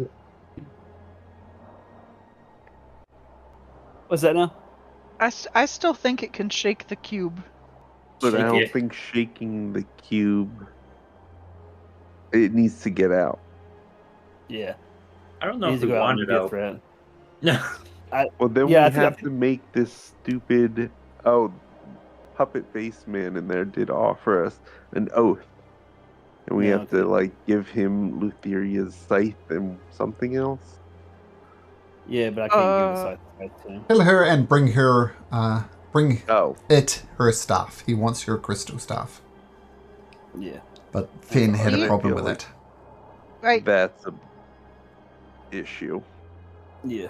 What's that now? I still think it can shake the cube. But I Shake don't it. think shaking the cube, it needs to get out. Yeah. I don't know Needs if to we go out want and to be a though. threat. No. Well, then Yeah, I we think- have to make this stupid. Oh, puppet face man in there did offer us an oath, and we Yeah, have to okay. give him Lutheria's scythe and something else. Yeah, but I can't give the side to him. Kill her and bring her, bring Oh, her staff. He wants her crystal staff. Yeah. But Finn had a I problem feel with like- it. Right. that's a issue. Yeah.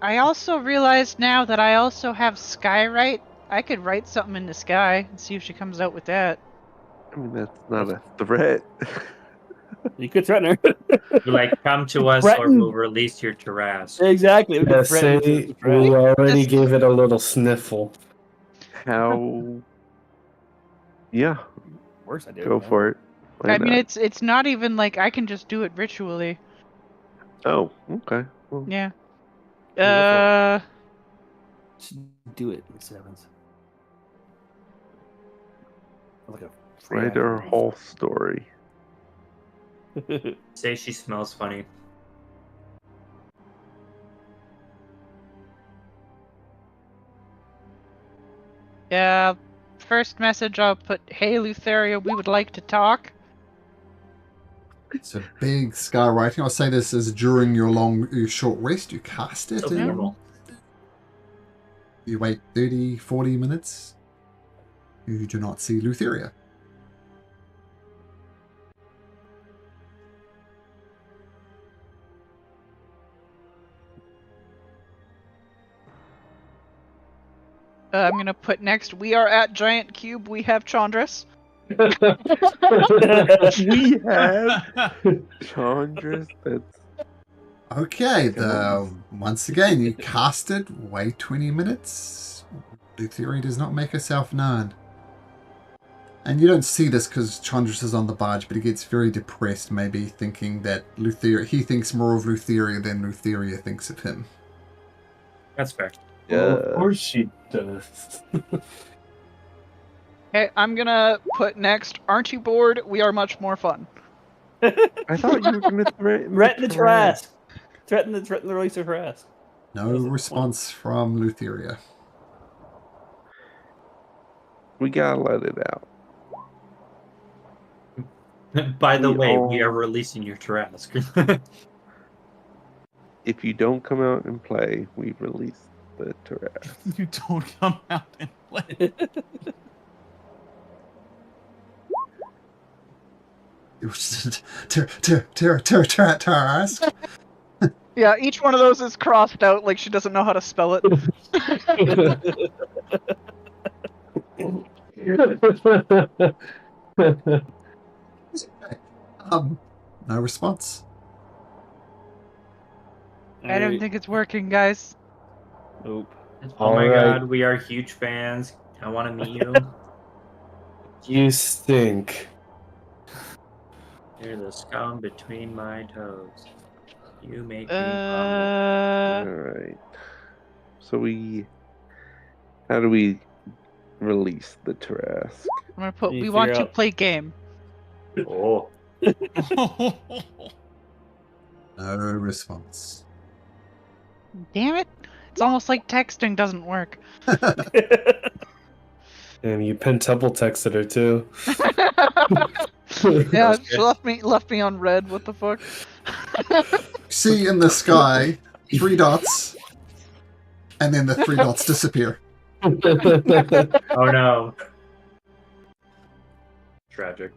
I also realized now that I also have Skywrite. I could write something in the sky and see if she comes out with that. I mean, that's not a threat. You could threaten her. Like, come to us or Threaten. we'll release your Tarask. Exactly. We Yeah, could threaten say to we already Just- gave it a little sniffle. How? Yeah, Worse idea. go for it. Why I mean, not? it's not even like I can just do it ritually. Oh, okay. Well, Yeah. go Just do it. See what happens. Like a free write her action. whole story. Say she smells funny. Yeah. First message I'll put, "Hey Lutheria, we would like to talk." It's a big skywriting. I'll say this is during your short rest. You cast it So and formal. you wait 30, 40 minutes. You do not see Lutheria. I'm gonna put next. We are at Giant Cube. We have Chandras. We have Chandras. That's Okay, once again, you cast it, wait 20 minutes. Lutheria does not make herself known. And you don't see this because Chandras is on the barge, but he gets very depressed, maybe thinking that he thinks more of Lutheria than Lutheria thinks of him. That's fair. Well, of course she does. Okay, I'm gonna put next. Aren't you bored? We are much more fun. I thought you were going to threaten Threaten the Tarask. Threaten the release of Tarask. No response from Lutheria. We gotta let it out. By the We way, all- we are releasing your Tarask. If you don't come out and play, we release the Tarask. You don't come out and play. Tarask. Yeah, each one of those is crossed out like she doesn't know how to spell it. No response. I don't think it's working, guys. Nope. Oh my Alright. god, we are huge fans. I want to meet you. You stink. You're the scum between my toes. You make me vomit. Alright. So how do we release the Trask? I'm gonna put. You We figure want to out- play game. Oh, No response. Damn it! It's almost like texting doesn't work. And you pentuple texted her too. Yeah, she left me on red. What the fuck? See in the sky 3 dots, and then the 3 dots disappear. oh no. Tragic.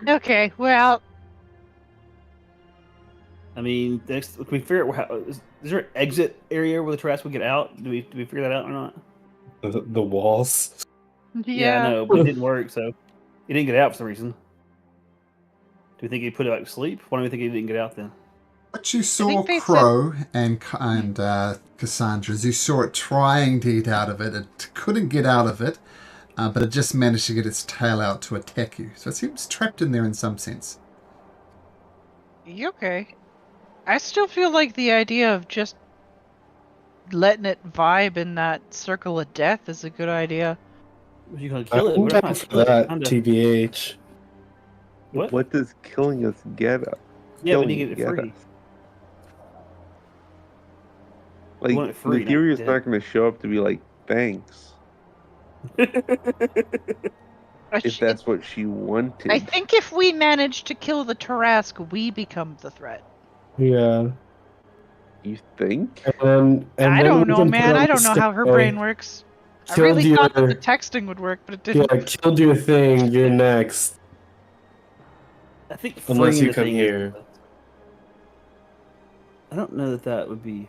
Okay, well, I mean, next, can we figure out is there an exit area where the Trask would get out? Do we figure that out or not? The walls. Yeah, I know, but it didn't work, so he didn't get out for some reason. Do we think he put it back to sleep? Why do we think he didn't get out then? But you saw they said- Crow and Cassandra's. You saw it trying to get out of it. It couldn't get out of it, but it just managed to get its tail out to attack you. So it seems trapped in there in some sense. Okay. I still feel like the idea of just letting it vibe in that circle of death is a good idea. You gonna kill it? I'm We're down not for kill it. that, Kinda- TBH. What? does killing us get us? Yeah, we Killing need to get it free. us? Like, want it free, the Ethereum's not not going to show up to be like, thanks, if that's what she wanted. I think if we manage to kill the Tarask, we become the threat. Yeah. You think? And I then don't we know, can man. put I on don't know how her display, brain works. I killed really thought that your- the texting would work, but it Yeah, didn't. killed your thing. You're next. I think Unless freeing you the come thing here. I don't know that would be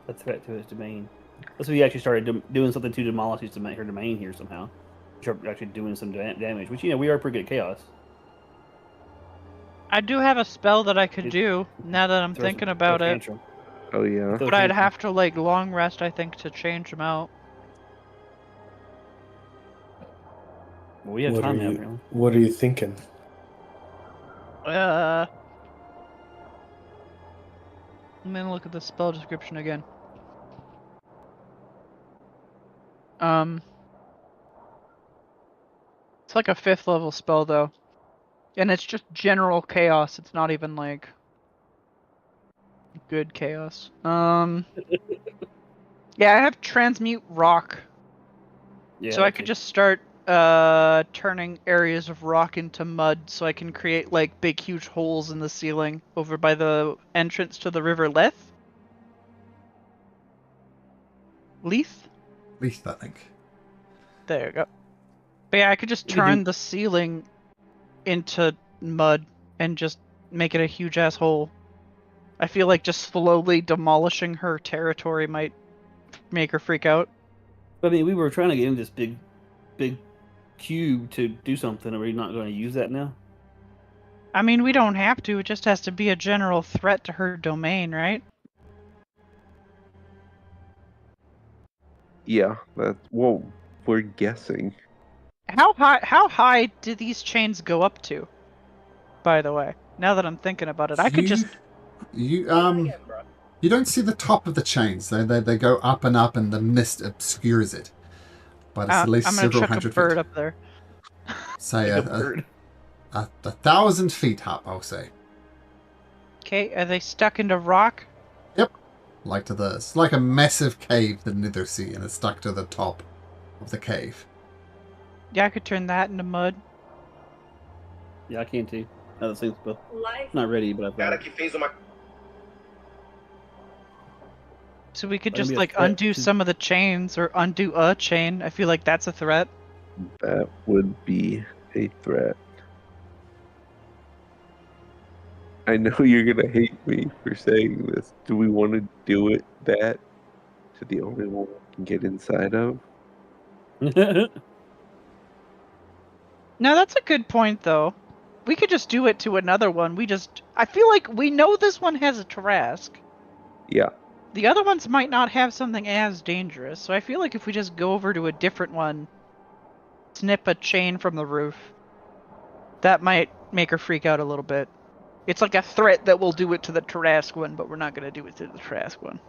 a threat to his domain. Unless we actually started doing something to demolish her domain here somehow. Start actually doing some damage, which, we are pretty good at chaos. I do have a spell that I could It- do now that I'm Throw thinking some- about throw it. tantrum. Oh, yeah. Throw But I'd tantrum. have to long rest, I think, to change them out. Well, we have What time are now, you- apparently. What are you thinking? Let me look at the spell description again. It's like a 5th level spell though. And it's just general chaos. It's not even like good chaos. Yeah, I have transmute rock. Yeah, So I could just start turning areas of rock into mud so I can create like big huge holes in the ceiling over by the entrance to the river Leth. Leith? Least, I think. There you go. But yeah, I could just You could do- turn the ceiling into mud and just make it a huge ass hole. I feel like just slowly demolishing her territory might make her freak out. I mean, we were trying to get in this big cube to do something. Are we not going to use that now? I mean, we don't have to. It just has to be a general threat to her domain, right? Yeah, we're guessing. How high do these chains go up to? By the way, now that I'm thinking about it, I could just You don't see the top of the chains. They go up and up, and the mist obscures it. But it's at least I'm gonna several chuck a hundred bird feet. up there. Say Like a bird. 1,000 feet up, I'll say. Okay, are they stuck into rock? Like to this. It's like a massive cave, the Nether Sea, and it's stuck to the top of the cave. Yeah, I could turn that into mud. Yeah, I can too. Other things, but not ready. But I've got. So we could That'd just be a like threat undo to- some of the chains or undo a chain. I feel like that's a threat. That would be a threat. I know you're gonna hate me for saying this. Do we want to do it that to the only one we can get inside of? No, that's a good point though. we could just do it to another one. I feel like we know this one has a Tarask. Yeah. The other ones might not have something as dangerous, so I feel like if we just go over to a different one, snip a chain from the roof, that might make her freak out a little bit. It's like a threat that we'll do it to the Tarask one, but we're not going to do it to the Tarask one.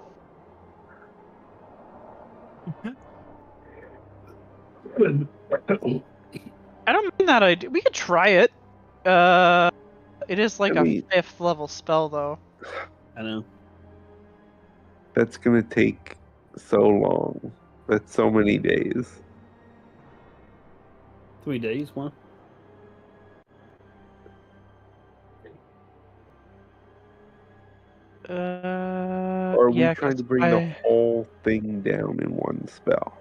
I don't mean that idea. We could try it. It is like I mean- a 5th level spell, though. I know. That's gonna take so long. That's so many days. 3 days, one. Or are we Yeah, trying 'cause to bring the whole thing down in one spell?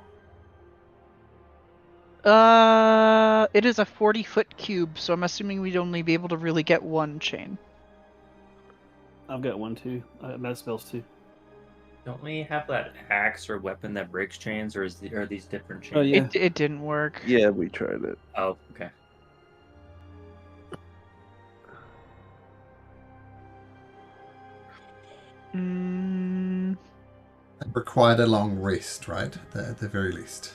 it is a 40-foot cube, so I'm assuming we'd only be able to really get one chain. I've got one too. I have meta spells too. Don't we have that axe or weapon that breaks chains, or are these different chains? Oh, yeah. It didn't work. Yeah, we tried it. Oh, okay. Mm, Required a long rest, right? At the very least.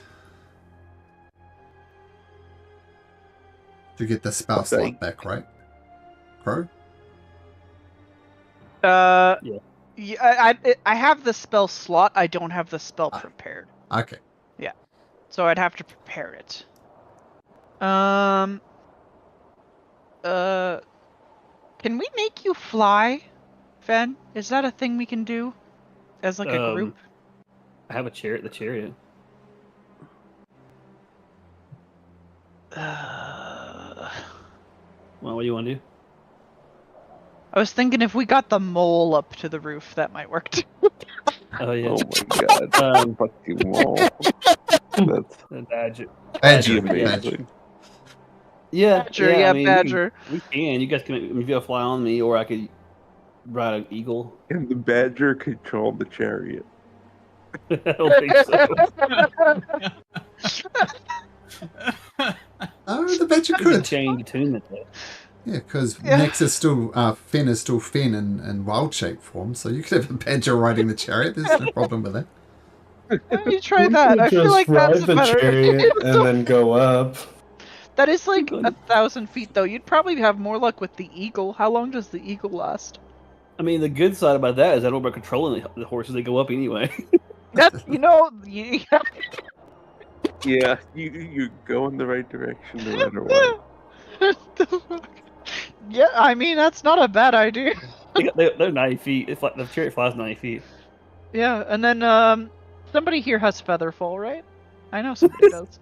To get the spell slot Like- back, right? Crow? yeah, Yeah. I have the spell slot. I don't have the spell Ah. prepared, Okay. so I'd have to prepare it. Can we make you fly, Fen? Is that a thing we can do as like a group? I have a chariot. The chariot. Well, what do you want to do? I was thinking if we got the mole up to the roof, that might work too. Oh yeah. Oh my god. Fucking wall. That's The badger. Badger. amazing. Badger. Yeah, Badger, I yeah, mean, Badger. We can. You guys can. If you fly on me, or I could ride an eagle. And the badger controlled the chariot. I don't think so. Oh, the badger You can could. change attunement though. Yeah, because Yeah. Nex is still, Finn is still Finn in wild shape form, so you could have a badger riding the chariot. There's no problem with that. You try We that. could I feel just like ride that's a the better. chariot and then go up. That is like 1,000 feet, though. You'd probably have more luck with the eagle. How long does the eagle last? I mean, the good side about that is I don't about controlling the horses. They go up anyway. That Yeah, you go in the right direction no matter what. Yeah, I mean that's not a bad idea. They're 90 feet. It's like the chariot flies 90 feet. Yeah, and then somebody here has featherfall, right? I know somebody does.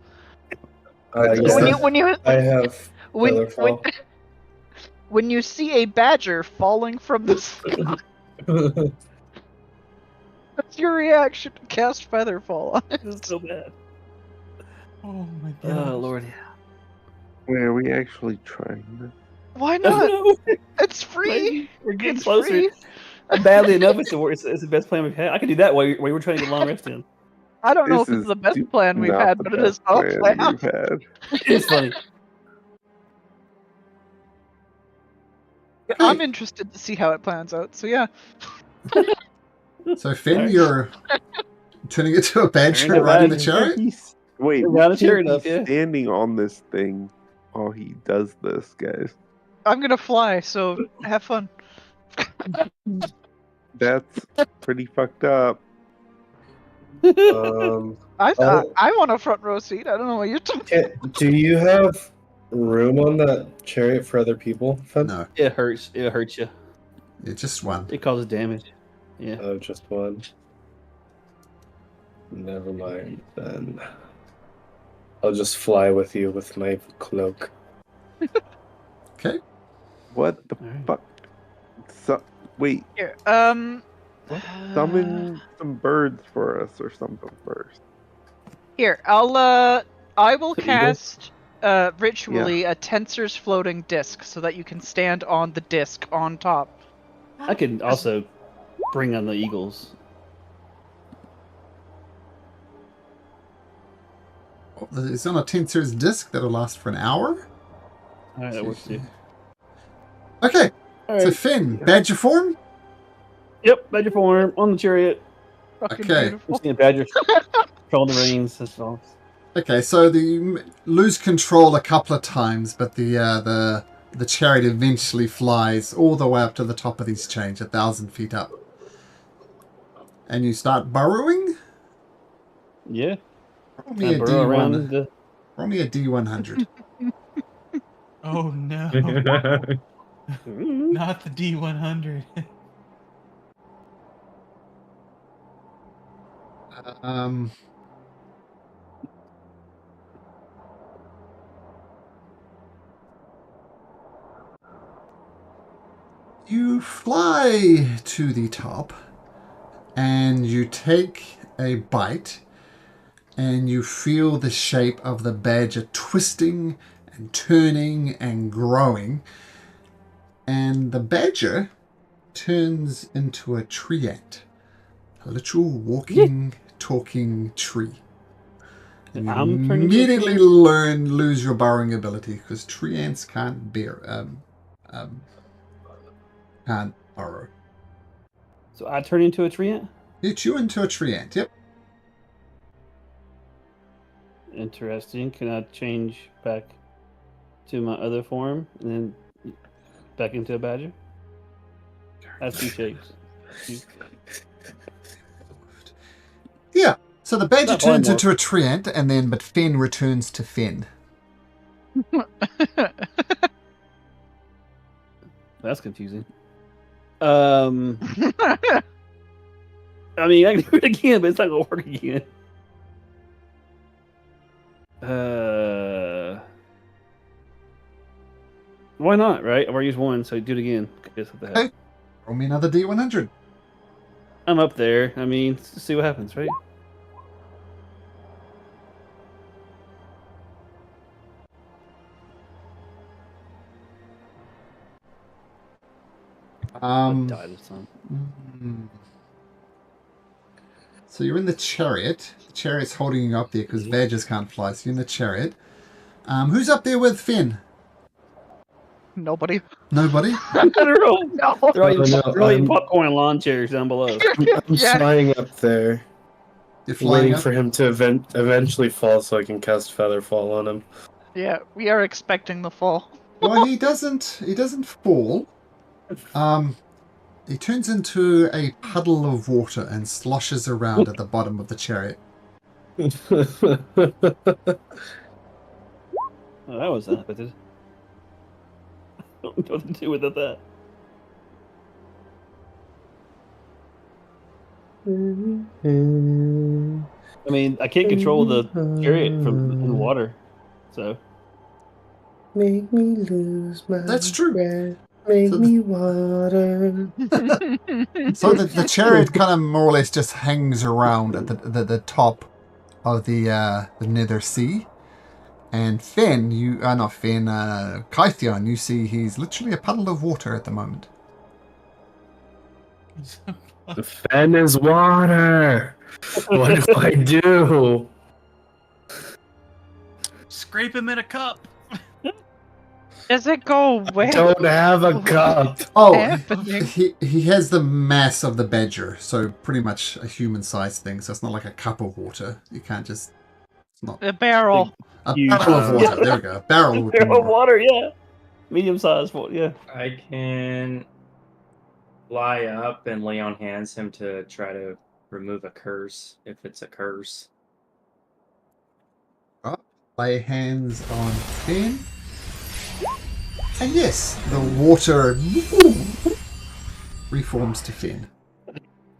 Yes, When you I have when, featherfall. when you see a badger falling from the sky, what's your reaction to cast featherfall on it? It's so bad. Oh my Oh Lord. Wait, are we actually trying this? Why Oh, not? no. It's free. Maybe. We're getting It's closer. free. Badly enough, it's the best plan we've had. I could do that while you were trying to get a long rest in. I don't know This if it's is the best do- plan we've not had, the but it is best a plan. we've had. It's funny. I'm interested to see how it plans out. So yeah, So, Finn, Alright. you're turning into a badger Turning into a riding the badger. chariot? Wait, We're we not a can't chariot be up, yeah. standing on this thing while he does this, guys. I'm gonna fly. So have fun. That's pretty fucked up. I Oh. I want a front row seat. I don't know what you're talking. Do you have room on that chariot for other people, Fen? No, It hurts. It hurts you. yeah, just one. It causes damage. Yeah. Oh, just one. Never mind, then. I'll just fly with you with my cloak. Okay. What the Alright. fuck? Wait, Here, summon some birds for us or something first. Here, I will The eagle? cast ritually a tensor's floating disc so that you can stand on the disc on top. I could also bring on the eagles. It's on a tensor's disc that'll last for an hour. Alright, that works too. Okay, All so right. Finn, badger form. Yep, badger form on the chariot. Fucking Okay. We're beautiful. seeing badger control the reins. That's all. Okay, so you lose control a couple of times, but the chariot eventually flies all the way up to the top of these chains, 1,000 feet up, and you start burrowing. Yeah. Roll me a Burrow D1. around the. Roll me a D100. Oh no. Mm. Not the D100. Um, you fly to the top, and you take a bite, and you feel the shape of the badger twisting and turning and growing, and the badger turns into a tree ant, a literal walking, talking tree. And you I'm turning into a tree immediately ant? lose your burrowing ability because tree ants can't can't burrow. So I turn into a tree ant? You chew into a tree ant. Yep. Interesting. Can I change back to my other form and then back into a badger? That's two shapes. Yeah. So the badger Not turns polymorph. into a tree ant, and then but Finn returns to Finn. That's confusing. I mean, I can do it again, but it's not gonna work again. Why not? Right? I've already used one, so do it again. Guess what the heck? Okay. Roll me another D100. I'm up there. I mean, let's see what happens, right? I died this time. So you're in the chariot. The chariot's holding you up there because badgers can't fly. So you're in the chariot. Who's up there with Finn? Nobody. Nobody? I don't know. No. They're all eating, no, they're all eating I'm- popcorn and lawn chairs down below. I'm Yeah. flying up there, You're flying waiting up? for him to eventually fall so I can cast Featherfall on him. Yeah, we are expecting the fall. Well, he doesn't. He doesn't fall. He turns into a puddle of water and sloshes around at the bottom of the chariot. Oh, that was unexpected. I don't know what to do with that. I mean, I can't control the chariot from in the water, so Make me lose my That's true. breath. Make So me water. So the chariot kind of more or less just hangs around at the top of the Nether Sea. And Finn, not Finn, Kythion, you see he's literally a puddle of water at the moment. The fan is water. What do I do? Scrape him in a cup. Does it go away? Don't have a cup. Oh, Happening. he has the mass of the badger, so pretty much a human-sized thing. So it's not like a cup of water. You can't just. It's not A barrel. a Huge. barrel of water. There we go. A barrel would be barrel of more. water, yeah, medium-sized water, yeah. I can fly up and lay on hands him to try to remove a curse if it's a curse. Lay hands on Finn. And yes, the water reforms to Finn.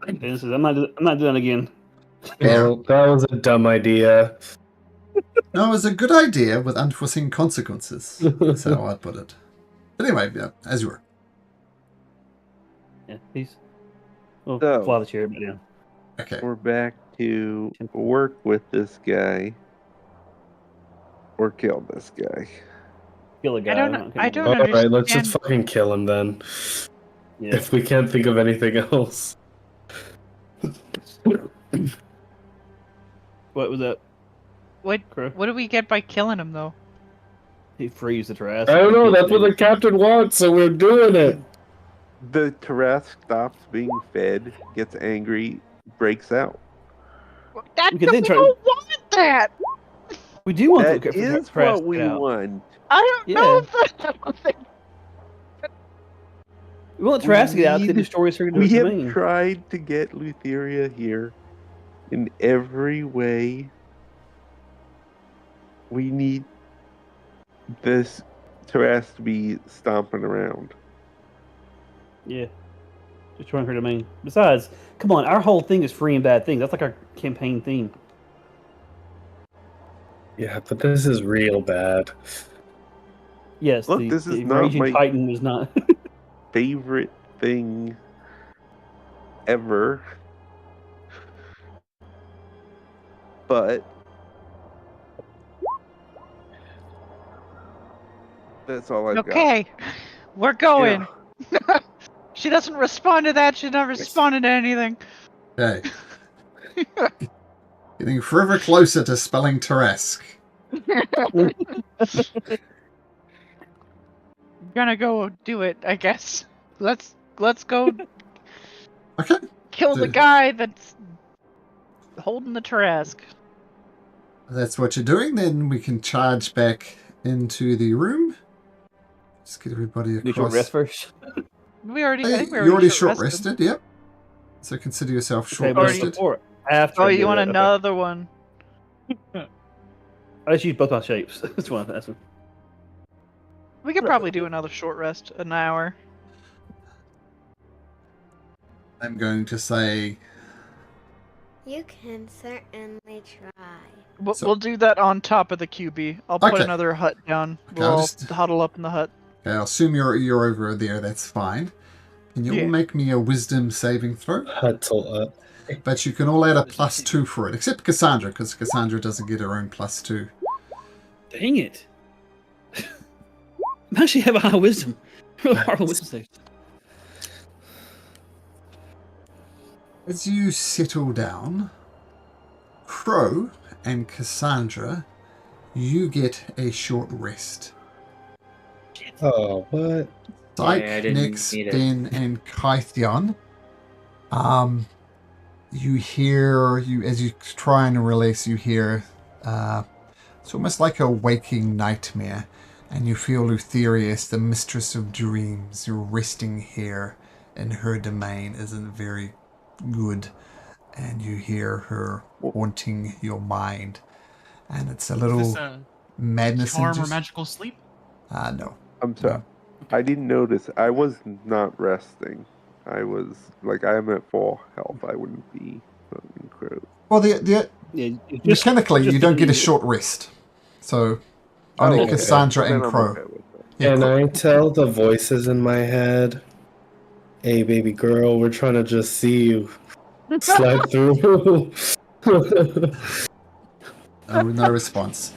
This is, I'm not doing it again. Well, that was a dumb idea. No, it was a good idea with unforeseen consequences. That's how I'd put it. But anyway, yeah, as you were. Yeah, please. We'll So- fly the chariot back down. Okay. We're back to work with this guy or kill this guy. Kill a guy. I don't kill him. All understand. right, let's just fucking kill him then. Yeah. If we can't think of anything else. What was that? What Crow? do we get by killing him though? He frees the Tarrasque. I don't know. That's what the captain wants, so we're doing it. The Tarrasque stops being fed, gets angry, breaks out. That, We could then we try- don't want that. We do want That the is Tarrasque what we to get out. want. I don't know if that's We want Tarrasque to get out We to need- destroy her We have domain. tried to get Lutheria here in every way. We need this Tarrasque to be stomping around. Yeah. Destroying her domain. Besides, come on, our whole thing is freeing bad things. That's like our campaign theme. Yeah, but this is real bad. Yes, Look, the, this is the not Raging my- Titan is not. Favorite thing ever. But that's all I've got. okay. We're going. She doesn't respond to that. She's not responding to anything. Okay. Getting forever closer to spelling Tarrasque. Gonna go do it, I guess. Let's go Okay. kill the guy that's holding the Tarrasque. That's what you're doing. Then we can charge back into the room. Just get everybody Do short across. rest first. We already. I Hey, think we you already short short rested. Yep. So consider yourself Okay, short but rested. before, after Oh, I you do want that, okay. another one? I just use both my shapes. That's one. That's one. We could probably do another short rest, an hour. I'm going to say You can certainly try. We'll do that on top of the QB. I'll put Okay. another hut down. Okay, We'll I'll all just- huddle up in the hut. Okay, I'll assume you're over there. That's fine. Can you all Yeah. make me a wisdom saving throw? Huddle up. But you can all add a +2 for it, except Cassandra, because Cassandra doesn't get her own +2. Dang it! I actually have a high wisdom. Horrible wisdom save. As you settle down, Crow and Cassandra, you get a short rest. Oh, what? Dyke, I didn't Nix, need it. Ben, and Kythion, you hear, as you try and release, you hear, it's almost like a waking nightmare, and you feel Lutherius, the mistress of dreams, you're resting here in her domain isn't very good, and you hear her haunting your mind, and it's a Is little this a madness charm or induced. magical sleep? No. I'm sorry. I didn't notice. I was not resting. I was like, I'm at full health. I wouldn't be incredible. Well, the Yeah, it's just- mechanically, just you don't get a the- short rest. So only okay. Cassandra Then and I'm Crow. okay with that. Yeah, Can Crow. I tell the voices in my head, hey, baby girl, we're trying to just see you slide through? No response.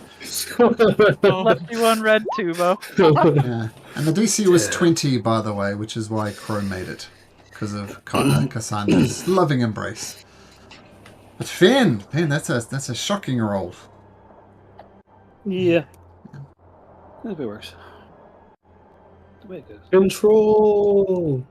Left you on red too, Bo. Yeah. And the DC was Damn. 20, by the way, which is why Crow made it. Because of Cassandra's loving embrace. But Finn, that's a shocking roll. Yeah. That works. The way it goes. Control.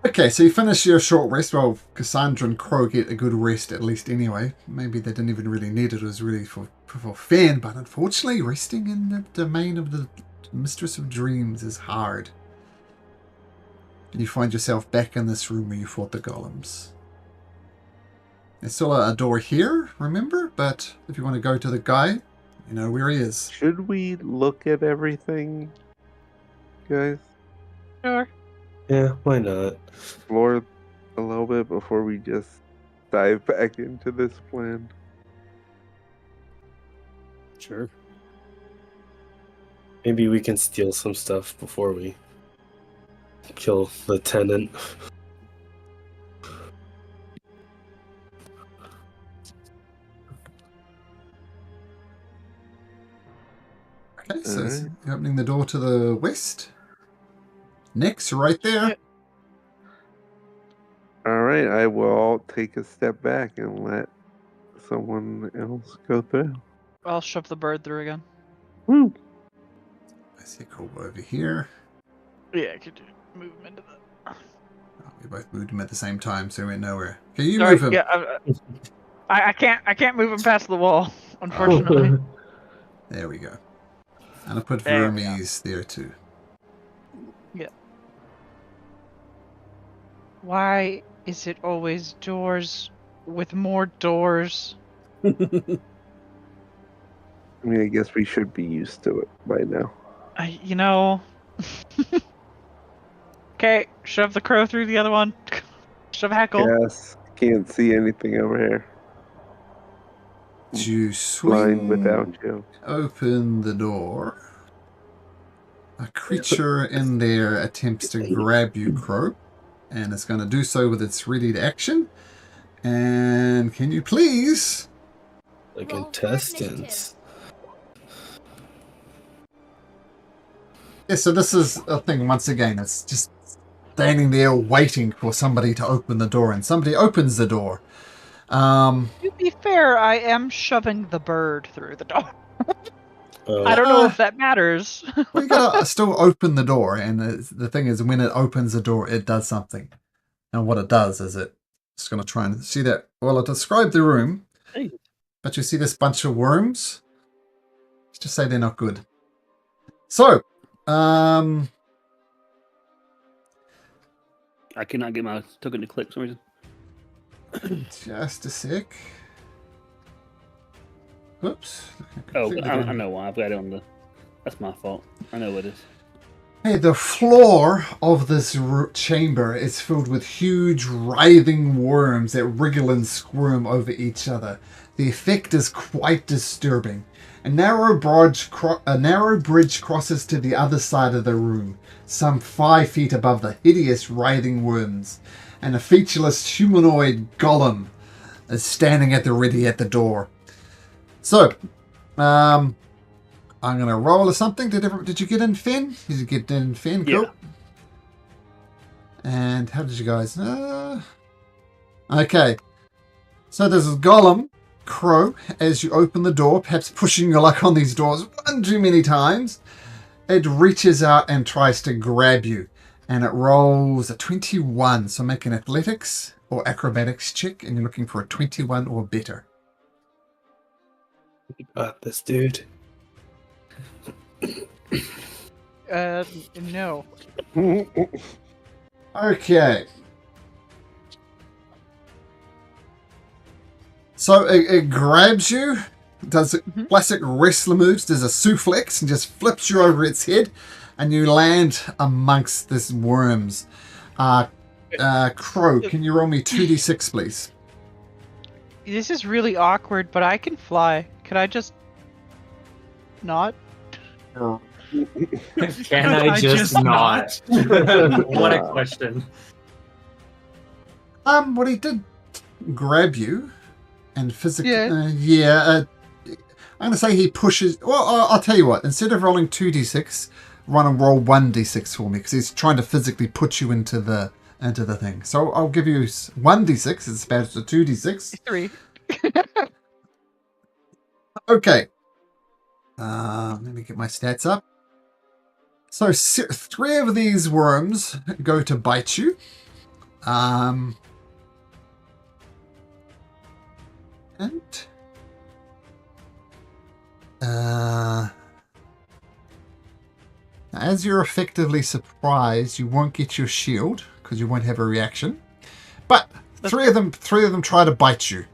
Okay, so you finish your short rest. Well, Cassandra and Crow get a good rest at least anyway. Maybe they didn't even really need it. It was really for Finn, but unfortunately, resting in the domain of the Mistress of Dreams is hard. You find yourself back in this room where you fought the golems. There's still a door here, remember? But if you want to go to the guy, you know where he is. Should we look at everything, guys? Sure. Yeah, why not? Explore a little bit before we just dive back into this plan. Sure. Maybe we can steal some stuff before we kill the tenant. Okay, so Alright. you're opening the door to the west. Next, right there. Yep. All right, I will take a step back and let someone else go through. I'll shove the bird through again. Woo! I see Crow over here. Yeah, I could move him into the. Oh, we both moved him at the same time, so we went nowhere. Can you Sorry, move him? yeah, I can't move him past the wall, unfortunately. There we go. And I put There we go. Vermes there too. Yeah. Why is it always doors with more doors? I mean, I guess we should be used to it by now. You know. Okay, shove the crow through the other one. Shove Heckle. Yes, can't see anything over here. To Blind swing without you. open the door, a creature in there attempts to grab you, Crow, and it's going to do so with its ready action. And can you please? Like Roll for intestines. Yeah, so this is a thing, once again, it's just standing there waiting for somebody to open the door, and somebody opens the door. To be fair, I am shoving the bird through the door. I don't know if that matters. Well, you gotta still open the door, and the thing is, when it opens the door, it does something. And what it does is it's going to try and see that. Well, I'll describe the room, but you see this bunch of worms. Let's just say they're not good. So, I cannot get my token to click for some reason. just a sec. Oops. Oh, I know why. I've got it on the. That's my fault. I know what it is. Hey, the floor of this chamber is filled with huge writhing worms that wriggle and squirm over each other. The effect is quite disturbing. A narrow bridge crosses to the other side of the room, some 5 feet above the hideous writhing worms, and a featureless humanoid golem is standing at the ready at the door. So, I'm going to roll or something. Did you get in, Finn? Did you get in, Finn? Cool. Yeah. And how did you guys... Okay. So there's a golem, Crow, as you open the door, perhaps pushing your luck on these doors one too many times. It reaches out and tries to grab you. And it rolls a 21. So make an athletics or acrobatics check. And you're looking for a 21 or better. This dude. No. Okay. So it grabs you, does classic wrestler moves, does a suplex and just flips you over its head, and you land amongst this worms. Crow, can you roll me 2d6, please? This is really awkward, but I can fly. Could I just not? Can I just not? What a question. Well, he did grab you and physically. Yeah. I'm going to say he pushes. Well, I'll tell you what. Instead of rolling 2d6, run and roll 1d6 for me because he's trying to physically put you into the thing. So I'll give you 1d6 as opposed to 2d6. 3. Okay. Let me get my stats up. So 3 of these worms go to bite you. And as you're effectively surprised, you won't get your shield because you won't have a reaction. But 3 of them try to bite you.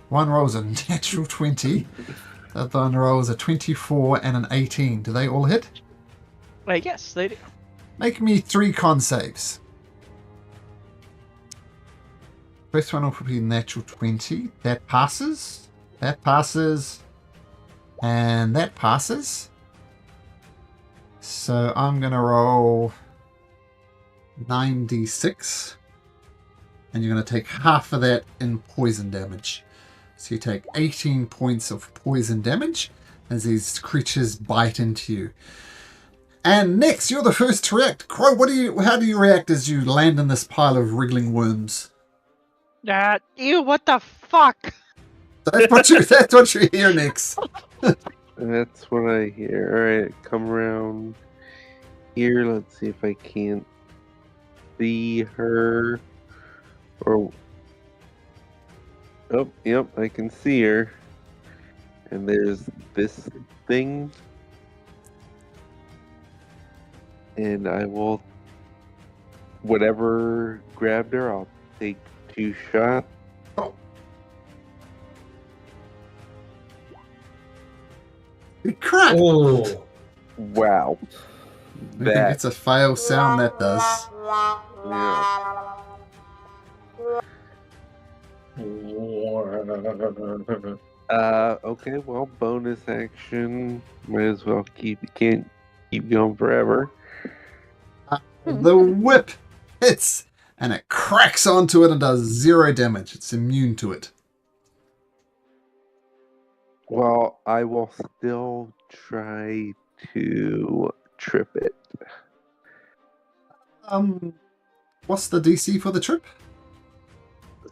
One rolls a natural 20. The other one rolls a 24 and an 18. Do they all hit? Yes, they do. Make me 3 con saves. First one will be natural 20. That passes. That passes. And that passes. So I'm going to roll 9d6. And you're going to take half of that in poison damage. So you take 18 points of poison damage as these creatures bite into you. And next, you're the first to react. Crow, how do you react as you land in this pile of wriggling worms? Ew, what the fuck? That's what you hear next. That's what I hear. Alright, come around here. Let's see if I can't see her. Or. Oh, yep, I can see her. And there's this thing. And I will. Whatever grabbed her, I'll take 2 shots. Crap! Oh, Wow. I think it's a fail sound that does. Okay, well, bonus action. Might as well can't keep going forever. The whip hits and it cracks onto it and does 0 damage. It's immune to it. Well, I will still try to trip it. What's the DC for the trip?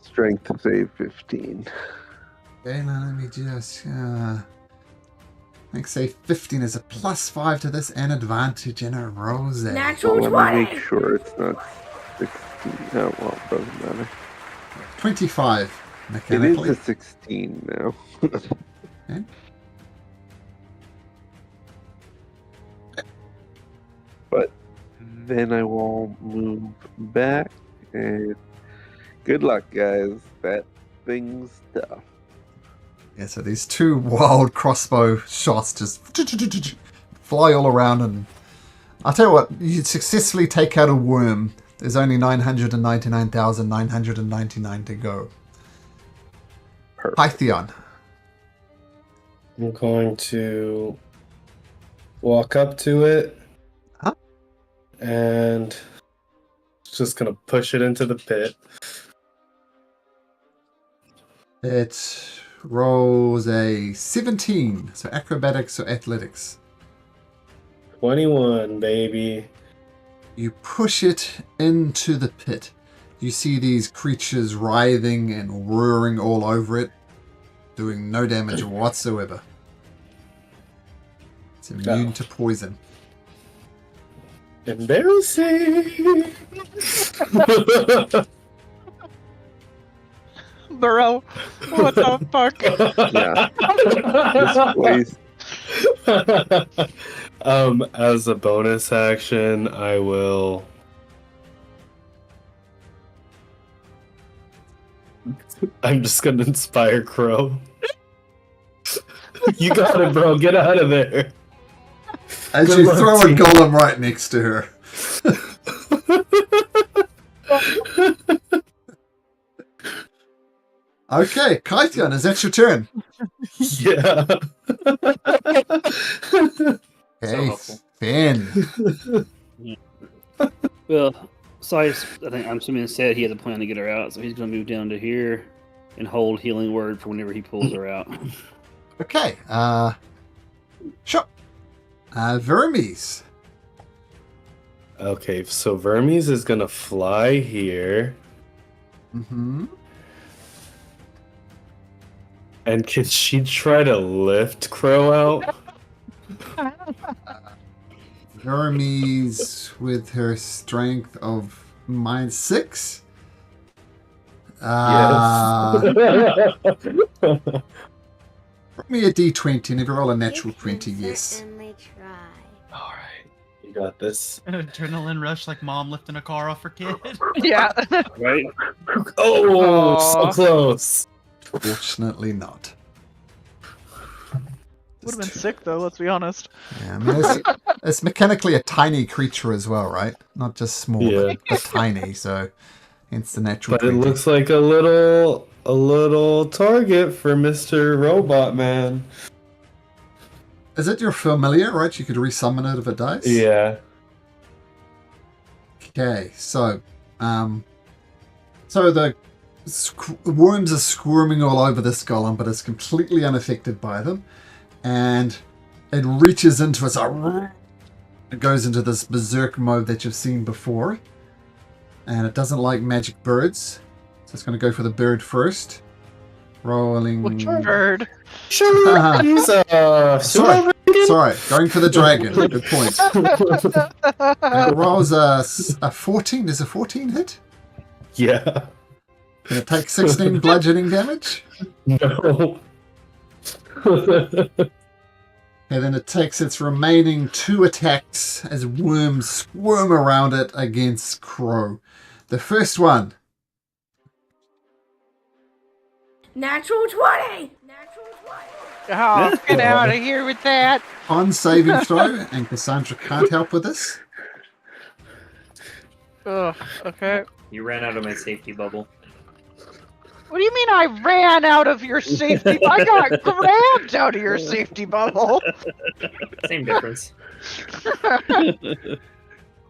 Strength save 15. Okay, now let me just. I think say 15 is a +5 to this and advantage in a rose. Natural Well, 20. let me make sure it's not 16. Oh, well, it doesn't matter. 25 It mechanically. is a 16 now. Okay. But then I will move back and good luck, guys. That thing's tough. Yeah, so these 2 wild crossbow shots just fly all around, and I'll tell you what, you successfully take out a worm. There's only 999,999 to go. Perfect. Pythion. I'm going to walk up to it. Huh? And just gonna push it into the pit. It rolls a 17, so acrobatics or athletics. 21, baby. You push it into the pit. You see these creatures writhing and roaring all over it, doing no damage whatsoever. It's immune to poison. Embarrassing. Bro, what the fuck? Yeah. This place. As a bonus action, I will. I'm just gonna inspire Crow. You got it, bro. Get out of there. As Good you luck, throw a team. golem right next to her. Okay, Kythion, is that your turn? Yeah. Okay, helpful. Finn. Well, Sice, I think I'm assuming said he has a plan to get her out, so he's going to move down to here and hold healing word for whenever he pulls her out. Okay, sure. Vermes. Okay, so Vermes is gonna fly here. Mm-hmm. And can she try to lift Crow out? Vermes with her strength of -6. Roll me a d20, and if you roll a natural You 20, can yes. certainly try. Alright, you got this. An adrenaline rush like mom lifting a car off her kid. Yeah. Right? Oh, so Aw. close. Fortunately not. Would have been sick though, let's be honest. Yeah, I mean, it's mechanically a tiny creature as well, right? Not just small, Yeah. but tiny, so hence the natural But it 20. looks like a little target for Mr. Robot Man. Is it your familiar, right? You could resummon it if it dies? Yeah. Okay, so the worms are squirming all over this golem, but it's completely unaffected by them, and it reaches into it goes into this berserk mode that you've seen before, and it doesn't like magic birds, so it's going to go for the bird first. Rolling. Which bird? Sorry, going for the dragon. Good point. It rolls a 14. Is a 14 hit? Yeah. Can it take 16 bludgeoning damage? No. And then it takes its remaining 2 attacks as worms squirm around it against Crow. The first one. Natural 20! Natural 20! Oh, get out of here with that. On saving throw, and Cassandra can't help with this. Ugh, okay. You ran out of my safety bubble. What do you mean I ran out of your safety? I got grabbed out of your safety bubble. Same difference.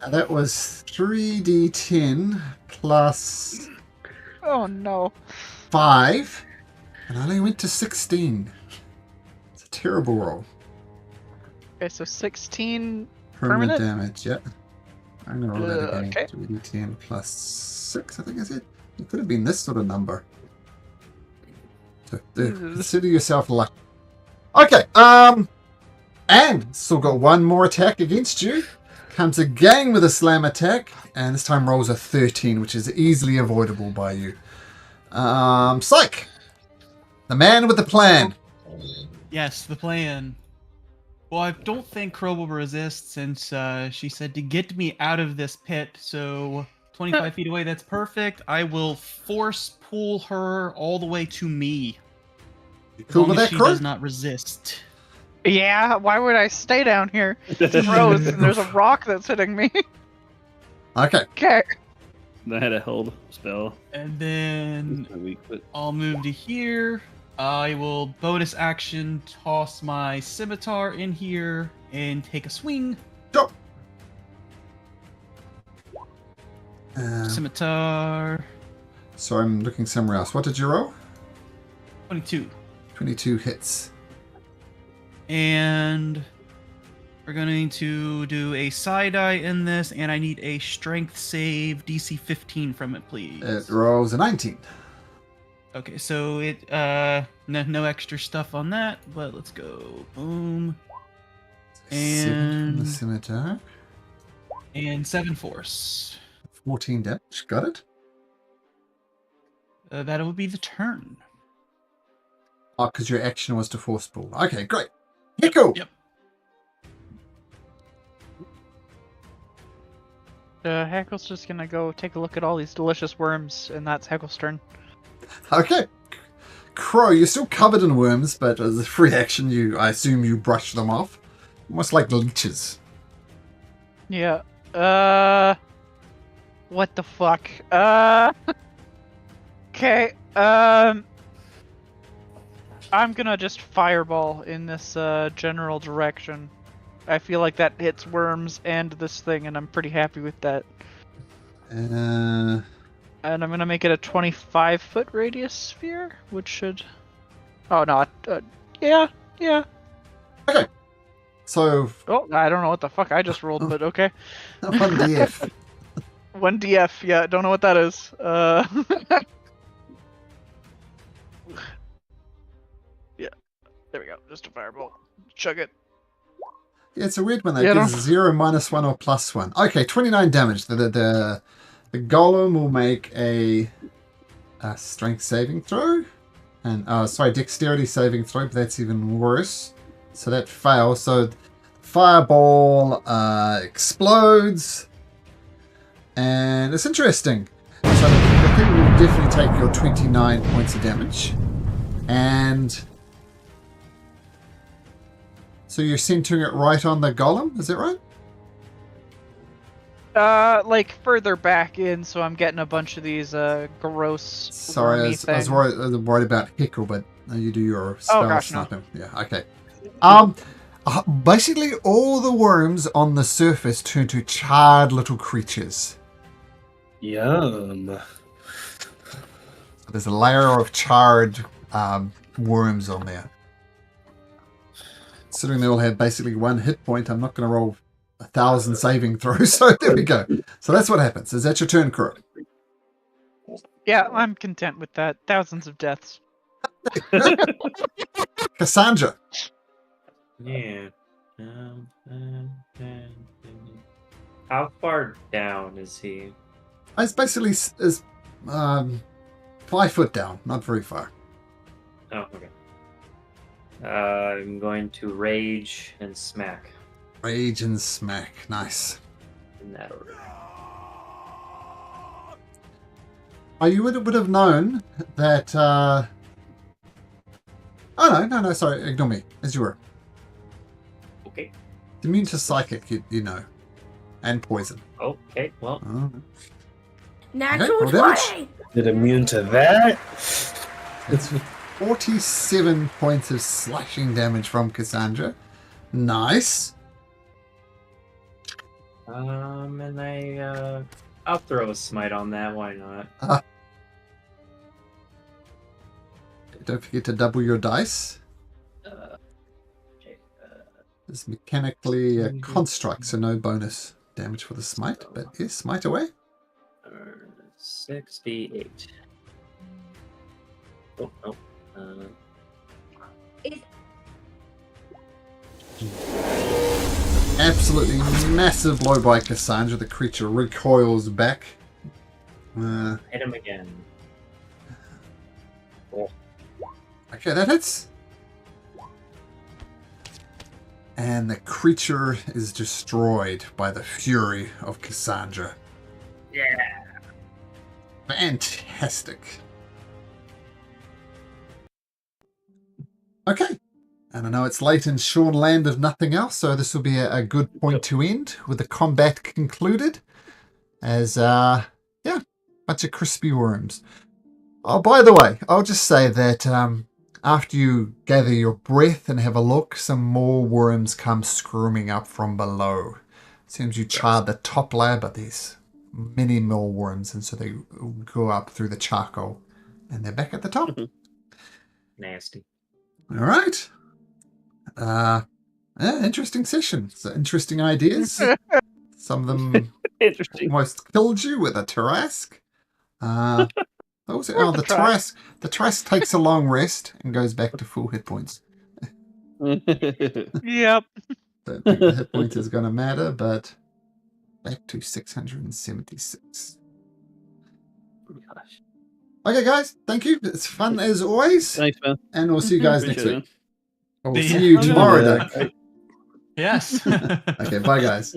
That was 3d10 plus Oh no. 5, and I only went to 16. It's a terrible roll. Okay, so 16 Permanent permanent? damage, yeah. I'm going to roll that again. Okay. 3d10 plus 6, I think I said. It could have been this sort of number. So consider yourself lucky. Okay, and still got one more attack against you. Comes again with a slam attack, and this time rolls a 13, which is easily avoidable by you. Psych! The man with the plan. Yes, the plan. Well, I don't think Crow will resist since she said to get me out of this pit. So 25 feet away, that's perfect. I will force pull her all the way to me. You cool with that, she Crow? does not resist. Yeah, why would I stay down here? It's froze and there's a rock that's hitting me. Okay. Okay. I had a held spell. And then My weak foot. I'll move to here. I will bonus action toss my scimitar in here and take a swing. Go. Scimitar. So I'm looking somewhere else. What did you roll? 22. 22 hits. And we're going to do a side eye in this, and I need a strength save DC 15 from it, please. It rolls a 19. Okay, so it no extra stuff on that, but let's go. Boom. 7 from the And scimitar. 7 force. 14 damage. Got it? That would be the turn. Oh, because your action was to force pull. Okay, great. Hiko! Yep. Hackle's just gonna go take a look at all these delicious worms, and that's Hackle's turn. Okay. Crow, you're still covered in worms, but as a free action, I assume you brush them off. Almost like leeches. Yeah. What the fuck? Okay. I'm gonna just fireball in this general direction. I feel like that hits worms and this thing, and I'm pretty happy with that. And I'm gonna make it a 25-foot radius sphere, which should. Oh no! Yeah. Okay. So. Oh, I don't know what the fuck I just rolled, but okay. 1df. 1df. Yeah, don't know what that is. Yeah. There we go. Just a fireball. Chug it. Yeah, it's a weird one. That gives 0, -1, or +1. Okay, 29 damage. The golem will make a strength saving throw. And, dexterity saving throw, but that's even worse. So that fails. So fireball explodes. And it's interesting. So the thing will definitely take your 29 points of damage. And so you're centering it right on the golem, is that right? Like further back in, so I'm getting a bunch of these gross. Sorry, I was worried about Hickle, but you do your spell sniping. No. Yeah, okay. Basically, all the worms on the surface turn to charred little creatures. Yum. So there's a layer of charred worms on there. Considering they all have basically 1 hit point, I'm not going to roll 1,000 saving throws. So there we go. So that's what happens. Is that your turn, Crow? Yeah, I'm content with that. Thousands of deaths. Cassandra. Yeah. How far down is he? It's basically is 5 foot down, not very far. Oh, okay. I'm going to rage and smack Rage and smack. Nice. in that order. Oh, you would have known that. Oh no, sorry, ignore me. As you were. Okay. Immune to psychic, you know, and poison. Okay. Well, Oh. Natural roll damage. 20! It immune to that? It's 47 points of slashing damage from Cassandra. Nice. and I'll throw a smite on that. Why not? Don't forget to double your dice. Okay. It's mechanically a construct, so no bonus damage for the smite. But yes, smite away. 68. Oh no. Absolutely massive blow by Cassandra. The creature recoils back. Hit him again. Oh. Okay, that hits. And the creature is destroyed by the fury of Cassandra. Yeah. Fantastic. Okay. And I know it's late in Sean land of nothing else, so this will be a good point to end with the combat concluded. As, bunch of crispy worms. Oh, by the way, I'll just say that after you gather your breath and have a look, some more worms come screaming up from below. Seems you charred the top layer, but there's many more worms, and so they go up through the charcoal, and they're back at the top. Nasty. All right. Interesting session. So interesting ideas. Some of them Interesting. almost killed you with a Tarrasque. What was it? Oh, the Tarrasque. The Tarrasque takes a long rest and goes back to full hit points. Yep. Don't think the hit point is going to matter, but back to 676. Gosh. Okay, guys. Thank you. It's fun as always. Thanks, man. And we'll see you guys next Appreciate week. We'll Yeah. see you tomorrow, Yeah. Doug. Yes. Okay, bye, guys.